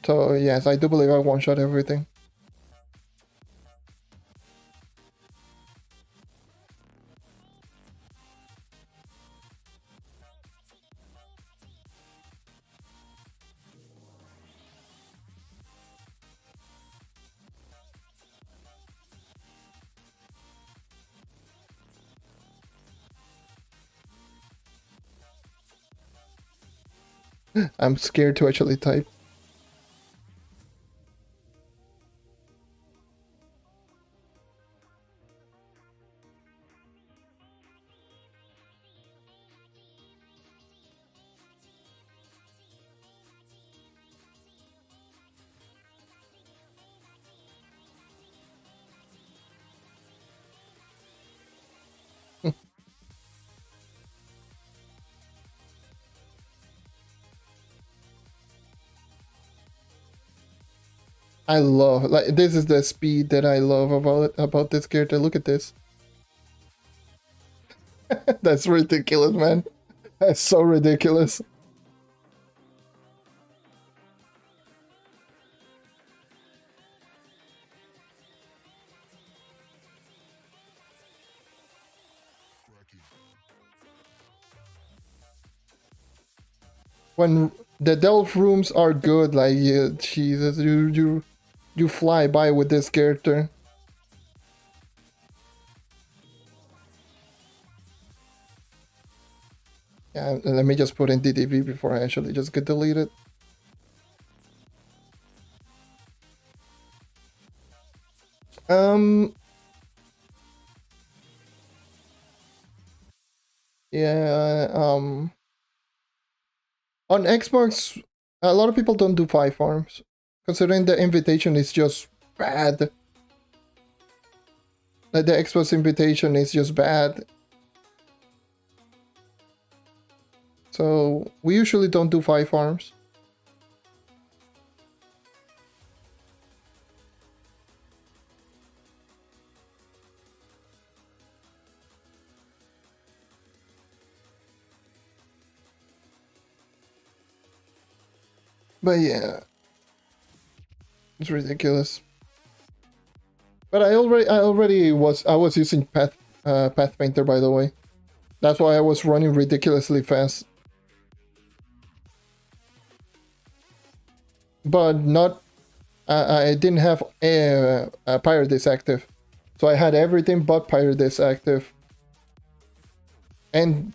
So yes, I do believe I one-shot everything. I'm scared to actually type. I love, like, this is the speed that I love about this character. Look at this. That's ridiculous, man. That's so ridiculous. When the delve rooms are good, like, Jesus, you fly by with this character. Yeah, let me just put in DDV before I actually just get deleted. Yeah, on Xbox, a lot of people don't do 5 farms, considering the invitation is just bad. Like, the Xbox invitation is just bad. So, we usually don't do 5 farms. But yeah, it's ridiculous. But I was using Path Painter, by the way. That's why I was running ridiculously fast. But not, I didn't have a Pirate Disc active, so I had everything but Pirate Disc active. And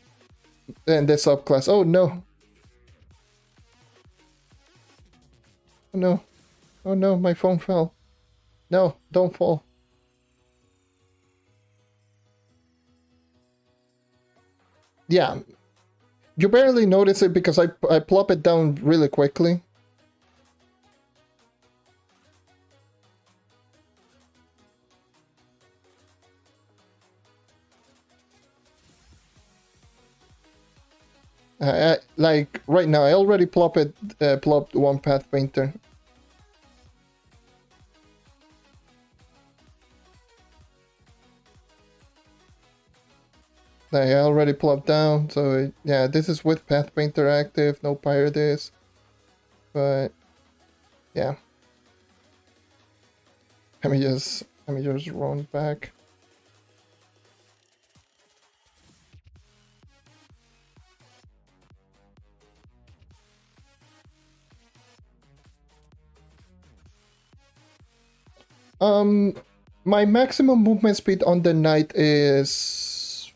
the subclass. Oh no. Oh no. Oh no, my phone fell. No, don't fall. Yeah. You barely notice it because I plop it down really quickly. Like right now, I already plopped one path painter. I already plopped down, so yeah, this is with path painter active, no pirate is, but yeah. Let me just run back. My maximum movement speed on the night is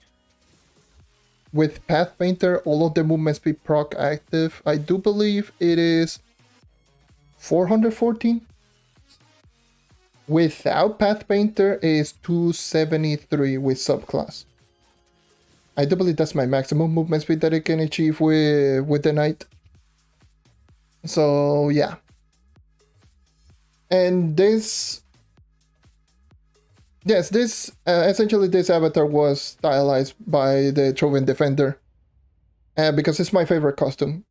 with Path Painter, all of the movement speed proc active. I do believe it is 414. Without Path Painter is 273 with subclass. I do believe that's my maximum movement speed that I can achieve with the knight. So yeah. And this... Yes, this essentially this avatar was stylized by the Trove Defender, because it's my favorite costume.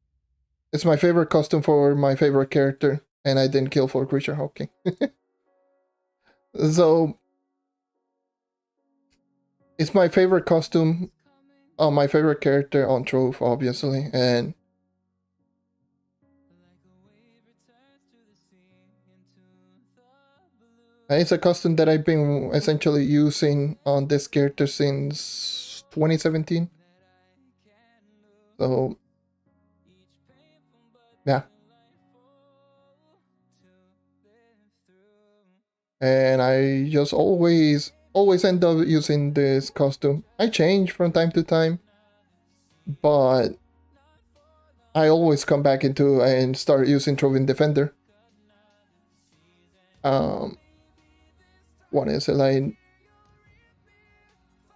It's my favorite costume for my favorite character, and I didn't kill for creature hawking. So it's my favorite costume on my favorite character on Trove, obviously, and it's a costume that I've been essentially using on this character since 2017. So, yeah. And I just always end up using this costume. I change from time to time, but I always come back into and start using Trove Defender. What is it like?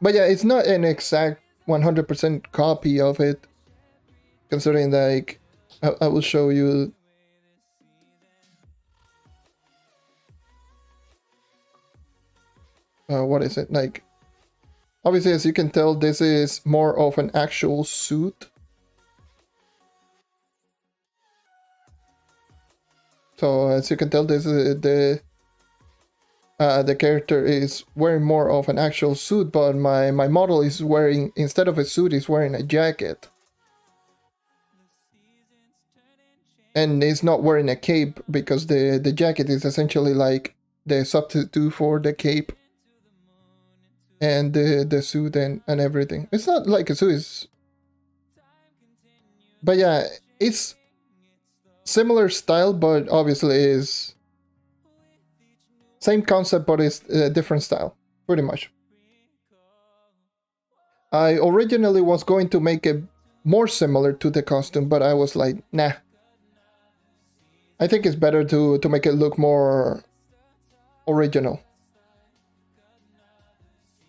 But yeah, it's not an exact 100% copy of it, considering like I will show you. What is it like? Obviously, as you can tell, this is more of an actual suit. So as you can tell, this is the character is wearing more of an actual suit, but my model is wearing, instead of a suit, is wearing a jacket. And is not wearing a cape, because the jacket is essentially like the substitute for the cape. And the suit and everything. It's not like a suit, but yeah, it's similar style, but obviously is same concept, but it's a different style, pretty much. I originally was going to make it more similar to the costume, but I was like, nah. I think it's better to make it look more original.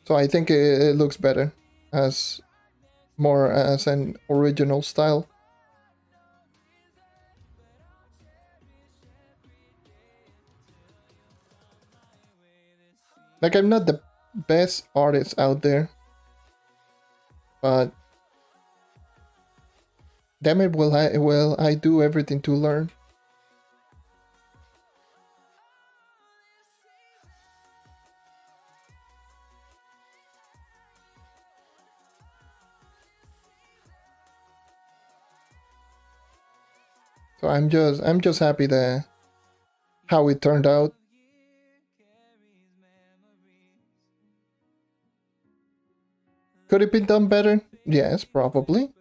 So I think it looks better as more as an original style. Like, I'm not the best artist out there, but damn it, will I do everything to learn. So I'm just happy that how it turned out. Could it be done better? Yes, probably.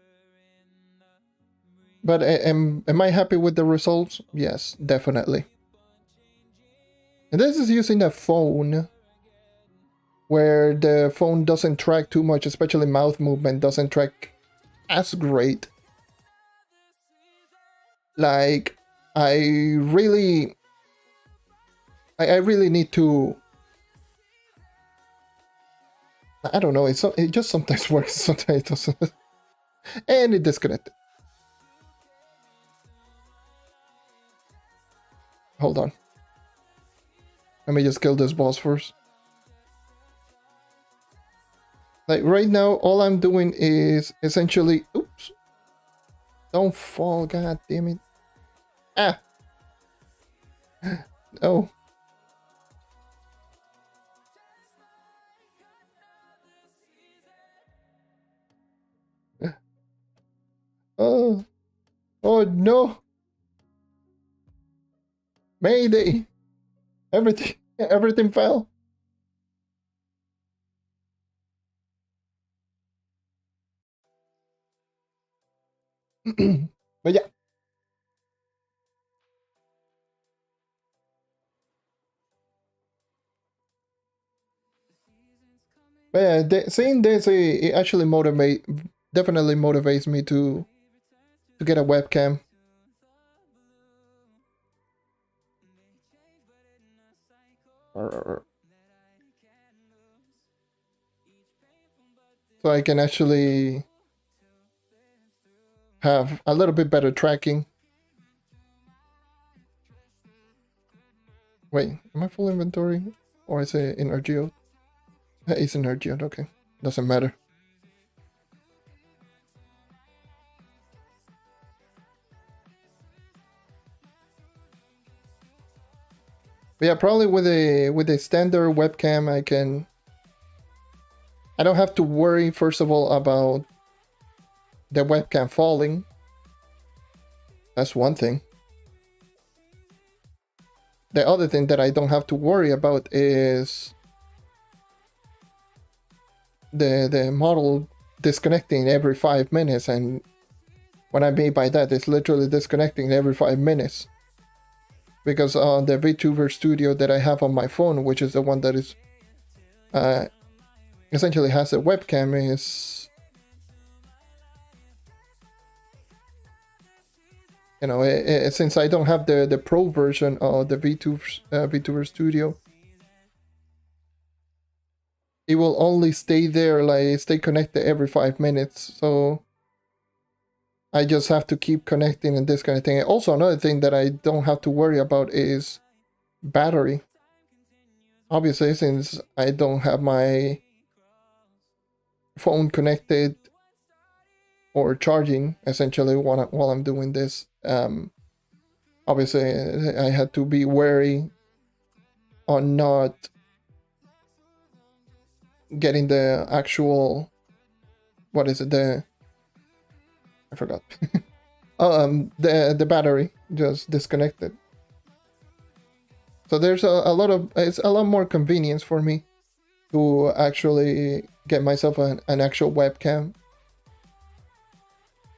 But am I happy with the results? Yes, definitely. And this is using a phone where the phone doesn't track too much, especially mouth movement doesn't track as great. Like, I really need to. I don't know. It just sometimes works, sometimes it doesn't, and it disconnected. Hold on. Let me just kill this boss first. Like right now, all I'm doing is essentially. Oops! Don't fall! God damn it! Ah! No. Oh! Oh no! Mayday! Everything fell. But yeah. But yeah, seeing this, it actually definitely motivates me to get a webcam. So I can actually have a little bit better tracking. Wait, am I full inventory? Or is it in our Geode? It's in our Geode, okay. Doesn't matter. But yeah, probably with a standard webcam I don't have to worry first of all about the webcam falling. That's one thing. The other thing that I don't have to worry about is the model disconnecting every 5 minutes, and what I mean by that is literally disconnecting every 5 minutes. Because on the VTuber studio that I have on my phone, which is the one that is essentially has a webcam, is, you know, since I don't have the pro version of the VTuber studio, it will only stay there, like stay connected every 5 minutes. So I just have to keep connecting and disconnecting. Also, another thing that I don't have to worry about is battery. Obviously, since I don't have my phone connected or charging essentially while I'm doing this, obviously I had to be wary on not getting the actual, what is it, I forgot. The battery just disconnected. So there's it's a lot more convenience for me to actually get myself an actual webcam.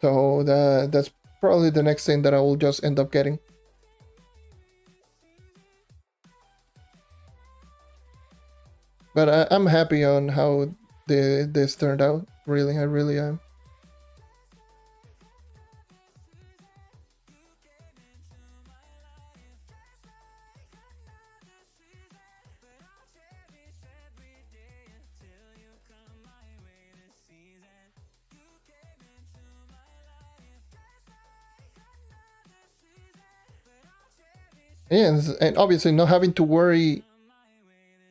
So that's probably the next thing that I will just end up getting. But I'm happy on how this turned out. Really, I really am. And obviously not having to worry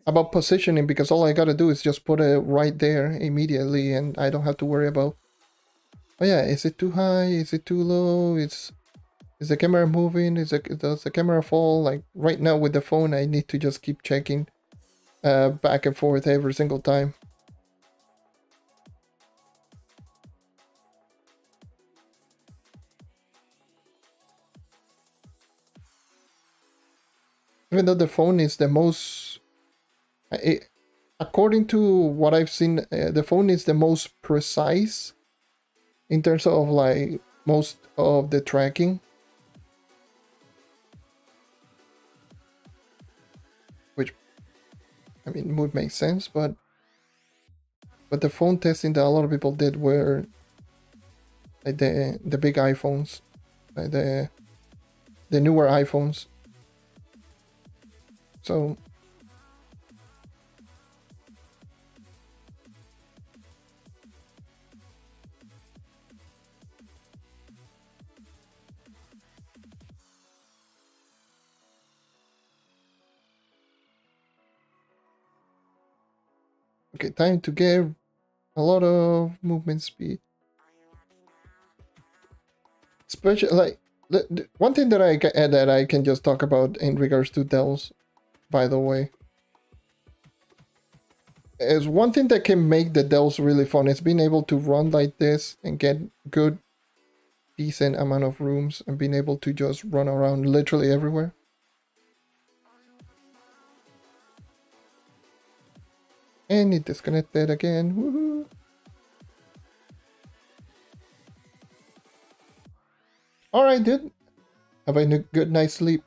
about positioning, because all I gotta do is just put it right there immediately, and I don't have to worry about, oh yeah, is it too high, is it too low, is the camera moving, does the camera fall? Like right now with the phone, I need to just keep checking back and forth every single time. Even though the phone is the most, according to what I've seen, the phone is the most precise in terms of like most of the tracking. Which, I mean, would make sense, but the phone testing that a lot of people did were like the big iPhones, like the the newer iPhones. So okay, time to get a lot of movement speed. Especially like one thing that I can just talk about in regards to Dells, by the way, is one thing that can make the Dells really fun is being able to run like this and get good, decent amount of rooms and being able to just run around literally everywhere. And it disconnected again. Woohoo! Alright, dude. Have a good night's sleep.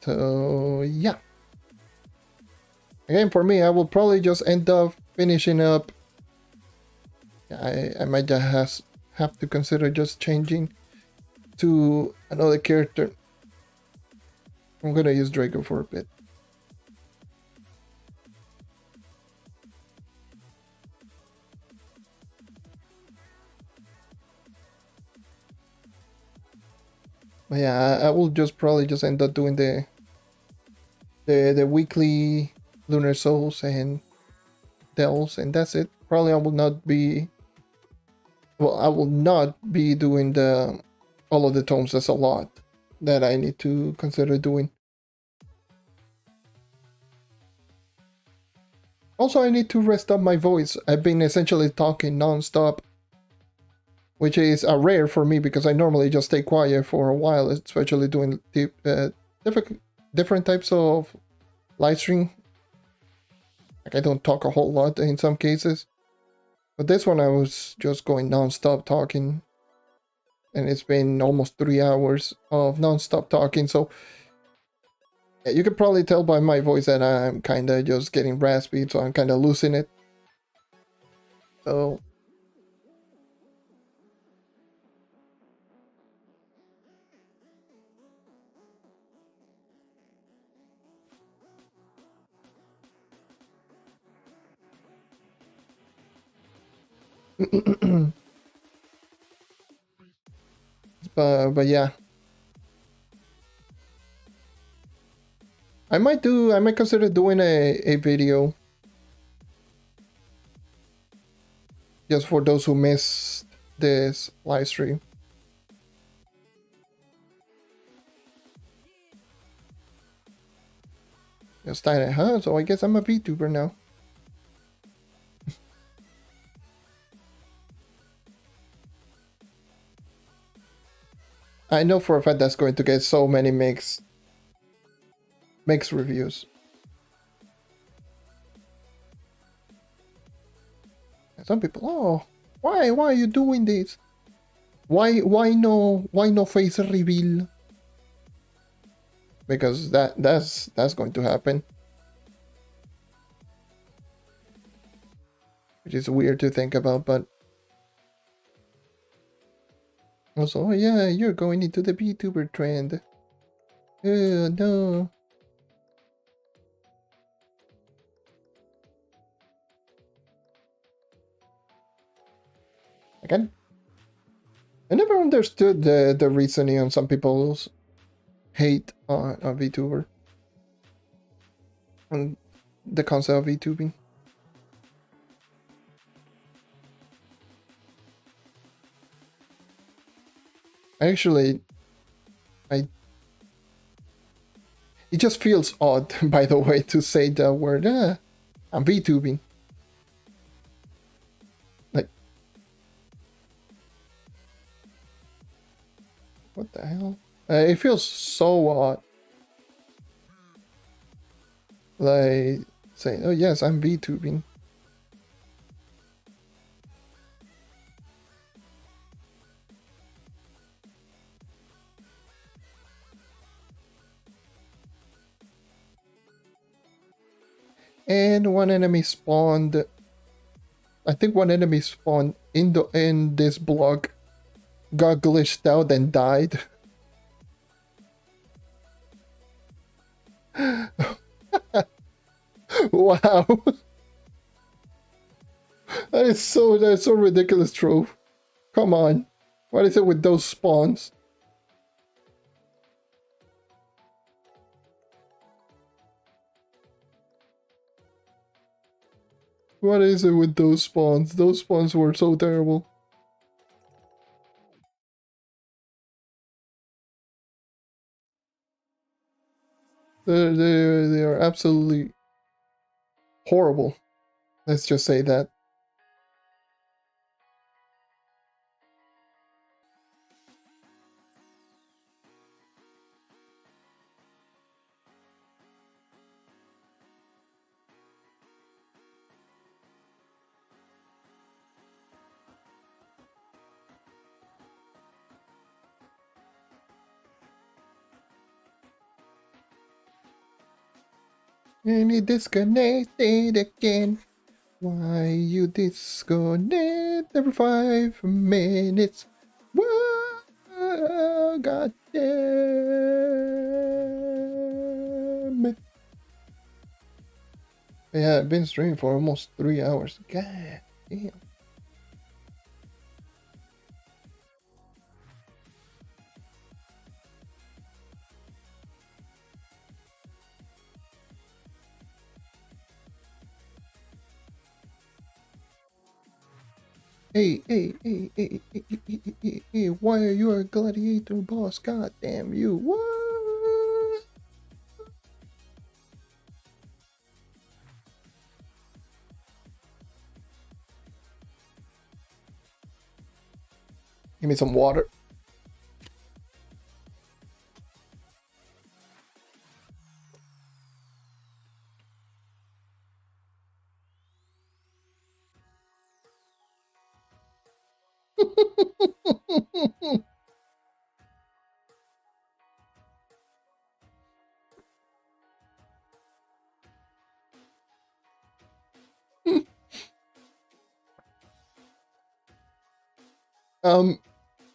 So, yeah. Again, for me, I will probably just end up finishing up. I might just have to consider just changing to another character. I'm gonna use Draco for a bit. But yeah, I will just probably just end up doing the weekly Lunar Souls and Dells, and that's it. Probably I will not be. Well, I will not be doing all of the tomes. That's a lot that I need to consider doing. Also, I need to rest up my voice. I've been essentially talking non-stop, which is a rare for me because I normally just stay quiet for a while, especially doing different types of live stream. Like I don't talk a whole lot in some cases. But this one I was just going non-stop talking. And it's been almost 3 hours of non-stop talking, so yeah, you can probably tell by my voice that I'm kind of just getting raspy, so I'm kind of losing it. So but yeah, I might consider doing a video just for those who missed this live stream. Just started, huh? So I guess I'm a VTuber now. I know for a fact that's going to get so many mixed reviews. And some people, oh, why are you doing this? Why no face reveal? Because that's going to happen. Which is weird to think about, but also, oh yeah, you're going into the VTuber trend. Oh no. Again, I never understood the reasoning on some people's hate on VTuber. On the concept of VTubing. Actually, it just feels odd, by the way, to say the word, I'm VTubing. Like, what the hell? It feels so odd. Like, saying, oh yes, I'm VTubing. And one enemy spawned I think one enemy spawned in this block, got glitched out and died. Wow. That's so ridiculous, Trove. Come on. What is it with those spawns? What is it with those spawns? Those spawns were so terrible. They are absolutely horrible. Let's just say that. And it disconnected again. Why you disconnect every 5 minutes? Whoa, God damn it. Yeah, I've been streaming for almost 3 hours. God damn. Hey, why are you a gladiator boss? God damn you. What? Give me some water.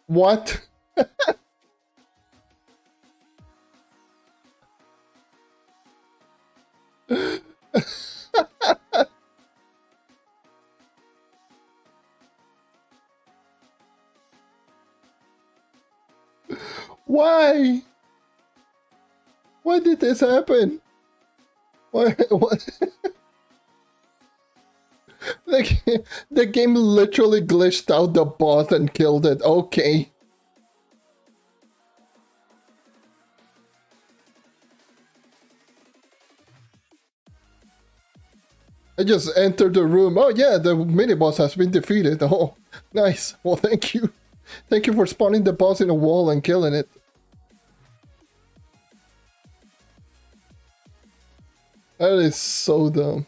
What? Why? Why did this happen? What? The game literally glitched out the boss and killed it. Okay. I just entered the room. Oh yeah, the mini boss has been defeated. Oh, nice. Well, thank you. Thank you for spawning the boss in a wall and killing it. That is so dumb.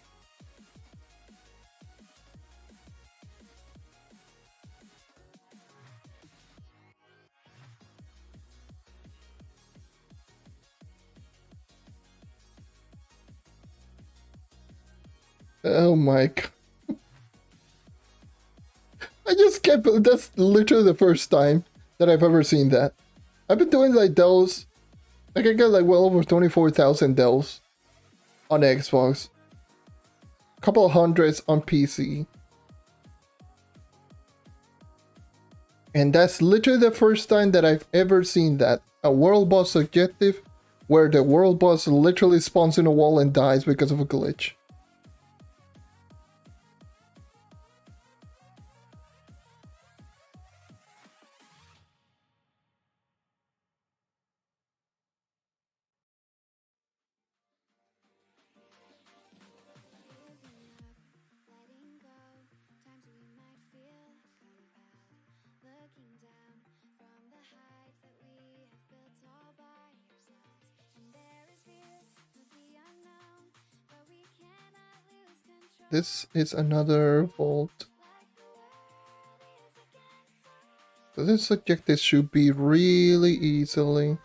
Oh my god. I just kept. That's literally the first time that I've ever seen that. I've been doing like those. Like I got like well over 24,000 delves on Xbox. A couple of hundreds on PC. And that's literally the first time that I've ever seen that. A world boss objective where the world boss literally spawns in a wall and dies because of a glitch. This is another vault. So this objective should be really easily.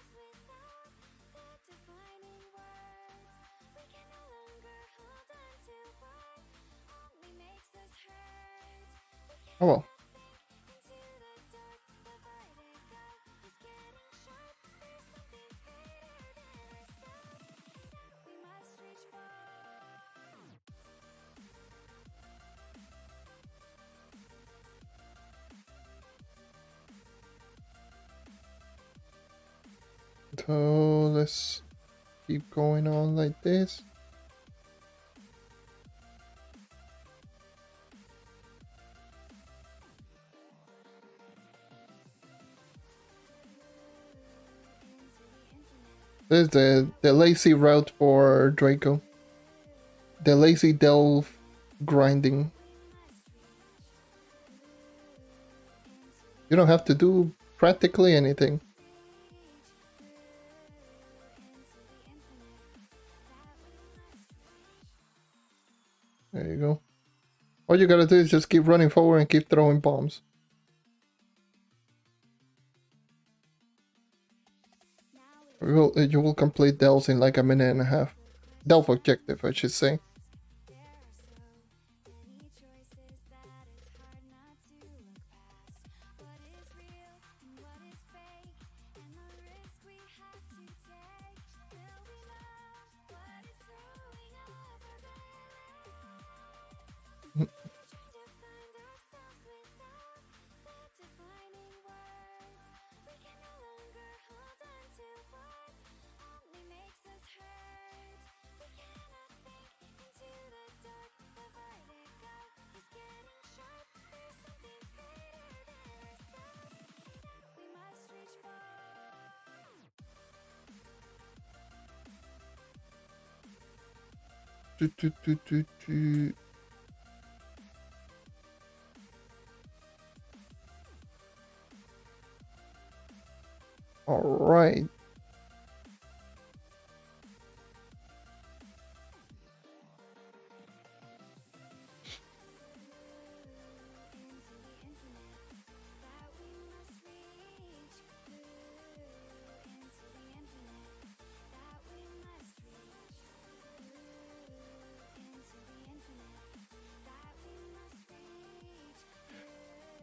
Oh well. So let's keep going on like this. This is the lazy route for Draco. The lazy delve grinding. You don't have to do practically anything. There you go. All you gotta do is just keep running forward and keep throwing bombs. You will complete delves in like a minute and a half. Delve objective, I should say. All right.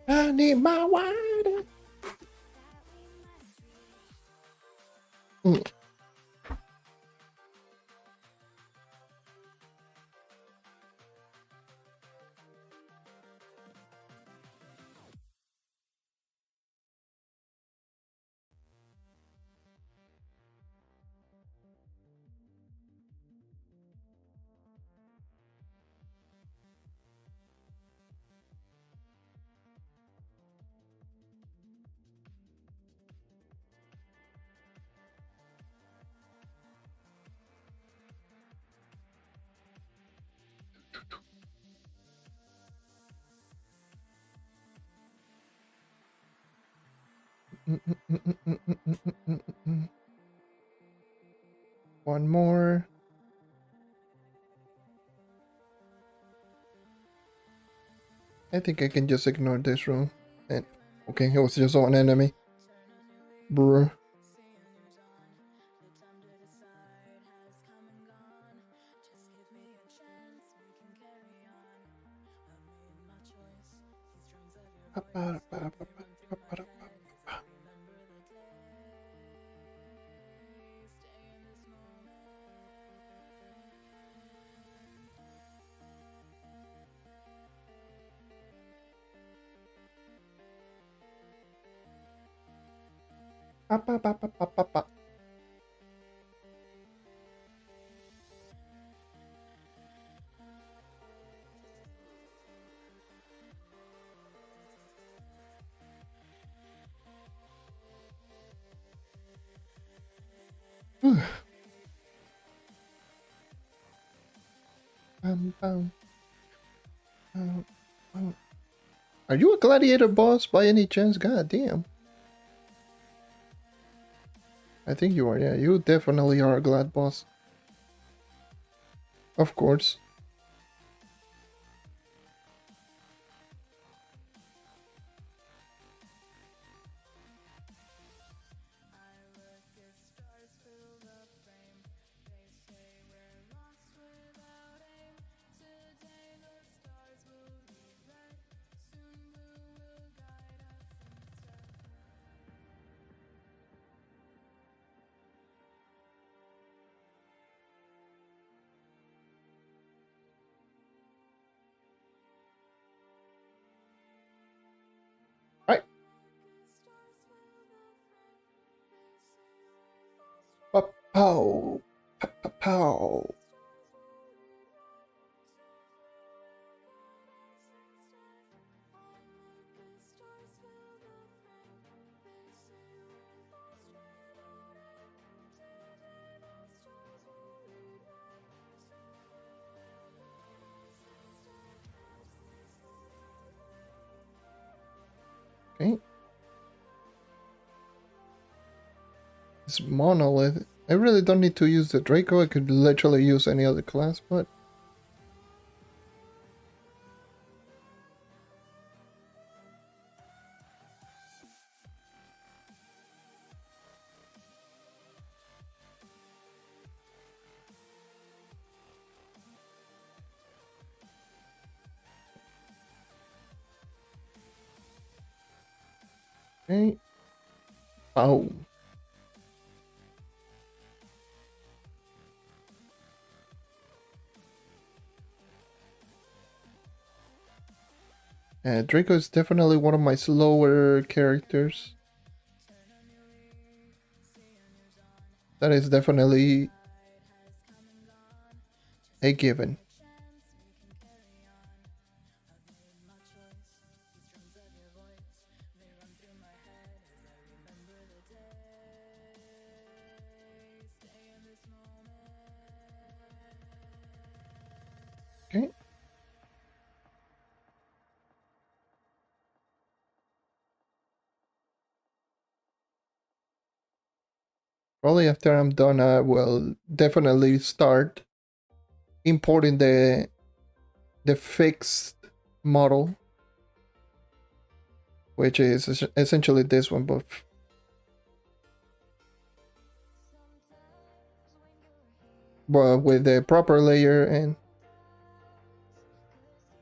I need my water. One more. I think I can just ignore this room. And okay, it was just one enemy. Bruh. Are you a gladiator boss by any chance? God damn. I think you are, yeah. You definitely are a glad boss. Of course. Pow! Pow! Okay. This monolith. I really don't need to use the Draco. I could literally use any other class, but okay. Oh. Draco is definitely one of my slower characters. That is definitely a given. Okay. Probably after I'm done, I will definitely start importing the fixed model, which is essentially this one, but with the proper layer. And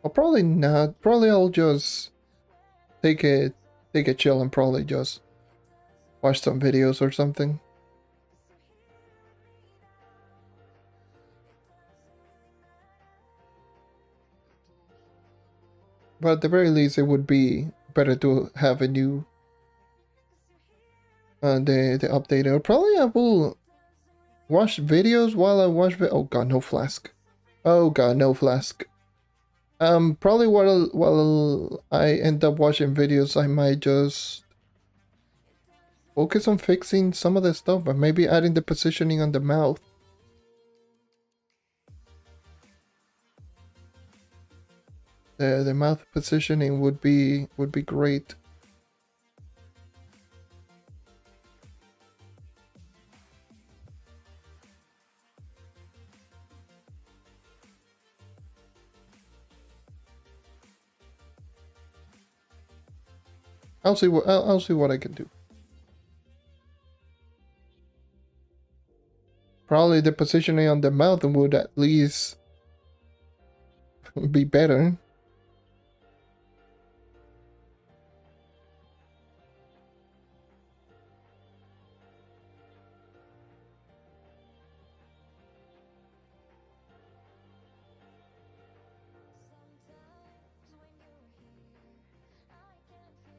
I'll probably not. Probably I'll just take a chill and probably just watch some videos or something. But at the very least, it would be better to have a new the update. Or probably I will watch videos while I watch. Oh god, no flask. Oh god, no flask. Probably while I end up watching videos, I might just focus on fixing some of the stuff, but maybe adding the positioning on the mouth. The mouth positioning would be great. I'll see what I'll see what I can do. Probably the positioning on the mouth would at least be better.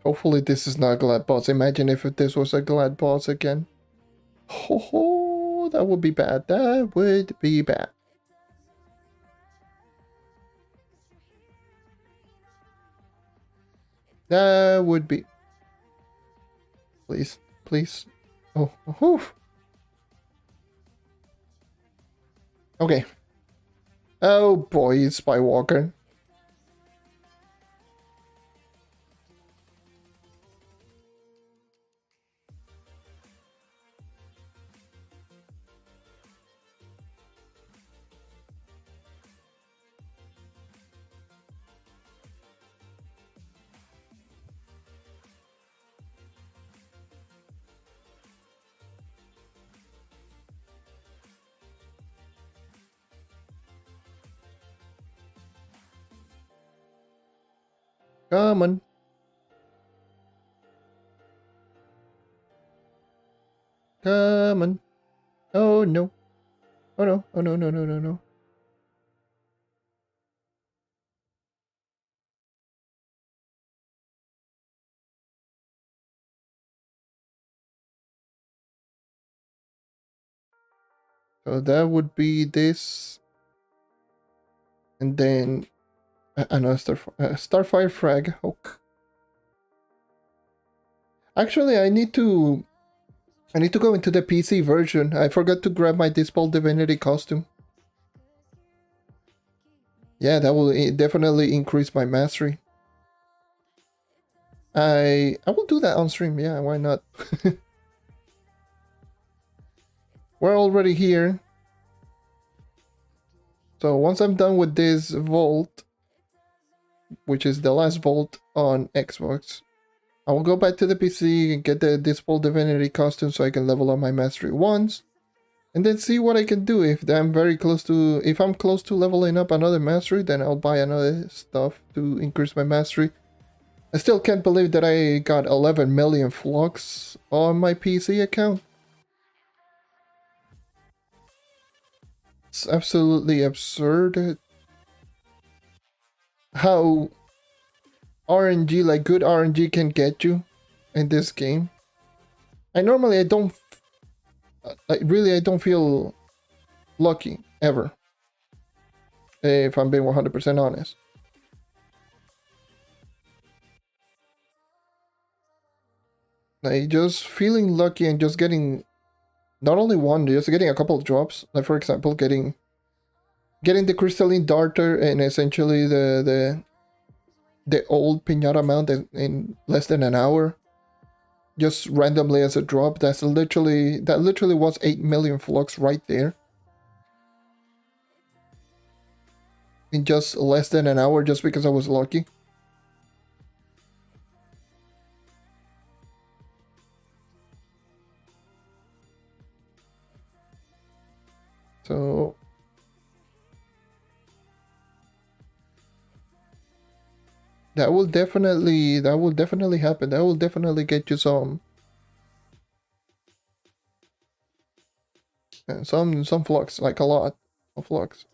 Hopefully this is not Glad Boss. Imagine if this was a Glad Boss again. Oh, that would be bad. That would be bad. That would be. Please, please. Oh, whew. Okay. Oh boy, Spywalker. Come on. Come on. Oh no. Oh no. Oh no, no, no, no, no. So that would be this. And then another Starfire Frag. Okay. Actually, I need to go into the PC version. I forgot to grab my Dispel Divinity costume. Yeah, that will definitely increase my mastery. I will do that on stream. Yeah, why not? We're already here. So once I'm done with this vault, which is the last vault on Xbox, I will go back to the PC and get the Dispel Divinity costume so I can level up my mastery once. And then see what I can do. If I'm close to leveling up another mastery, then I'll buy another stuff to increase my mastery. I still can't believe that I got 11 million flux on my PC account. It's absolutely absurd how RNG, like good RNG, can get you in this game. I don't feel lucky ever, if I'm being 100% honest. Like just feeling lucky and just getting not only one, just getting a couple of drops. Like for example, getting the crystalline darter and essentially the old pinata mount in less than an hour, just randomly as a drop. That literally was 8 million flux right there in just less than an hour, just because I was lucky. So that will definitely happen. That will definitely get you some flux, like a lot of flux.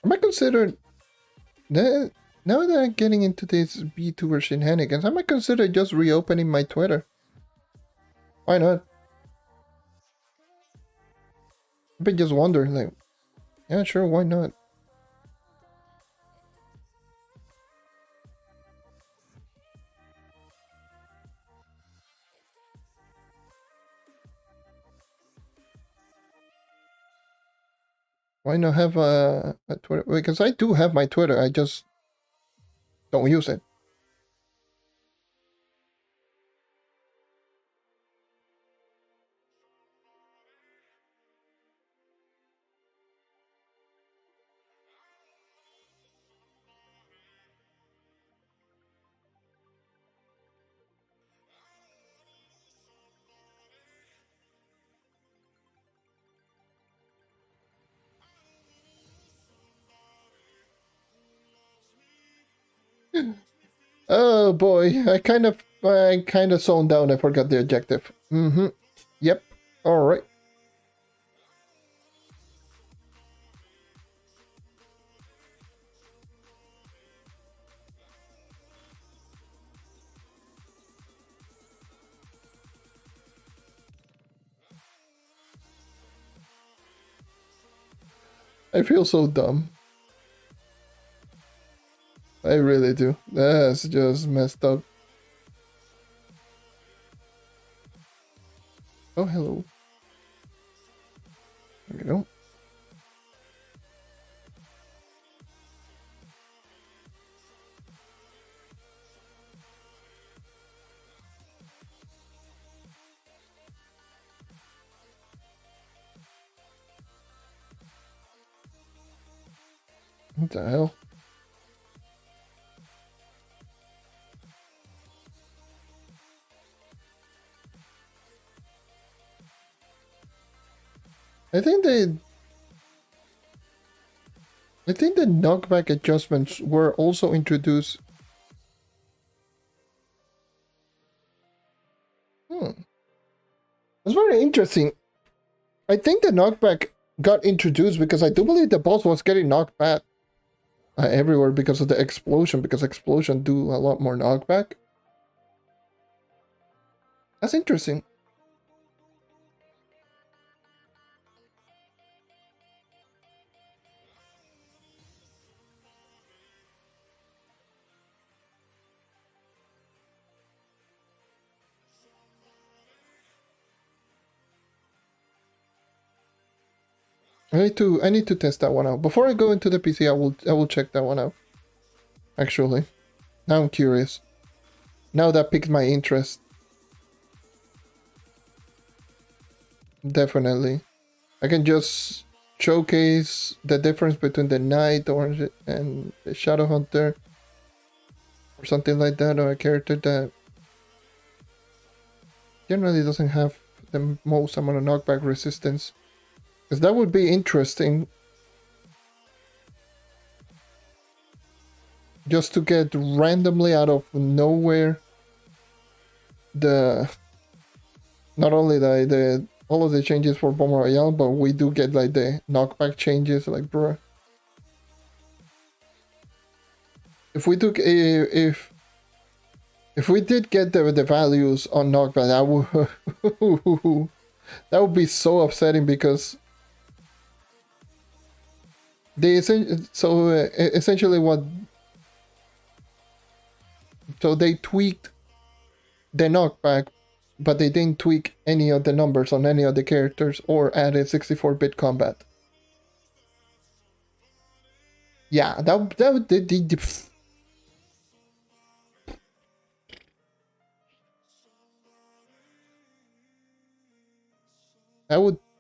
I might consider that now that I'm getting into this VTuber shenanigans, I might consider just reopening my Twitter. Why not? I've been just wondering, like, yeah, sure, why not? Why not have a Twitter? Because I do have my Twitter, I just don't use it. Oh boy, I kind of zoned down. I forgot the objective. Yep. All right. I feel so dumb. I really do. That's just messed up. Oh, hello. There we go. What the hell? I think the knockback adjustments were also introduced. It's very interesting. I think the knockback got introduced because I do believe the boss was getting knocked back everywhere because of the explosion, because explosion do a lot more knockback. That's interesting. I need to test that one out. Before I go into the PC, I will check that one out. Actually. Now I'm curious. Now that piqued my interest. Definitely. I can just showcase the difference between the Knight Orange and the Shadow Hunter. Or something like that, or a character that generally doesn't have the most amount of knockback resistance. Because that would be interesting. Just to get randomly out of nowhere the not only the all of the changes for Bomb Royale, but we do get like the knockback changes, like bruh. If we took if we did get the values on knockback, that would be so upsetting because they essentially what. So they tweaked the knockback, but they didn't tweak any of the numbers on any of the characters or added 64-bit combat. Yeah, that would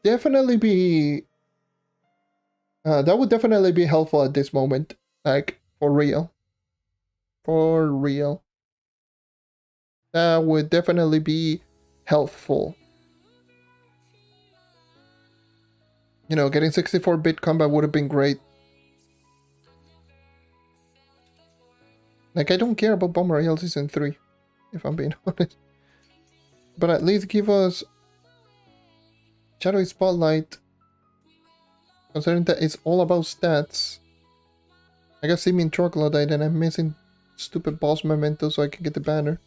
definitely be helpful at this moment, like for real. For real. That would definitely be helpful. You know, getting 64-bit combat would have been great. Like, I don't care about Bomb Royale Season 3, if I'm being honest. But at least give us Shadowy Spotlight, considering that it's all about stats. I got Seeming Troglodyte and I'm missing stupid boss memento so I can get the banner.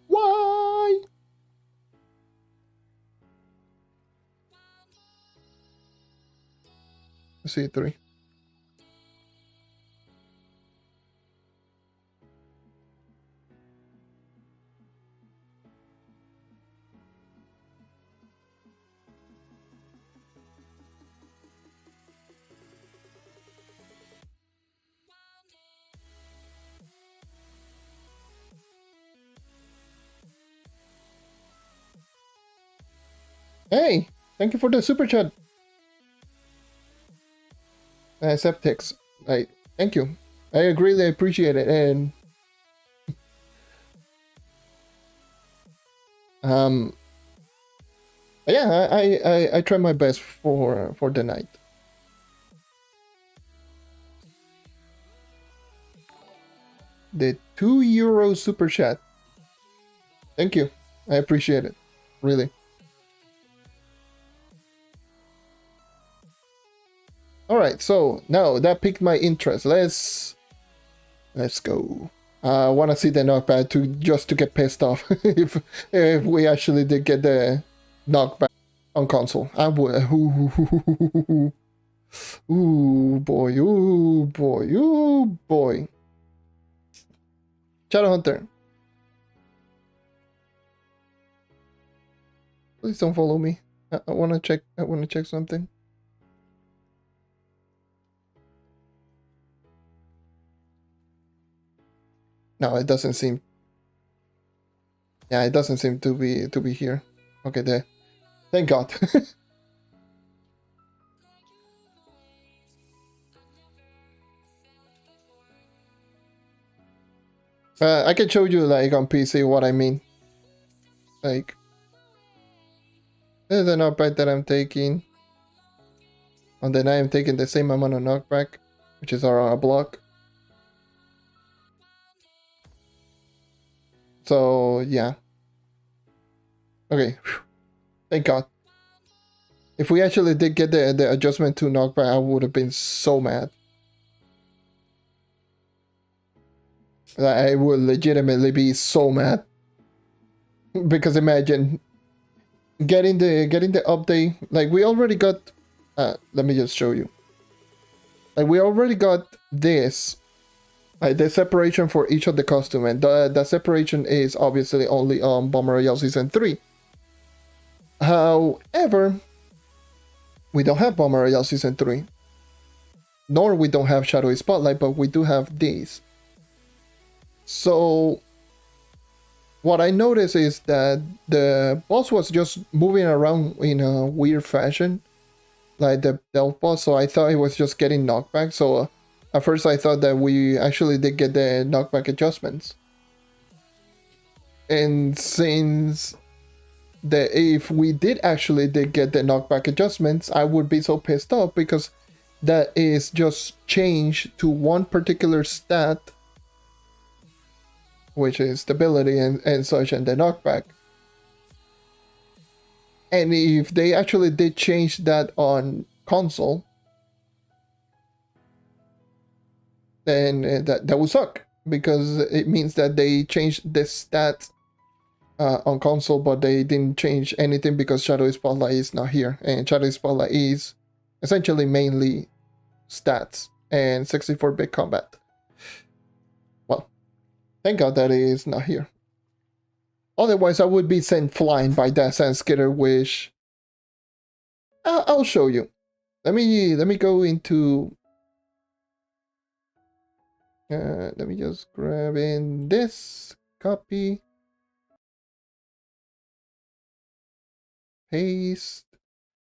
Why? Let's see, 3. Hey, thank you for the super chat. Septics, thank you. I really appreciate it, and yeah, I try my best for the night. The €2 super chat. Thank you. I appreciate it. Really. Alright, so now that piqued my interest. Let's go. I want to see the knockback just to get pissed off if we actually did get the knockback on console. I would. Ooh boy, ooh boy, ooh boy. Shadow Hunter. Please don't follow me. I wanna check something. No, it doesn't seem. Yeah, it doesn't seem to be here. Okay, there. Thank God. I can show you like on PC what I mean. Like, this is an upgrade that I'm taking. And then I am taking the same amount of knockback, which is around a block. So yeah. Okay. Whew. Thank God. If we actually did get the adjustment to knockback, I would have been so mad. I would legitimately be so mad. Because imagine getting the update. Like we already got let me just show you. Like we already got this. The separation for each of the costume, and the separation is obviously only on Bomber Royale Season 3. However, we don't have Bomber Royale Season 3. Nor we don't have Shadowy Spotlight, but we do have these. So, what I noticed is that the boss was just moving around in a weird fashion. Like the Delph boss, so I thought it was just getting knockback. So, at first I thought that we actually did get the knockback adjustments. And since if we did actually get the knockback adjustments, I would be so pissed off because that is just changed to one particular stat, which is stability and such, and the knockback. And if they actually did change that on console, then that would suck, because it means that they changed the stats on console, but they didn't change anything because Shadow Spotlight is not here, and Shadow Spotlight is essentially mainly stats and 64-bit combat. Well, thank God that it is not here. Otherwise, I would be sent flying by that Sand Skitter, which I'll show you. Let me go into. Let me just grab in this copy, paste,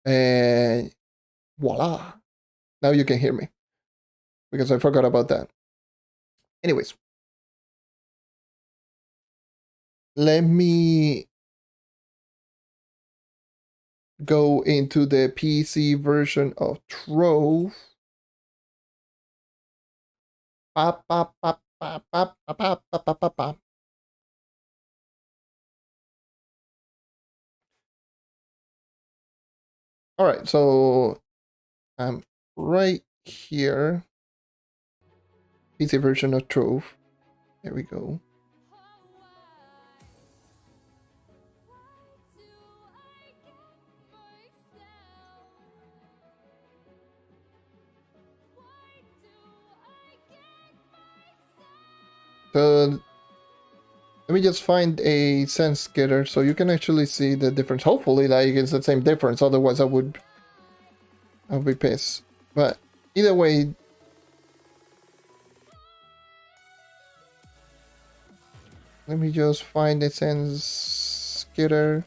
and voila! Now you can hear me, because I forgot about that. Anyways, let me go into the PC version of Trove. Alright, so I'm right here. PC version of Trove. There we go. So let me just find a Sand Skitter so you can actually see the difference. Hopefully, like, it's the same difference. Otherwise, I'll be pissed. But either way, let me just find a Sand Skitter.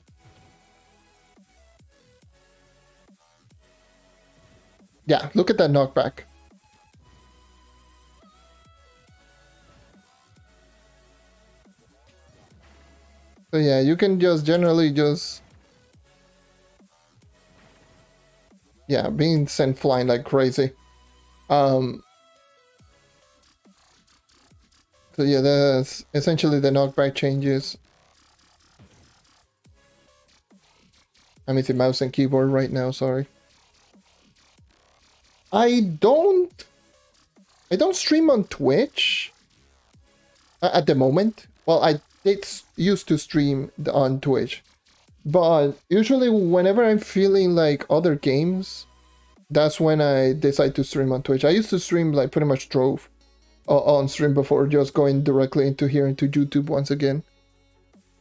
Yeah, look at that knockback. So yeah, you can just generally just, yeah, being sent flying like crazy. So yeah, that's essentially the knockback changes. I'm using mouse and keyboard right now, sorry. I don't stream on Twitch at the moment. Well, I did used to stream on Twitch, but usually whenever I'm feeling like other games, that's when I decide to stream on Twitch. I used to stream like pretty much Trove on stream before just going directly into here into YouTube once again,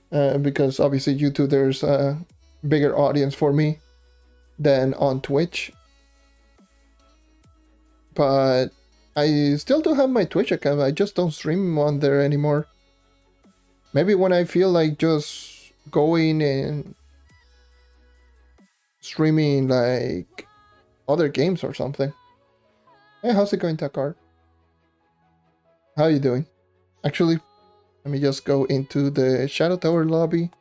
because obviously YouTube there's a bigger audience for me than on Twitch. But I still do have my Twitch account. I just don't stream on there anymore. Maybe when I feel like just going and streaming like other games or something. Hey, how's it going, Takar? How are you doing? Actually, let me just go into the Shadow Tower lobby.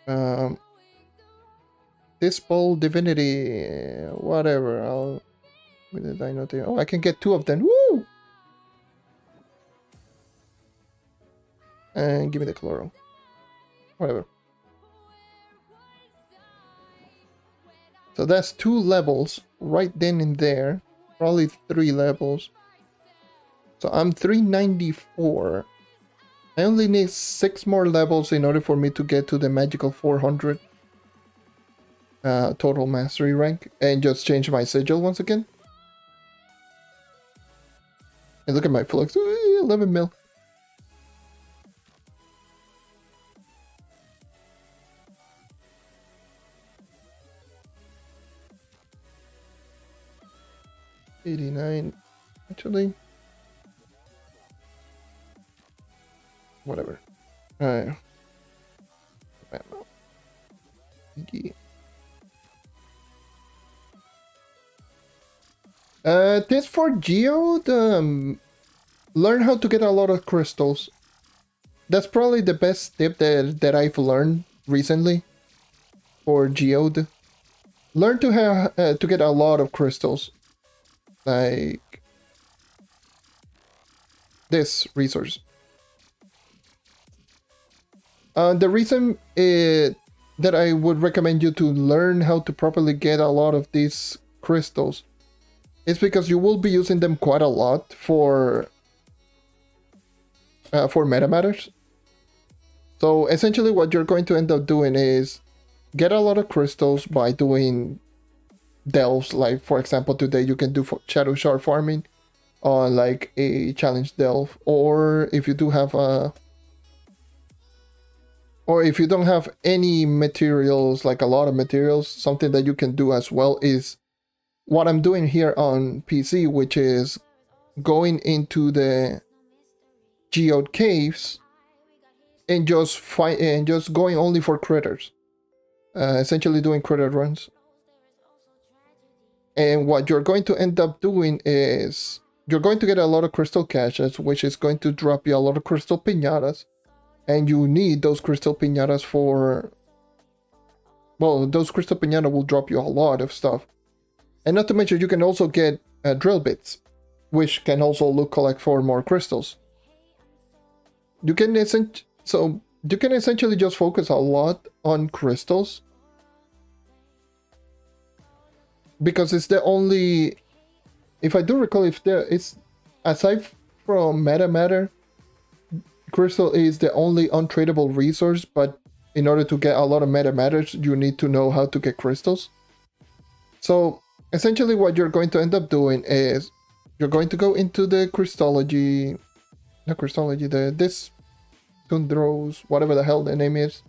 Um, Dispel Divinity, whatever. I'll with the dino thing. Oh, I can get 2 of them. Woo! And give me the Chloro. Whatever. So that's 2 levels right then and there. Probably 3 levels. So I'm 394. I only need 6 more levels in order for me to get to the magical 400 total mastery rank. And just change my sigil once again. And look at my flux. 11 mil. $89, actually. Whatever. Alright. This for Geode, learn how to get a lot of crystals. That's probably the best tip that I've learned recently for Geode. Learn to have to get a lot of crystals. Like this resource. The reason that I would recommend you to learn how to properly get a lot of these crystals is because you will be using them quite a lot for meta matters. So essentially what you're going to end up doing is get a lot of crystals by doing delves. Like for example, today you can do shadow shard farming on like a challenge delve, or if you do have or if you don't have any materials, like a lot of materials, something that you can do as well is what I'm doing here on PC, which is going into the Geode caves and just going only for critters, essentially doing critter runs. And what you're going to end up doing is you're going to get a lot of crystal caches, which is going to drop you a lot of crystal piñatas. And you need those crystal piñatas for... Well, those crystal piñatas will drop you a lot of stuff. And not to mention, you can also get drill bits, which can also collect for more crystals. You can essentially just focus a lot on crystals, because it's the only... If I do recall, it's aside from meta matter, crystal is the only untradeable resource, but in order to get a lot of meta matters, you need to know how to get crystals. So essentially what you're going to end up doing is you're going to go into the Crystology, this Tundros, whatever the hell the name is.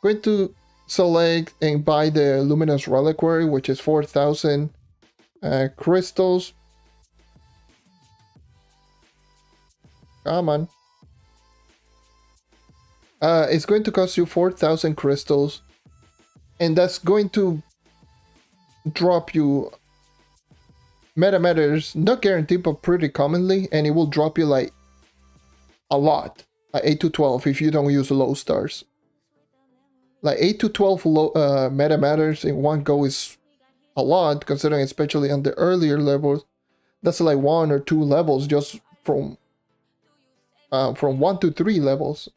Going to select and buy the Luminous Reliquary, which is 4,000 crystals. Come on. It's going to cost you 4,000 crystals, and that's going to drop you meta matters, not guaranteed but pretty commonly, and it will drop you like a lot, like 8 to 12 if you don't use low stars. Like 8 to 12 low, meta matters in one go is a lot, considering especially on the earlier levels. That's like 1 or 2 levels just from 1 to 3 levels.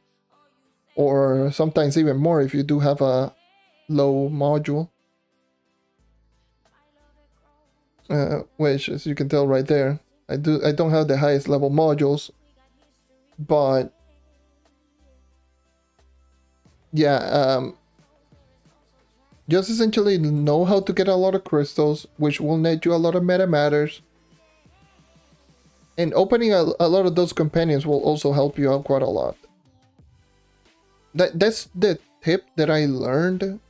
Or sometimes even more if you do have a low module. Which, as you can tell right there, I don't have the highest level modules, but yeah, just essentially know how to get a lot of crystals, which will net you a lot of meta matters, and opening a lot of those companions will also help you out quite a lot. That's the tip that I learned.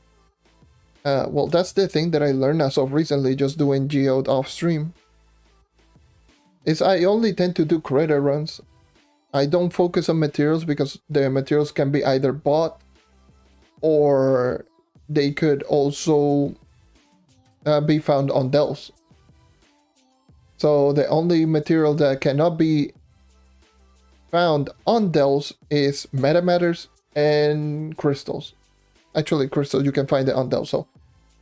Well, that's the thing that I learned as of recently, just doing Geode off stream. Is I only tend to do critter runs. I don't focus on materials because the materials can be either bought or they could also be found on delves. So the only material that cannot be found on delves is meta matters and crystals. actually crystals, you can find it on those. So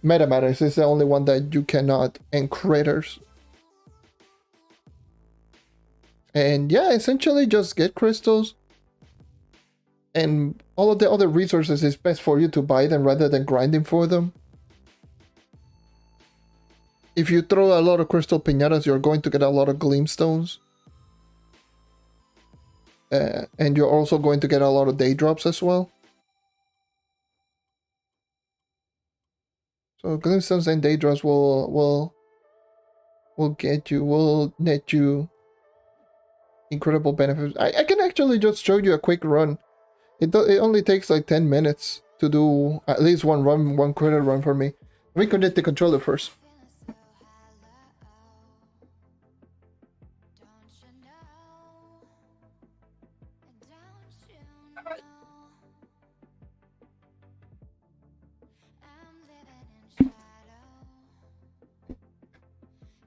meta matters is the only one that you cannot, and critters. And yeah, essentially just get crystals, and all of the other resources is best for you to buy them rather than grinding for them. If you throw a lot of crystal piñatas, you're going to get a lot of gleamstones. And you're also going to get a lot of day drops as well. So gleamstones and day drops will net you incredible benefits. I can actually just show you a quick run. It only takes like 10 minutes to do at least one critter run for me. Let me connect the controller first.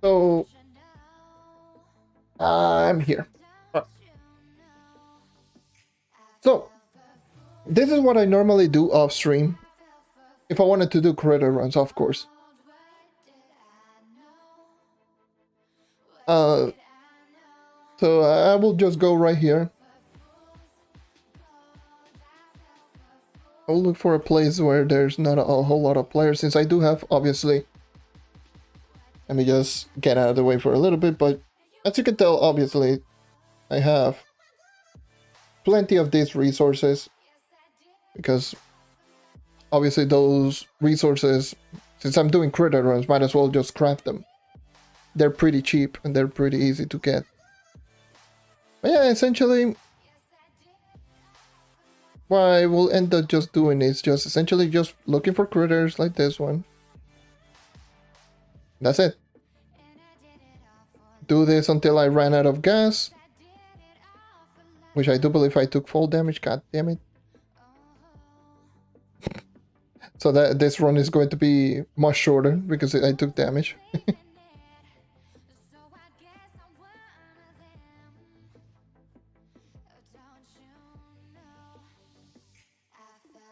So I'm here. So this is what I normally do off stream. If I wanted to do critter runs, of course. So I will just go right here. I'll look for a place where there's not a whole lot of players, since I do have, obviously. Let me just get out of the way for a little bit, but as you can tell, obviously, I have plenty of these resources, because obviously those resources, since I'm doing critter runs, might as well just craft them. They're pretty cheap and they're pretty easy to get. But yeah, essentially, what I will end up just doing is just essentially just looking for critters like this one. That's it. Do this until I ran out of gas, which I do believe I took full damage. God damn it. So that this run is going to be much shorter because I took damage.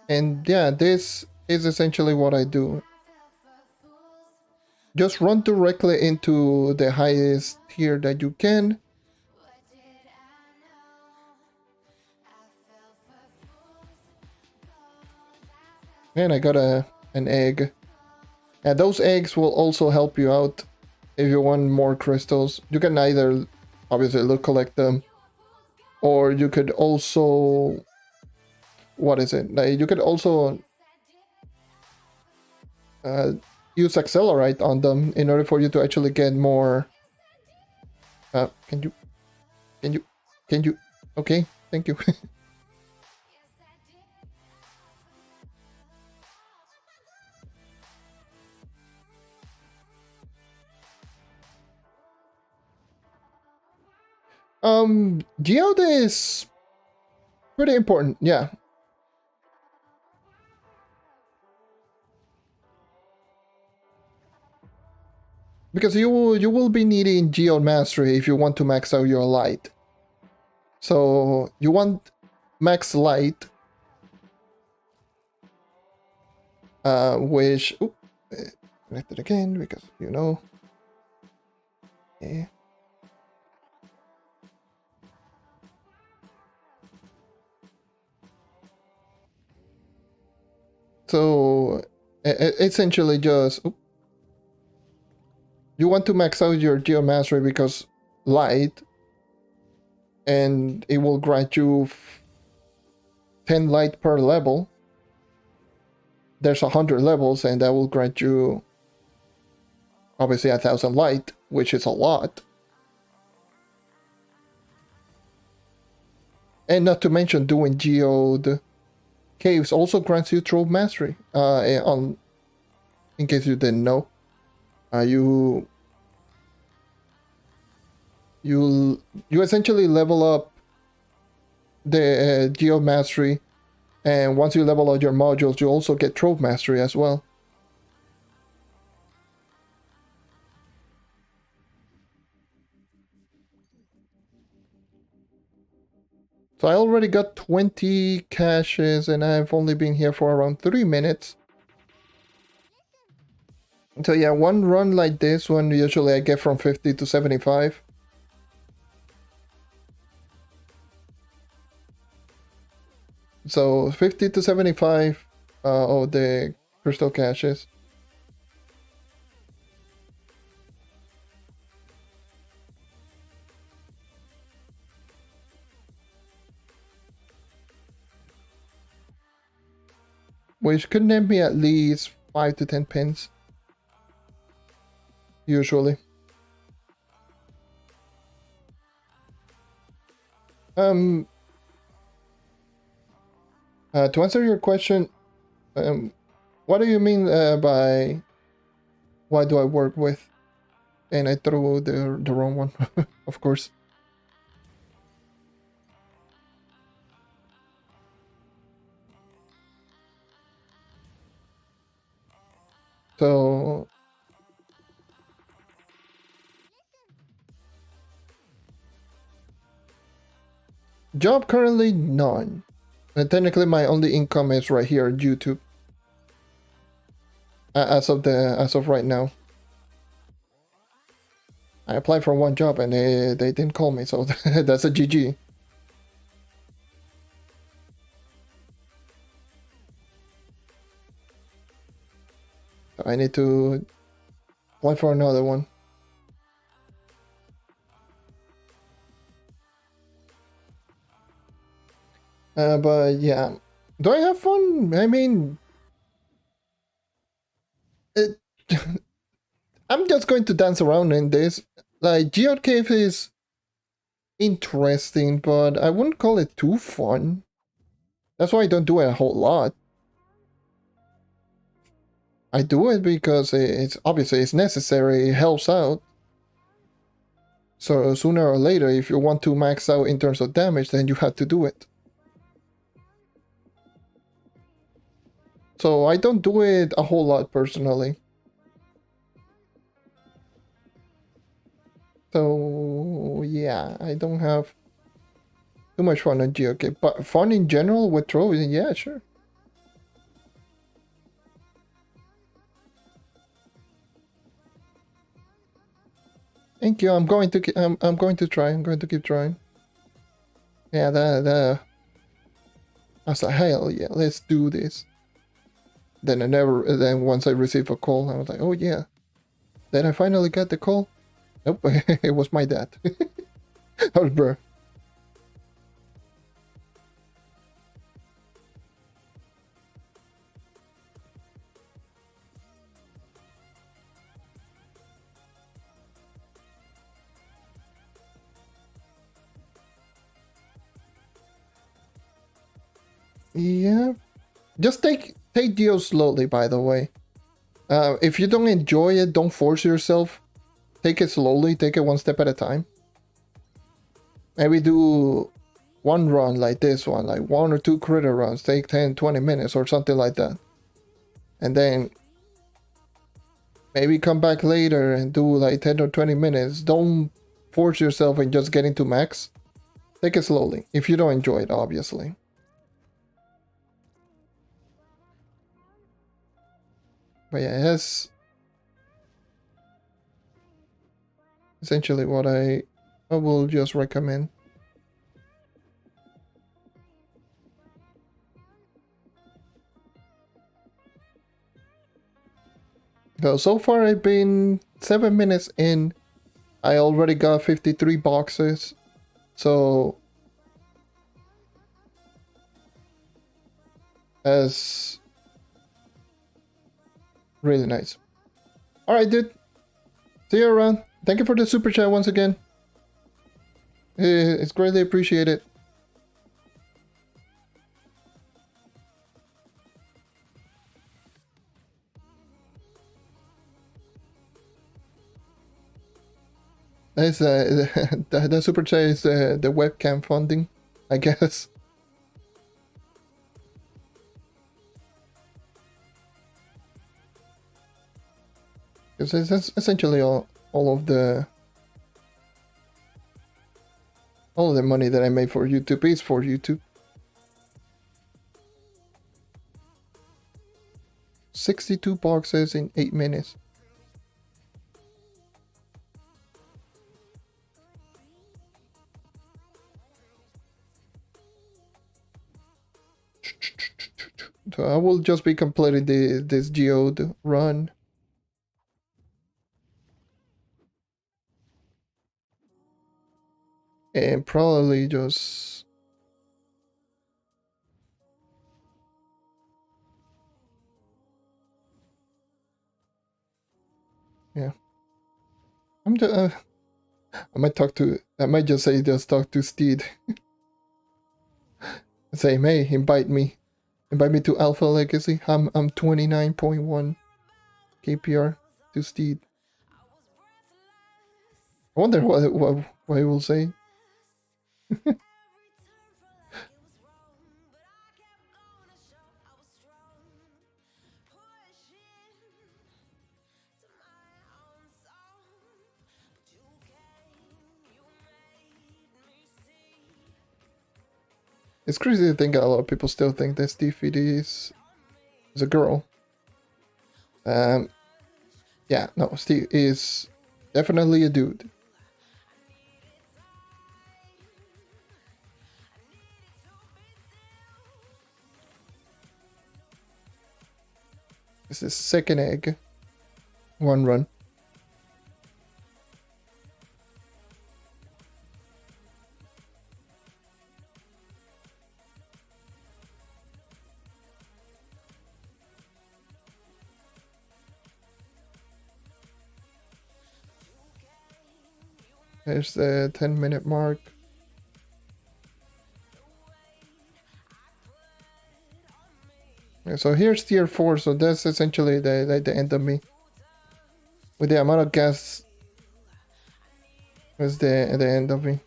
And yeah, this is essentially what I do. Just run directly into the highest tier that you can. And I got an egg. And those eggs will also help you out if you want more crystals. You can either obviously collect them, or you could also, what is it? Like, you could also use accelerate on them in order for you to actually get more. Can you? Okay, thank you. Geode is pretty important, yeah. Because you will be needing Geode Mastery if you want to max out your light. So you want max light, which connected again because you know. Yeah. So essentially just you want to max out your Geode Mastery because light, and it will grant you 10 light per level. There's 100 levels, and that will grant you obviously 1,000 light, which is a lot. And not to mention doing Geode Caves also grants you Trove Mastery. In case you didn't know, you essentially level up the Geode Mastery, and once you level out your modules, you also get Trove Mastery as well. So I already got 20 caches and I've only been here for around 3 minutes. So yeah, one run like this one, usually I get from 50 to 75. So 50 to 75 of the crystal caches. Which could net me at least 5 to 10 pins. Usually. To answer your question, what do you mean by why do I work with? And I threw the wrong one, of course. So job currently none. And technically my only income is right here on YouTube. As of right now. I applied for one job and they didn't call me, so that's a GG. I need to apply for another one. But yeah, do I have fun? I mean, I'm just going to dance around in this. Like, Geode Cave is interesting, but I wouldn't call it too fun. That's why I don't do it a whole lot. I do it because it's obviously it's necessary, it helps out. So sooner or later, if you want to max out in terms of damage, then you have to do it. So I don't do it a whole lot personally. So yeah, I don't have too much fun on Geode, but fun in general with Trove, yeah, sure. Thank you. I'm going to try. I'm going to keep trying. Yeah, I was like, hell yeah, let's do this. Then once I received a call, I was like, oh yeah. Then I finally got the call. Nope, it was my dad. Oh, bro. Yeah, just take deals slowly. By the way, if you don't enjoy it, don't force yourself. Take it slowly. Take it one step at a time. Maybe do one run like this one, like 1 or 2 critter runs. Take 10-20 minutes or something like that, and then maybe come back later and do like 10 or 20 minutes. Don't force yourself and just get into max. Take it slowly if you don't enjoy it, obviously. But yeah, that's essentially what I will just recommend. So far I've been 7 minutes in. I already got 53 boxes. So that's really nice. Alright, dude. See you around. Thank you for the super chat once again. It's greatly appreciated. It's, the super chat is the webcam funding, I guess. It's essentially all of the All the money that I made for YouTube is for YouTube. 62 boxes in 8 minutes. So I will just be completing this Geode run. And probably just... yeah. I might just say just talk to Steed. Say, hey, invite me to Alpha Legacy. I'm 29.1 KPR to Steed. I wonder what he will say. It's crazy to think a lot of people still think that Steve is a girl. Yeah, no, Steve is definitely a dude. This is second egg. One run. There's the 10-minute mark. Yeah, so here's tier 4, so that's essentially the end of me. With the amount of gas, that's the end of me.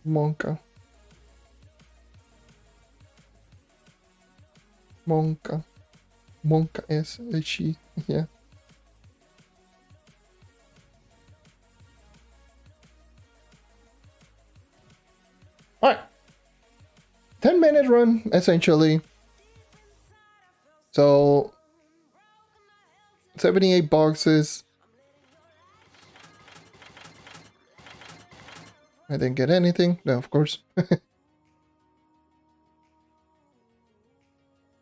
Monka. Monka is a she, yeah. Alright. 10-minute run, essentially. So 78 boxes. I didn't get anything, no, of course.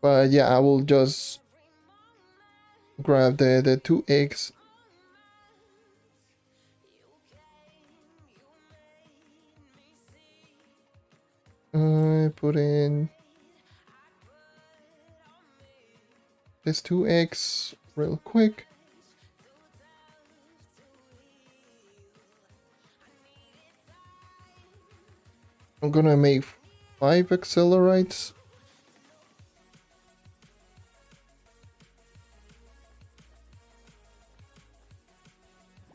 But yeah, I will just grab the 2 eggs. I put in this 2 eggs real quick. I'm gonna make 5 accelerites.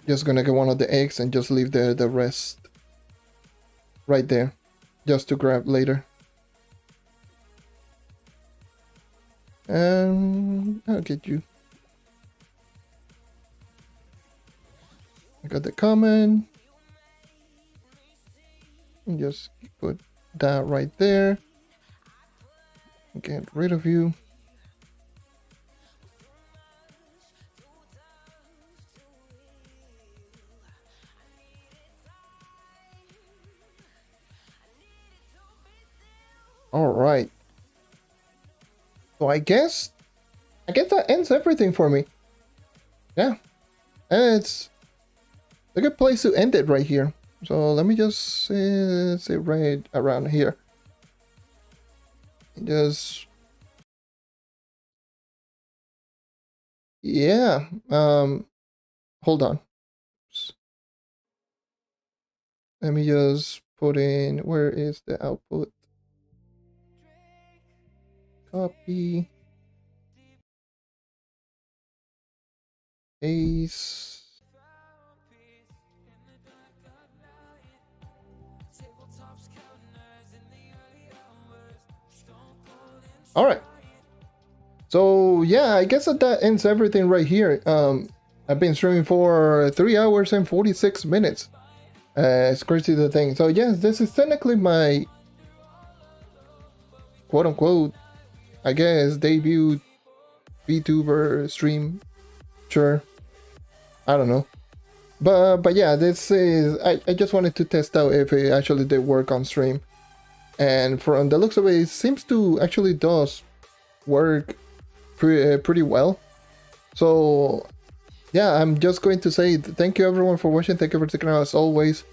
Just gonna get one of the eggs and just leave the rest right there, just to grab later. And I'll get you. I got the common. And just put that right there. Get rid of you. All right. So I guess that ends everything for me. Yeah. And it's a good place to end it right here. So let me just say right around here. Just yeah. Hold on. Let me just put in, where is the output? Copy. Paste. All right. So yeah, I guess that ends everything right here. I've been streaming for 3 hours and 46 minutes. It's crazy to think. So yes, this is technically my quote-unquote, I guess, debut VTuber stream. Sure. I don't know. But yeah, this is... I just wanted to test out if it actually did work on stream. And from the looks of it, it seems to actually does work pretty well. So yeah, I'm just going to say thank you everyone for watching. Thank you for sticking out as always.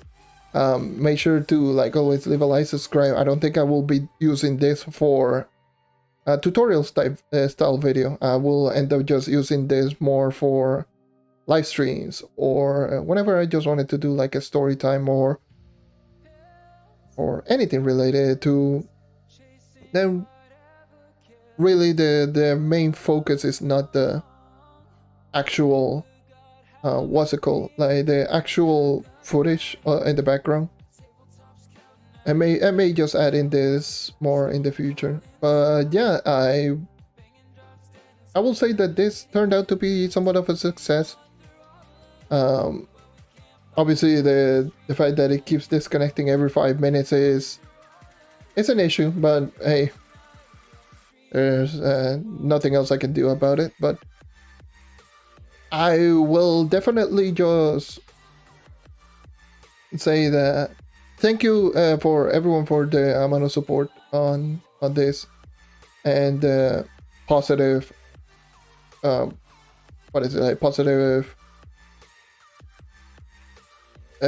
Make sure to, like always, leave a like, subscribe. I don't think I will be using this for a tutorial style video. I will end up just using this more for live streams or whenever I just wanted to do like a story time or anything related to. Then really the main focus is not the actual what's it called, like the actual footage in the background. I may just add in this more in the future, but yeah, I will say that this turned out to be somewhat of a success. Obviously the fact that it keeps disconnecting every 5 minutes is an issue, but hey, there's nothing else I can do about it. But I will definitely just say that thank you for everyone for the amount of support on this and positive what is it, like positive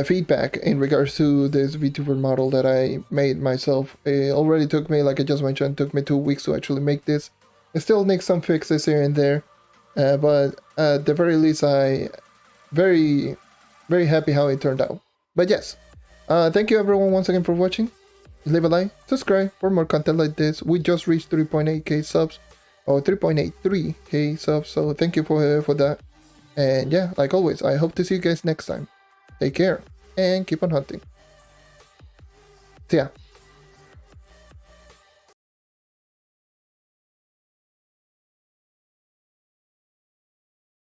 feedback in regards to this VTuber model that I made myself. It already took me, like I just mentioned, took me 2 weeks to actually make this. It still needs some fixes here and there, but at the very least I very happy how it turned out. But yes, thank you everyone once again for watching. Leave a like, subscribe for more content like this. We just reached 3.8k subs, or 3.83k subs, so thank you for that. And yeah, like always, I hope to see you guys next time. Take care and keep on hunting. See ya.